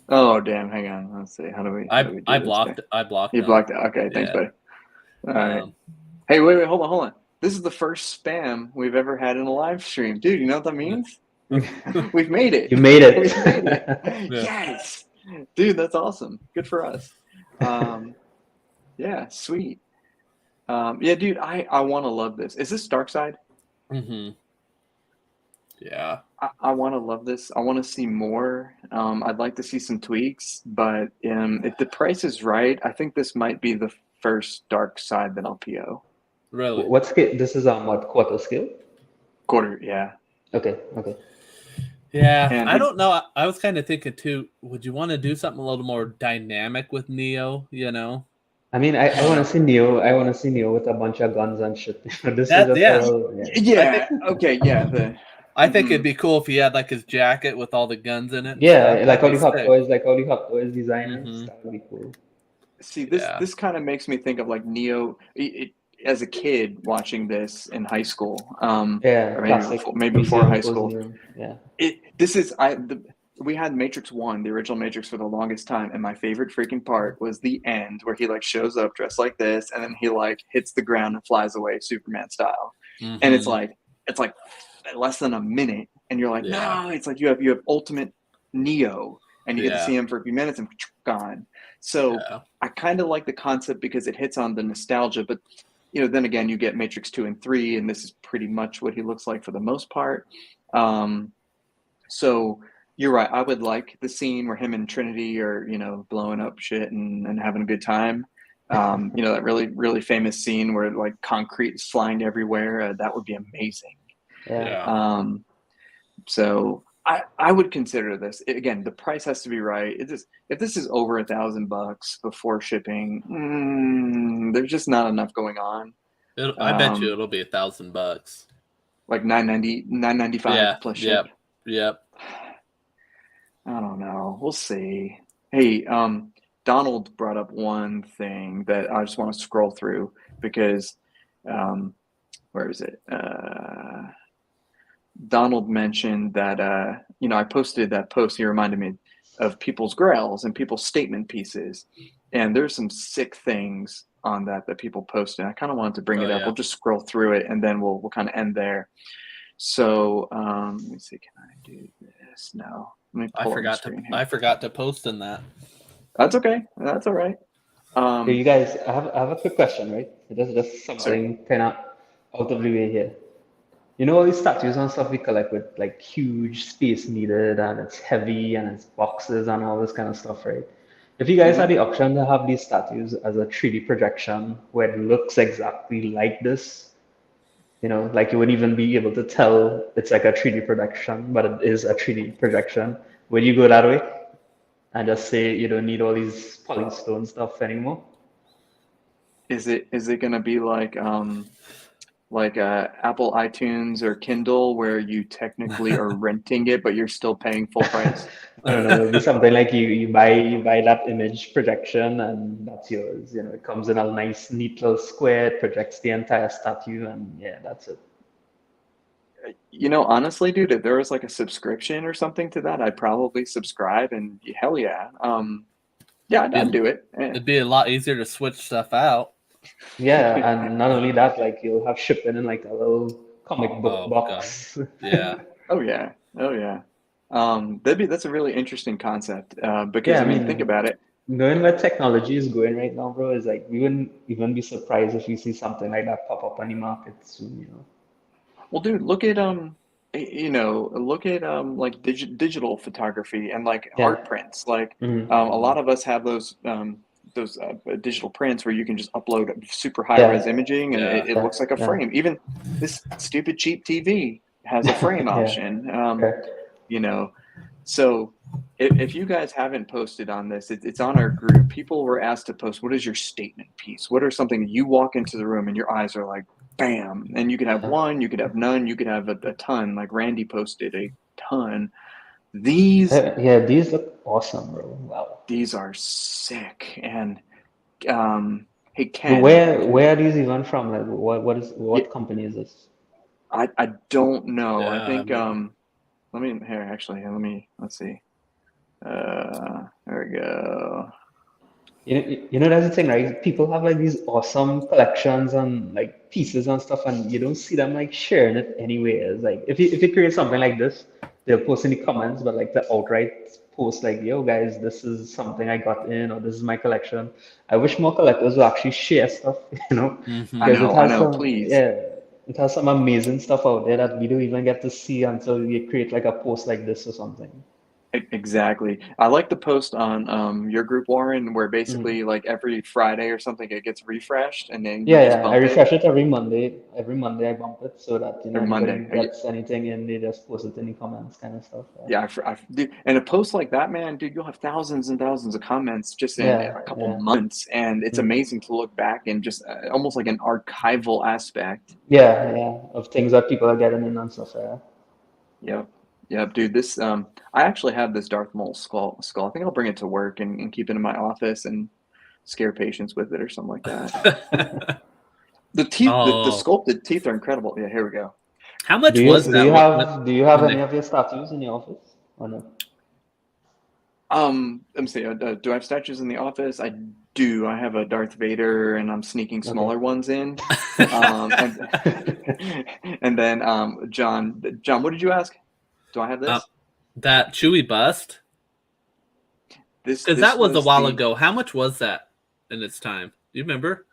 Speaker 1: Oh damn! Hang on. Let's see. How do we do
Speaker 2: I
Speaker 1: this
Speaker 2: blocked.
Speaker 1: thing?
Speaker 2: I blocked.
Speaker 1: You
Speaker 2: them.
Speaker 1: blocked it. Okay, thanks,
Speaker 2: Yeah.
Speaker 1: buddy. All right. Hey, wait, hold on. This is the first spam we've ever had in a live stream, dude. You know what that means? We've made it.
Speaker 3: You made it.
Speaker 1: We've made it.
Speaker 2: Yeah.
Speaker 1: Yes, dude, that's awesome. Good for us. Yeah, sweet. Yeah, dude, I want to love this. Is this Dark Side?
Speaker 2: Mm-hmm. Yeah.
Speaker 1: I want to love this. I want to see more. I'd like to see some tweaks, but if the price is right, I think this might be the first Dark Side that I'll PO.
Speaker 2: Really?
Speaker 3: What scale? This is on what, quarter scale?
Speaker 1: Quarter, yeah.
Speaker 3: Okay.
Speaker 2: Yeah,
Speaker 1: And
Speaker 2: I don't know. I was kind of thinking too. Would you want to do something a little more dynamic with Neo? You know?
Speaker 3: I mean, I want to see Neo. I want to see Neo with a bunch of guns and shit. This is
Speaker 2: That
Speaker 3: just
Speaker 2: yeah.
Speaker 3: all.
Speaker 1: yeah, okay, yeah.
Speaker 2: I think it'd be cool if he had like his jacket with all the guns in it and
Speaker 3: Yeah,
Speaker 2: stuff.
Speaker 3: like
Speaker 2: That'd
Speaker 3: all
Speaker 2: be
Speaker 3: the Hot
Speaker 2: sick.
Speaker 3: Toys, like all the Hot Toys designers.
Speaker 2: Hmm.
Speaker 3: That would be cool.
Speaker 1: See,
Speaker 2: Yeah.
Speaker 1: this kind of makes me think of like Neo as a kid watching this in high school,
Speaker 3: Yeah,
Speaker 1: or
Speaker 3: classic
Speaker 1: maybe before
Speaker 3: museum
Speaker 1: high
Speaker 3: pose
Speaker 1: school.
Speaker 3: new. Yeah.
Speaker 1: This is we had Matrix 1, the original Matrix, for the longest time, and my favorite freaking part was the end where he like shows up dressed like this, and then he like hits the ground and flies away Superman style, and it's
Speaker 2: Hmm.
Speaker 1: like less than a minute, and you're like,
Speaker 2: Yeah.
Speaker 1: no, it's like you have ultimate Neo, and you get to
Speaker 2: Yeah.
Speaker 1: see him for a few minutes and gone. So
Speaker 2: Yeah.
Speaker 1: I kind of like the concept because it hits on the nostalgia, but then again, you get Matrix 2 and 3, and this is pretty much what he looks like for the most part. So you're right. I would like the scene where him and Trinity are, blowing up shit and having a good time. That really, really famous scene where like concrete is flying everywhere. That would be amazing.
Speaker 3: Yeah.
Speaker 2: Yeah.
Speaker 1: So I would consider this. Again, the price has to be right. If this is over $1,000 before shipping, there's just not enough going on.
Speaker 2: I bet you
Speaker 1: Um,
Speaker 2: it'll be $1,000.
Speaker 1: like $9.95
Speaker 2: Yeah.
Speaker 1: plus ship.
Speaker 2: Yep.
Speaker 1: I don't know. We'll see. Hey, Donald brought up one thing that I just want to scroll through because, where is it? Donald mentioned that, I posted that post. He reminded me of people's grails and people's statement pieces. And there's some sick things on that people posted. I kind of wanted to bring
Speaker 2: Oh
Speaker 1: it up.
Speaker 2: yeah.
Speaker 1: We'll just scroll through it and then we'll kind of end there. So let me see. Can I do this? No. Let me pull up the screen here.
Speaker 2: I forgot to post in that.
Speaker 1: That's okay. That's all right.
Speaker 3: Hey, you guys, I have a quick question, right? Just something kind of out of the way here. You know all these statues and stuff we collect with like huge space needed and it's heavy and it's boxes and all this kind of stuff, right? If you guys had the option to have these statues as a 3D projection where it looks exactly like this, like you wouldn't even be able to tell it's like a 3D projection, but it is a 3D projection. Would you go that way and just say you don't need all these polystone stuff anymore?
Speaker 1: Is it gonna be like Apple iTunes or Kindle where you technically are renting it but you're still paying full price?
Speaker 3: I don't know, it'll be something like you buy that image projection and that's yours. It comes in a nice, neat little square, it projects the entire statue, and yeah, that's it.
Speaker 1: Honestly, dude, if there was like a subscription or something to that, I'd probably subscribe and hell yeah. Yeah, I'd do it.
Speaker 2: It'd be a lot easier to switch stuff out.
Speaker 3: Yeah, and not only that, like you'll have shipping in like a little comic book
Speaker 2: Oh god.
Speaker 3: box.
Speaker 2: Yeah.
Speaker 1: Oh yeah. Oh yeah. That's a really interesting concept because
Speaker 3: Yeah,
Speaker 1: I
Speaker 3: I
Speaker 1: mean, think
Speaker 3: mean,
Speaker 1: about it.
Speaker 3: knowing where technology is going right now, bro, is like we wouldn't even be surprised if we see something like that pop up on the market soon.
Speaker 1: Well, dude, look at like digital photography and like
Speaker 3: Yeah.
Speaker 1: art prints. Like
Speaker 3: Hmm.
Speaker 1: a lot of us have those digital prints where you can just upload super high res
Speaker 3: Yeah.
Speaker 1: imaging and
Speaker 2: Yeah.
Speaker 1: it
Speaker 3: Yeah.
Speaker 1: looks like a
Speaker 3: Yeah.
Speaker 1: frame. Even this stupid cheap TV has a frame
Speaker 3: Yeah.
Speaker 1: option.
Speaker 3: Correct.
Speaker 1: You know, so if you guys haven't posted on this, it's on our group. People were asked to post, what is your statement piece? What are something you walk into the room and your eyes are like, bam. And you could have one, you could have none, you could have a ton. Like Randy posted a ton. These
Speaker 3: Yeah, these look awesome, bro. Wow.
Speaker 1: these are sick. And hey
Speaker 3: But
Speaker 1: Ken, if you
Speaker 3: where are these even from? Like
Speaker 1: yeah,
Speaker 3: what company is this?
Speaker 1: I don't know. I
Speaker 2: Yeah.
Speaker 1: think let me here actually let's see. There we go.
Speaker 3: That's the thing, right? People have like these awesome collections and like pieces and stuff, and you don't see them like sharing it anywhere. It's like if you create something like this, they'll post in the comments, but like the outright post like, "Yo, guys, this is something I got in, or this is my collection." I wish more collectors would actually share stuff, because
Speaker 2: Hmm.
Speaker 1: I know, please.
Speaker 3: it has some amazing stuff out there that we don't even get to see until we create like a post like this or something.
Speaker 1: Exactly. I like the post on your group, Warren, where
Speaker 3: Mhm.
Speaker 1: basically like every Friday or something it gets refreshed and then you
Speaker 3: Yeah,
Speaker 1: just
Speaker 3: yeah. I
Speaker 1: bump it
Speaker 3: refresh it every Monday. Every Monday I bump it so that
Speaker 1: every
Speaker 3: anybody
Speaker 1: Monday.
Speaker 3: gets anything in, they just post it in the comments, kind of stuff. Yeah,
Speaker 1: Yeah, dude, and a post like that, man, dude, you'll have thousands and thousands of comments just in
Speaker 3: yeah,
Speaker 1: a couple
Speaker 3: yeah.
Speaker 1: months, and it's
Speaker 3: Mm.
Speaker 1: amazing to look back and just almost like an archival aspect.
Speaker 3: Yeah, yeah. Of things that people are getting in and stuff. Yeah.
Speaker 1: Yep, dude. This I actually have this Darth Maul skull. I think I'll bring it to work and keep it in my office and scare patients with it or something like that. The teeth, the
Speaker 2: Oh,
Speaker 1: sculpted teeth are incredible. Yeah, here we go.
Speaker 2: how much
Speaker 3: Do you
Speaker 2: was
Speaker 1: This
Speaker 3: do
Speaker 1: is
Speaker 2: that
Speaker 3: you
Speaker 2: when
Speaker 3: have do you have
Speaker 2: when
Speaker 3: any
Speaker 2: they?
Speaker 3: of your statues in your office or no?
Speaker 1: let me see. Do I have statues in the office? I do. I have a Darth Vader, and I'm sneaking
Speaker 3: Okay.
Speaker 1: smaller ones in. And and then John, what did you ask? Do I have
Speaker 2: uh,
Speaker 1: this?
Speaker 2: that Chewy bust? Because
Speaker 1: This
Speaker 2: that was a
Speaker 1: was
Speaker 2: while
Speaker 1: the
Speaker 2: ago. How much was that in its time? Do you remember?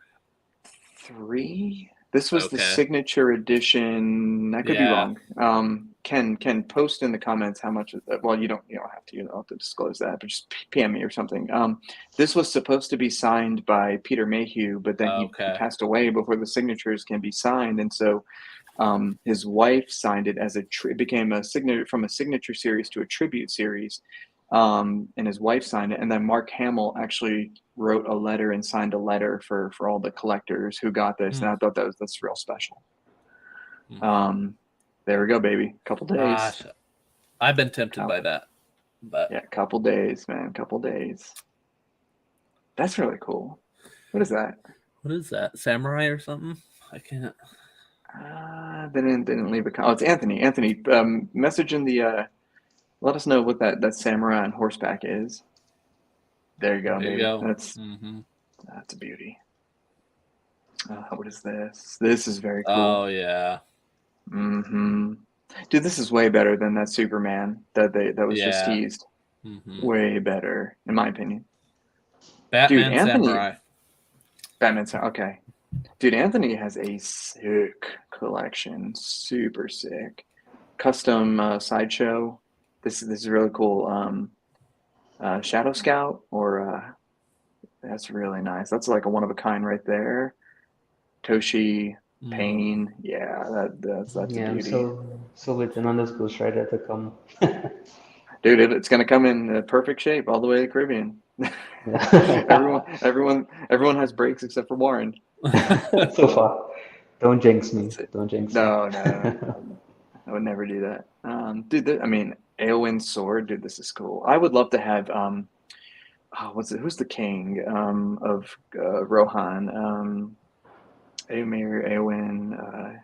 Speaker 1: three. This was the
Speaker 2: Okay.
Speaker 1: signature edition. I could be
Speaker 2: Yeah.
Speaker 1: wrong. Can post in the comments how much. Well, you don't have to. You don't have to disclose that, but just PM me or something. This was supposed to be signed by Peter Mayhew, but then he
Speaker 2: Okay.
Speaker 1: passed away before the signatures can be signed, and so his wife signed it as it became a signature from a signature series to a tribute series, and his wife signed it, and then Mark Hamill actually wrote a letter and signed a letter for all the collectors who got this, and
Speaker 2: Hmm.
Speaker 1: I thought that's real special.
Speaker 2: Hmm.
Speaker 1: Um, there we go, baby. Couple days.
Speaker 2: Gosh, I've been tempted by
Speaker 1: Couple,
Speaker 2: that, but
Speaker 1: yeah, couple days, man. Couple days. That's really cool. What is that?
Speaker 2: what is that? Samurai or something? I can't.
Speaker 1: They didn't leave a comment. Oh, it's Anthony. Anthony, message in the let us know what that samurai on horseback is. There you go,
Speaker 2: There you
Speaker 1: baby.
Speaker 2: go.
Speaker 1: That's a beauty. What is this? This is very cool.
Speaker 2: Oh yeah,
Speaker 1: Hmm. Dude, this is way better than that Superman that was just
Speaker 2: yeah.
Speaker 1: teased.
Speaker 2: hmm
Speaker 1: Way better, in my opinion. Dude,
Speaker 2: Batman
Speaker 1: Anthony,
Speaker 2: Samurai.
Speaker 1: Okay. Dude, Anthony has a sick collection. Super sick. Custom sideshow. This is really cool. Shadow Scout or that's really nice. That's like a one of a kind right there. Toshi
Speaker 2: Mm.
Speaker 1: Pain. Yeah, that's a
Speaker 3: Yeah, I'm
Speaker 1: beauty.
Speaker 3: so waiting on this Ghost Rider to come.
Speaker 1: Dude, it's gonna come in perfect shape all the way to the Caribbean.
Speaker 3: Yeah.
Speaker 1: Everyone has breaks except for Warren.
Speaker 3: So far. Don't jinx me.
Speaker 1: That's it.
Speaker 3: Don't jinx me.
Speaker 1: No. I would never do that. Dude, I mean, Aowen sword, dude, this is cool. I would love to have what's it? Who's the king of Rohan? Aomir, Aowen,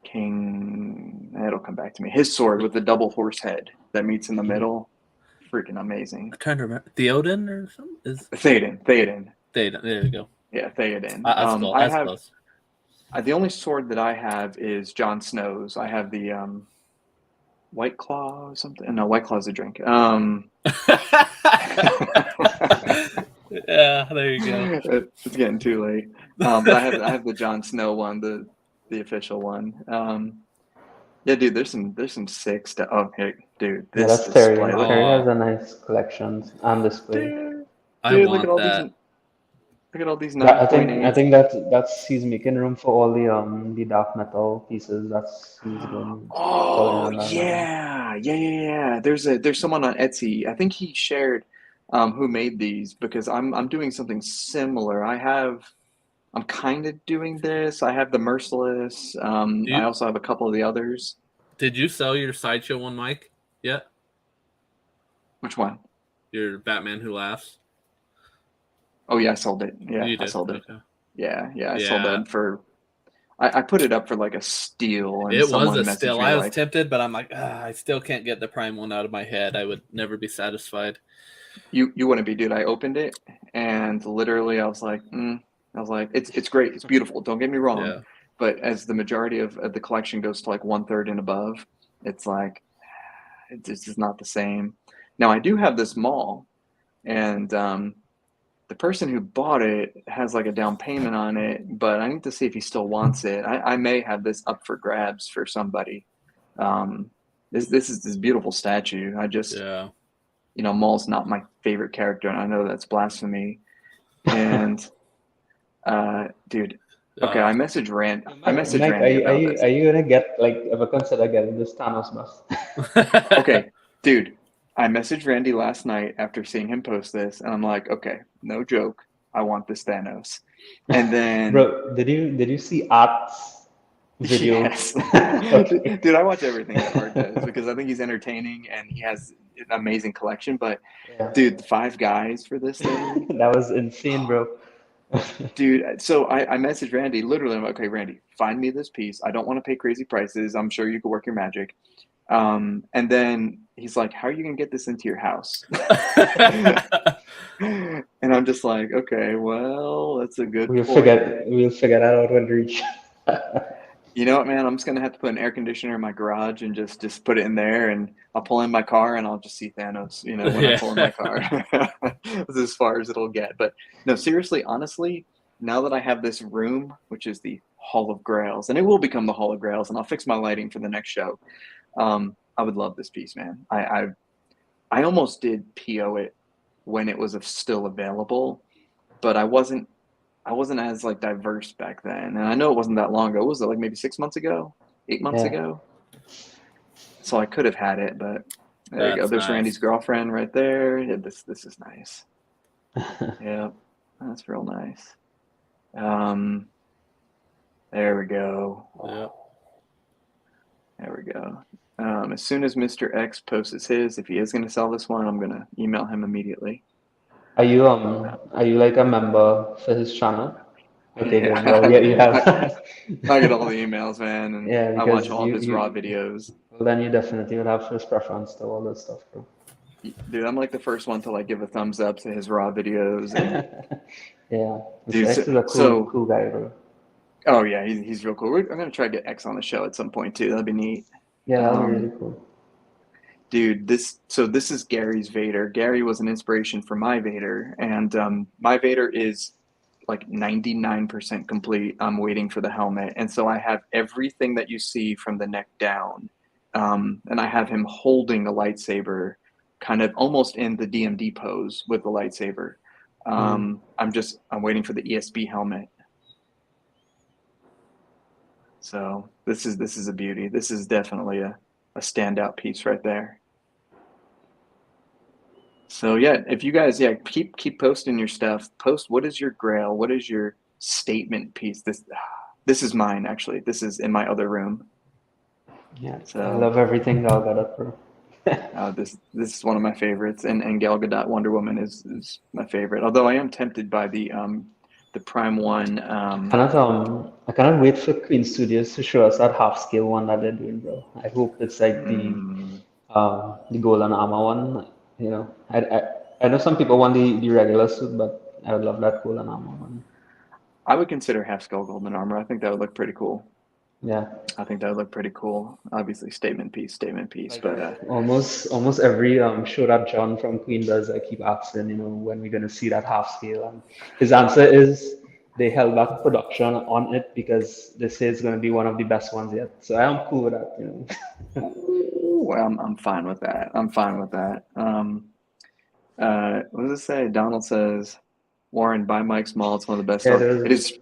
Speaker 1: King. It'll come back to me. His sword with the double horse head that meets in the
Speaker 3: Mhm.
Speaker 1: middle, freaking amazing.
Speaker 2: I'm trying to remember. Theoden or something is
Speaker 1: Theoden.
Speaker 2: Theoden. There you go.
Speaker 1: Yeah, Theoden.
Speaker 2: That's close.
Speaker 1: I
Speaker 2: That's
Speaker 1: have
Speaker 2: close.
Speaker 1: the only sword that I have is Jon Snow's. I have the White Claw or something. No, White Claw's a drink.
Speaker 2: Yeah, there you go.
Speaker 1: It's getting too late. But I have the Jon Snow one, the official one. Yeah, dude, there's some sick stuff. Oh, hey, dude,
Speaker 3: Yeah,
Speaker 1: this
Speaker 3: that's Terry.
Speaker 1: display.
Speaker 3: Terry has
Speaker 2: Oh,
Speaker 3: a nice collection and display.
Speaker 1: Dude,
Speaker 2: I
Speaker 1: dude, look at
Speaker 2: want
Speaker 1: all these.
Speaker 2: that.
Speaker 1: Look at all these
Speaker 3: That
Speaker 1: nine point
Speaker 3: I
Speaker 1: eight.
Speaker 3: think that's he's making room for all the dark metal pieces. That's he's going all in
Speaker 1: Oh
Speaker 3: on that now.
Speaker 1: yeah. There's someone on Etsy. I think he shared who made these because I'm doing something similar. I'm kind of doing this. I have the Merciless.
Speaker 2: Do
Speaker 1: I
Speaker 2: you
Speaker 1: also have a couple of the others.
Speaker 2: did you sell your sideshow one, Mike? Yet?
Speaker 1: Which one?
Speaker 2: Your Batman Who Laughs?
Speaker 1: Oh yeah, I sold it. Yeah,
Speaker 2: You
Speaker 1: I
Speaker 2: did.
Speaker 1: sold it.
Speaker 2: Okay.
Speaker 1: Yeah, I sold
Speaker 2: Yeah.
Speaker 1: that for. I put it up for like a steal, and
Speaker 2: It was
Speaker 1: someone
Speaker 2: a
Speaker 1: messaged
Speaker 2: still.
Speaker 1: me
Speaker 2: I was
Speaker 1: like,
Speaker 2: tempted, but I'm like, I still can't get the prime one out of my head. I would never be satisfied.
Speaker 1: "You wouldn't be, dude." I opened it, and literally, I was like, it's great, it's beautiful. Don't get me wrong,
Speaker 2: Yeah.
Speaker 1: but as the majority of the collection goes to like one third and above, it's like it's just not the same. Now I do have this mall, and the person who bought it has like a down payment on it, but I need to see if he still wants it. I may have this up for grabs for somebody. Um, this is this beautiful statue. I just
Speaker 2: Yeah.
Speaker 1: Maul's not my favorite character, and I know that's blasphemy. And dude, okay,
Speaker 2: Uh,
Speaker 1: I messaged
Speaker 3: Mike,
Speaker 1: Randy about this.
Speaker 3: are you gonna get like ever consider getting this Thanos bust?
Speaker 1: Okay, dude, I messaged Randy last night after seeing him post this, and I'm like, okay, no joke, I want this Thanos. And then
Speaker 3: Bro, did you see Art's video.
Speaker 1: Yes.
Speaker 3: Okay.
Speaker 1: Dude, I watch everything that Art does because I think he's entertaining and he has an amazing collection. But
Speaker 3: Yeah.
Speaker 1: dude, the 5 guys for this thing.
Speaker 3: That was insane, bro.
Speaker 1: Dude, so I messaged Randy literally. I'm like, okay, Randy, find me this piece. I don't want to pay crazy prices. I'm sure you could work your magic. And then he's like, how are you gonna get this into your house? And I'm just like, okay, well, that's a good point.
Speaker 3: We'll figure that out when we reach.
Speaker 1: You know what, man? I'm just gonna have to put an air conditioner in my garage and just put it in there, and I'll pull in my car and I'll just see Thanos, when I
Speaker 2: Yeah.
Speaker 1: pull in my car. That's as far as it'll get. But no, seriously, honestly, now that I have this room, which is the Hall of Grails, and it will become the Hall of Grails, and I'll fix my lighting for the next show. I would love this piece, man. I almost did PO it when it was still available, but I wasn't as like diverse back then, and I know it wasn't that long ago. Was it like maybe 6 months ago, 8 months
Speaker 3: Yeah.
Speaker 1: ago? So I could have had it, but there you go.
Speaker 2: That's
Speaker 1: There's Randy's
Speaker 2: nice.
Speaker 1: girlfriend right there. Yeah, this is nice. Yeah, that's real nice. Um, there we go.
Speaker 2: Yeah.
Speaker 1: There we go. As soon as Mr. X posts his, if he is going to sell this one, I'm going to email him immediately.
Speaker 3: Are you like a member for his channel? Okay, good. Well,
Speaker 1: Yeah,
Speaker 3: yeah, you have.
Speaker 1: I get all the emails, man, and
Speaker 3: Yeah,
Speaker 1: I watch
Speaker 3: because
Speaker 1: all of his raw videos.
Speaker 3: well, then you definitely would have first preference to all that stuff, bro.
Speaker 1: Dude, I'm like the first one to like give a thumbs up to his raw videos, and
Speaker 3: Yeah, Mr.
Speaker 1: dude,
Speaker 3: X is a
Speaker 1: so
Speaker 3: cool guy, bro.
Speaker 1: oh yeah, he's real cool. I'm gonna try to get X on the show at some point too. That'd be neat.
Speaker 3: Yeah, that'd be
Speaker 1: Um,
Speaker 3: really cool.
Speaker 1: dude, this is Gary's Vader. Gary was an inspiration for my Vader, and my Vader is like 99% complete. I'm waiting for the helmet, and so I have everything that you see from the neck down, and I have him holding the lightsaber, kind of almost in the DMD pose with the lightsaber.
Speaker 3: Mm.
Speaker 1: I'm waiting for the ESB helmet. So this is a beauty. This is definitely a standout piece right there. So yeah, if you guys keep posting your stuff. Post what is your grail? What is your statement piece? This is mine actually. This is in my other room.
Speaker 3: Yeah, I
Speaker 1: So
Speaker 3: love everything Gal got up, bro.
Speaker 1: this is one of my favorites, and Gal Gadot Wonder Woman is my favorite. Although I am tempted by the Prime One.
Speaker 3: I cannot wait for Queen Studios to show us that half scale one that they're doing, bro. I hope it's like
Speaker 1: mm,
Speaker 3: the golden armor one. You know, I know some people want the regular suit, but I would love that golden armor one.
Speaker 1: I would consider half skull golden armor. I think that would look pretty cool.
Speaker 3: Yeah,
Speaker 1: I think that would look pretty cool. Obviously, statement piece.
Speaker 3: like
Speaker 1: But
Speaker 3: almost every show that John from Queen does, I keep asking, when we're gonna see that half scale, and his answer is they held back production on it because they say it's gonna be one of the best ones yet. So I am cool with that.
Speaker 1: well, I'm fine with that. I'm fine with that. What does it say? Donald says, Warren, buy Mike Small. It's one of the best
Speaker 3: Yeah,
Speaker 1: Star. It is,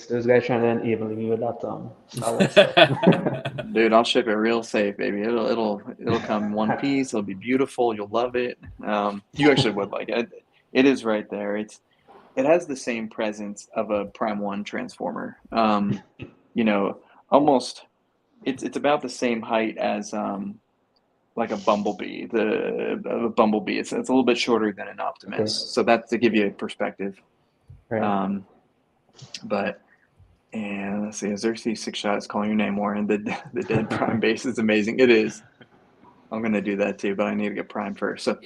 Speaker 3: those guys trying to enable me with that Star Wars stuff.
Speaker 1: dude. I'll ship it real safe, baby. It'll come in one piece. It'll be beautiful. You'll love it. You actually would like it. It is right there. It has the same presence of a Prime One Transformer. Almost. It's about the same height as like a bumblebee. A bumblebee. It's a little bit shorter than an Optimus.
Speaker 3: Okay.
Speaker 1: So that's to give you a perspective.
Speaker 3: Right.
Speaker 1: But and let's see, Xerxes 6 shots calling your name, Warren. The dead Prime base is amazing. It is. I'm gonna do that too, but I need to get Prime first. So,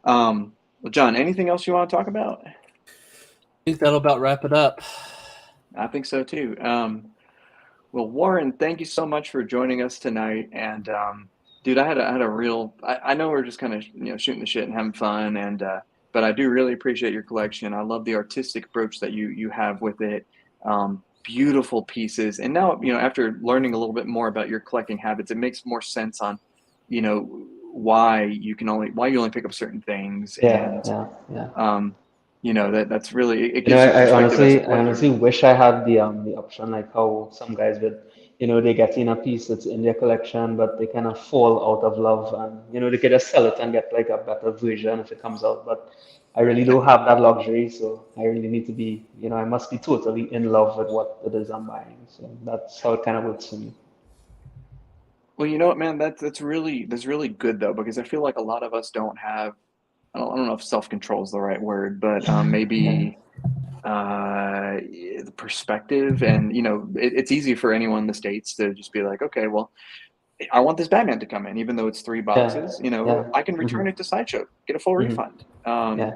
Speaker 1: well, John, anything else you want to talk about?
Speaker 2: I think that'll about wrap it up.
Speaker 1: I think so too. Well, Warren, thank you so much for joining us tonight. And dude, I had a real. I know we're just kind of shooting the shit and having fun, and but I do really appreciate your collection. I love the artistic approach that you have with it. Beautiful pieces, and now after learning a little bit more about your collecting habits, it makes more sense on why you only pick up certain things.
Speaker 3: Yeah,
Speaker 1: And
Speaker 3: yeah.
Speaker 1: that's really, it gives you
Speaker 3: I
Speaker 1: perspective as a
Speaker 3: honestly
Speaker 1: collector.
Speaker 3: wish I had the option like how some guys would they get in a piece that's in their collection, but they kind of fall out of love, and they could just sell it and get like a better version if it comes out. But I really don't have that luxury, so I really need to be, I must be totally in love with what it is I'm buying. So that's how it kind of works for me.
Speaker 1: Well, you know what, man, that's really good though, because I feel like a lot of us don't have, I don't know if self-control is the right word, but
Speaker 3: Yeah,
Speaker 1: maybe the perspective, and it's easy for anyone in the States to just be like, okay, well, I want this Batman to come in, even though it's three
Speaker 3: yeah,
Speaker 1: boxes.
Speaker 3: yeah,
Speaker 1: I can return
Speaker 3: hmm
Speaker 1: it to Sideshow, get a full
Speaker 3: hmm
Speaker 1: refund.
Speaker 3: yeah.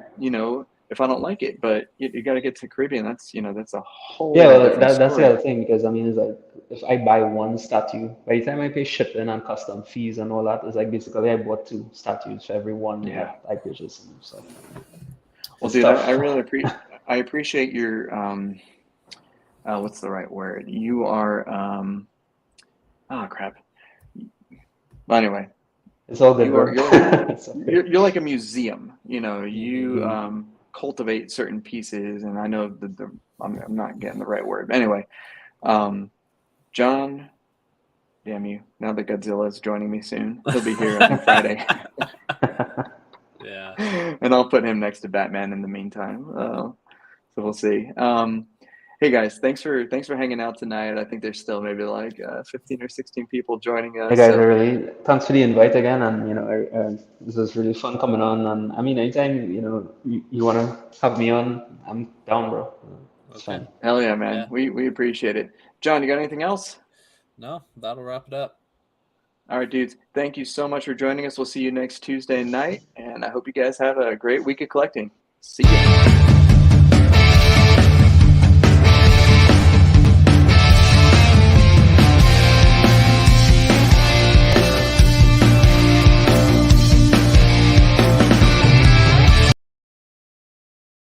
Speaker 1: If I don't like it, but you got to get to Caribbean. That's a
Speaker 3: Yeah,
Speaker 1: whole
Speaker 3: well,
Speaker 1: different
Speaker 3: that's the
Speaker 1: story.
Speaker 3: other thing because I mean, it's like if I buy one statue, by the time I pay shipping and custom fees and all that, it's like basically I bought two statues for every one
Speaker 1: Yeah.
Speaker 3: that I purchased. So
Speaker 1: Well,
Speaker 3: it's
Speaker 1: dude, I
Speaker 3: tough.
Speaker 1: really appreciate your what's the right word? You are oh crap. Well, anyway,
Speaker 3: It's all good,
Speaker 1: you are
Speaker 3: bro.
Speaker 1: you're
Speaker 3: It's okay.
Speaker 1: you're like a museum. You
Speaker 3: Mm-hmm.
Speaker 1: cultivate certain pieces, and I know that I'm not getting the right word. But anyway, um, John, damn you! Now that Godzilla is joining me soon, he'll be here. I think Friday,
Speaker 2: Yeah.
Speaker 1: and I'll put him next to Batman in the meantime. So we'll see. Hey guys, thanks for hanging out tonight. I think there's still maybe like 15 or 16 people joining
Speaker 3: Hey
Speaker 1: us.
Speaker 3: guys, I
Speaker 1: So
Speaker 3: really thanks for the invite again, and this is really fun coming on. And I mean, anytime you wanna have me on, I'm down, bro. It's
Speaker 2: Okay.
Speaker 3: fine.
Speaker 1: hell yeah, man.
Speaker 2: Yeah.
Speaker 1: We appreciate it. John, you got anything else?
Speaker 2: No, that'll wrap it up.
Speaker 1: All right, dudes. Thank you so much for joining us. We'll see you next Tuesday night, and I hope you guys have a great week of collecting. See ya.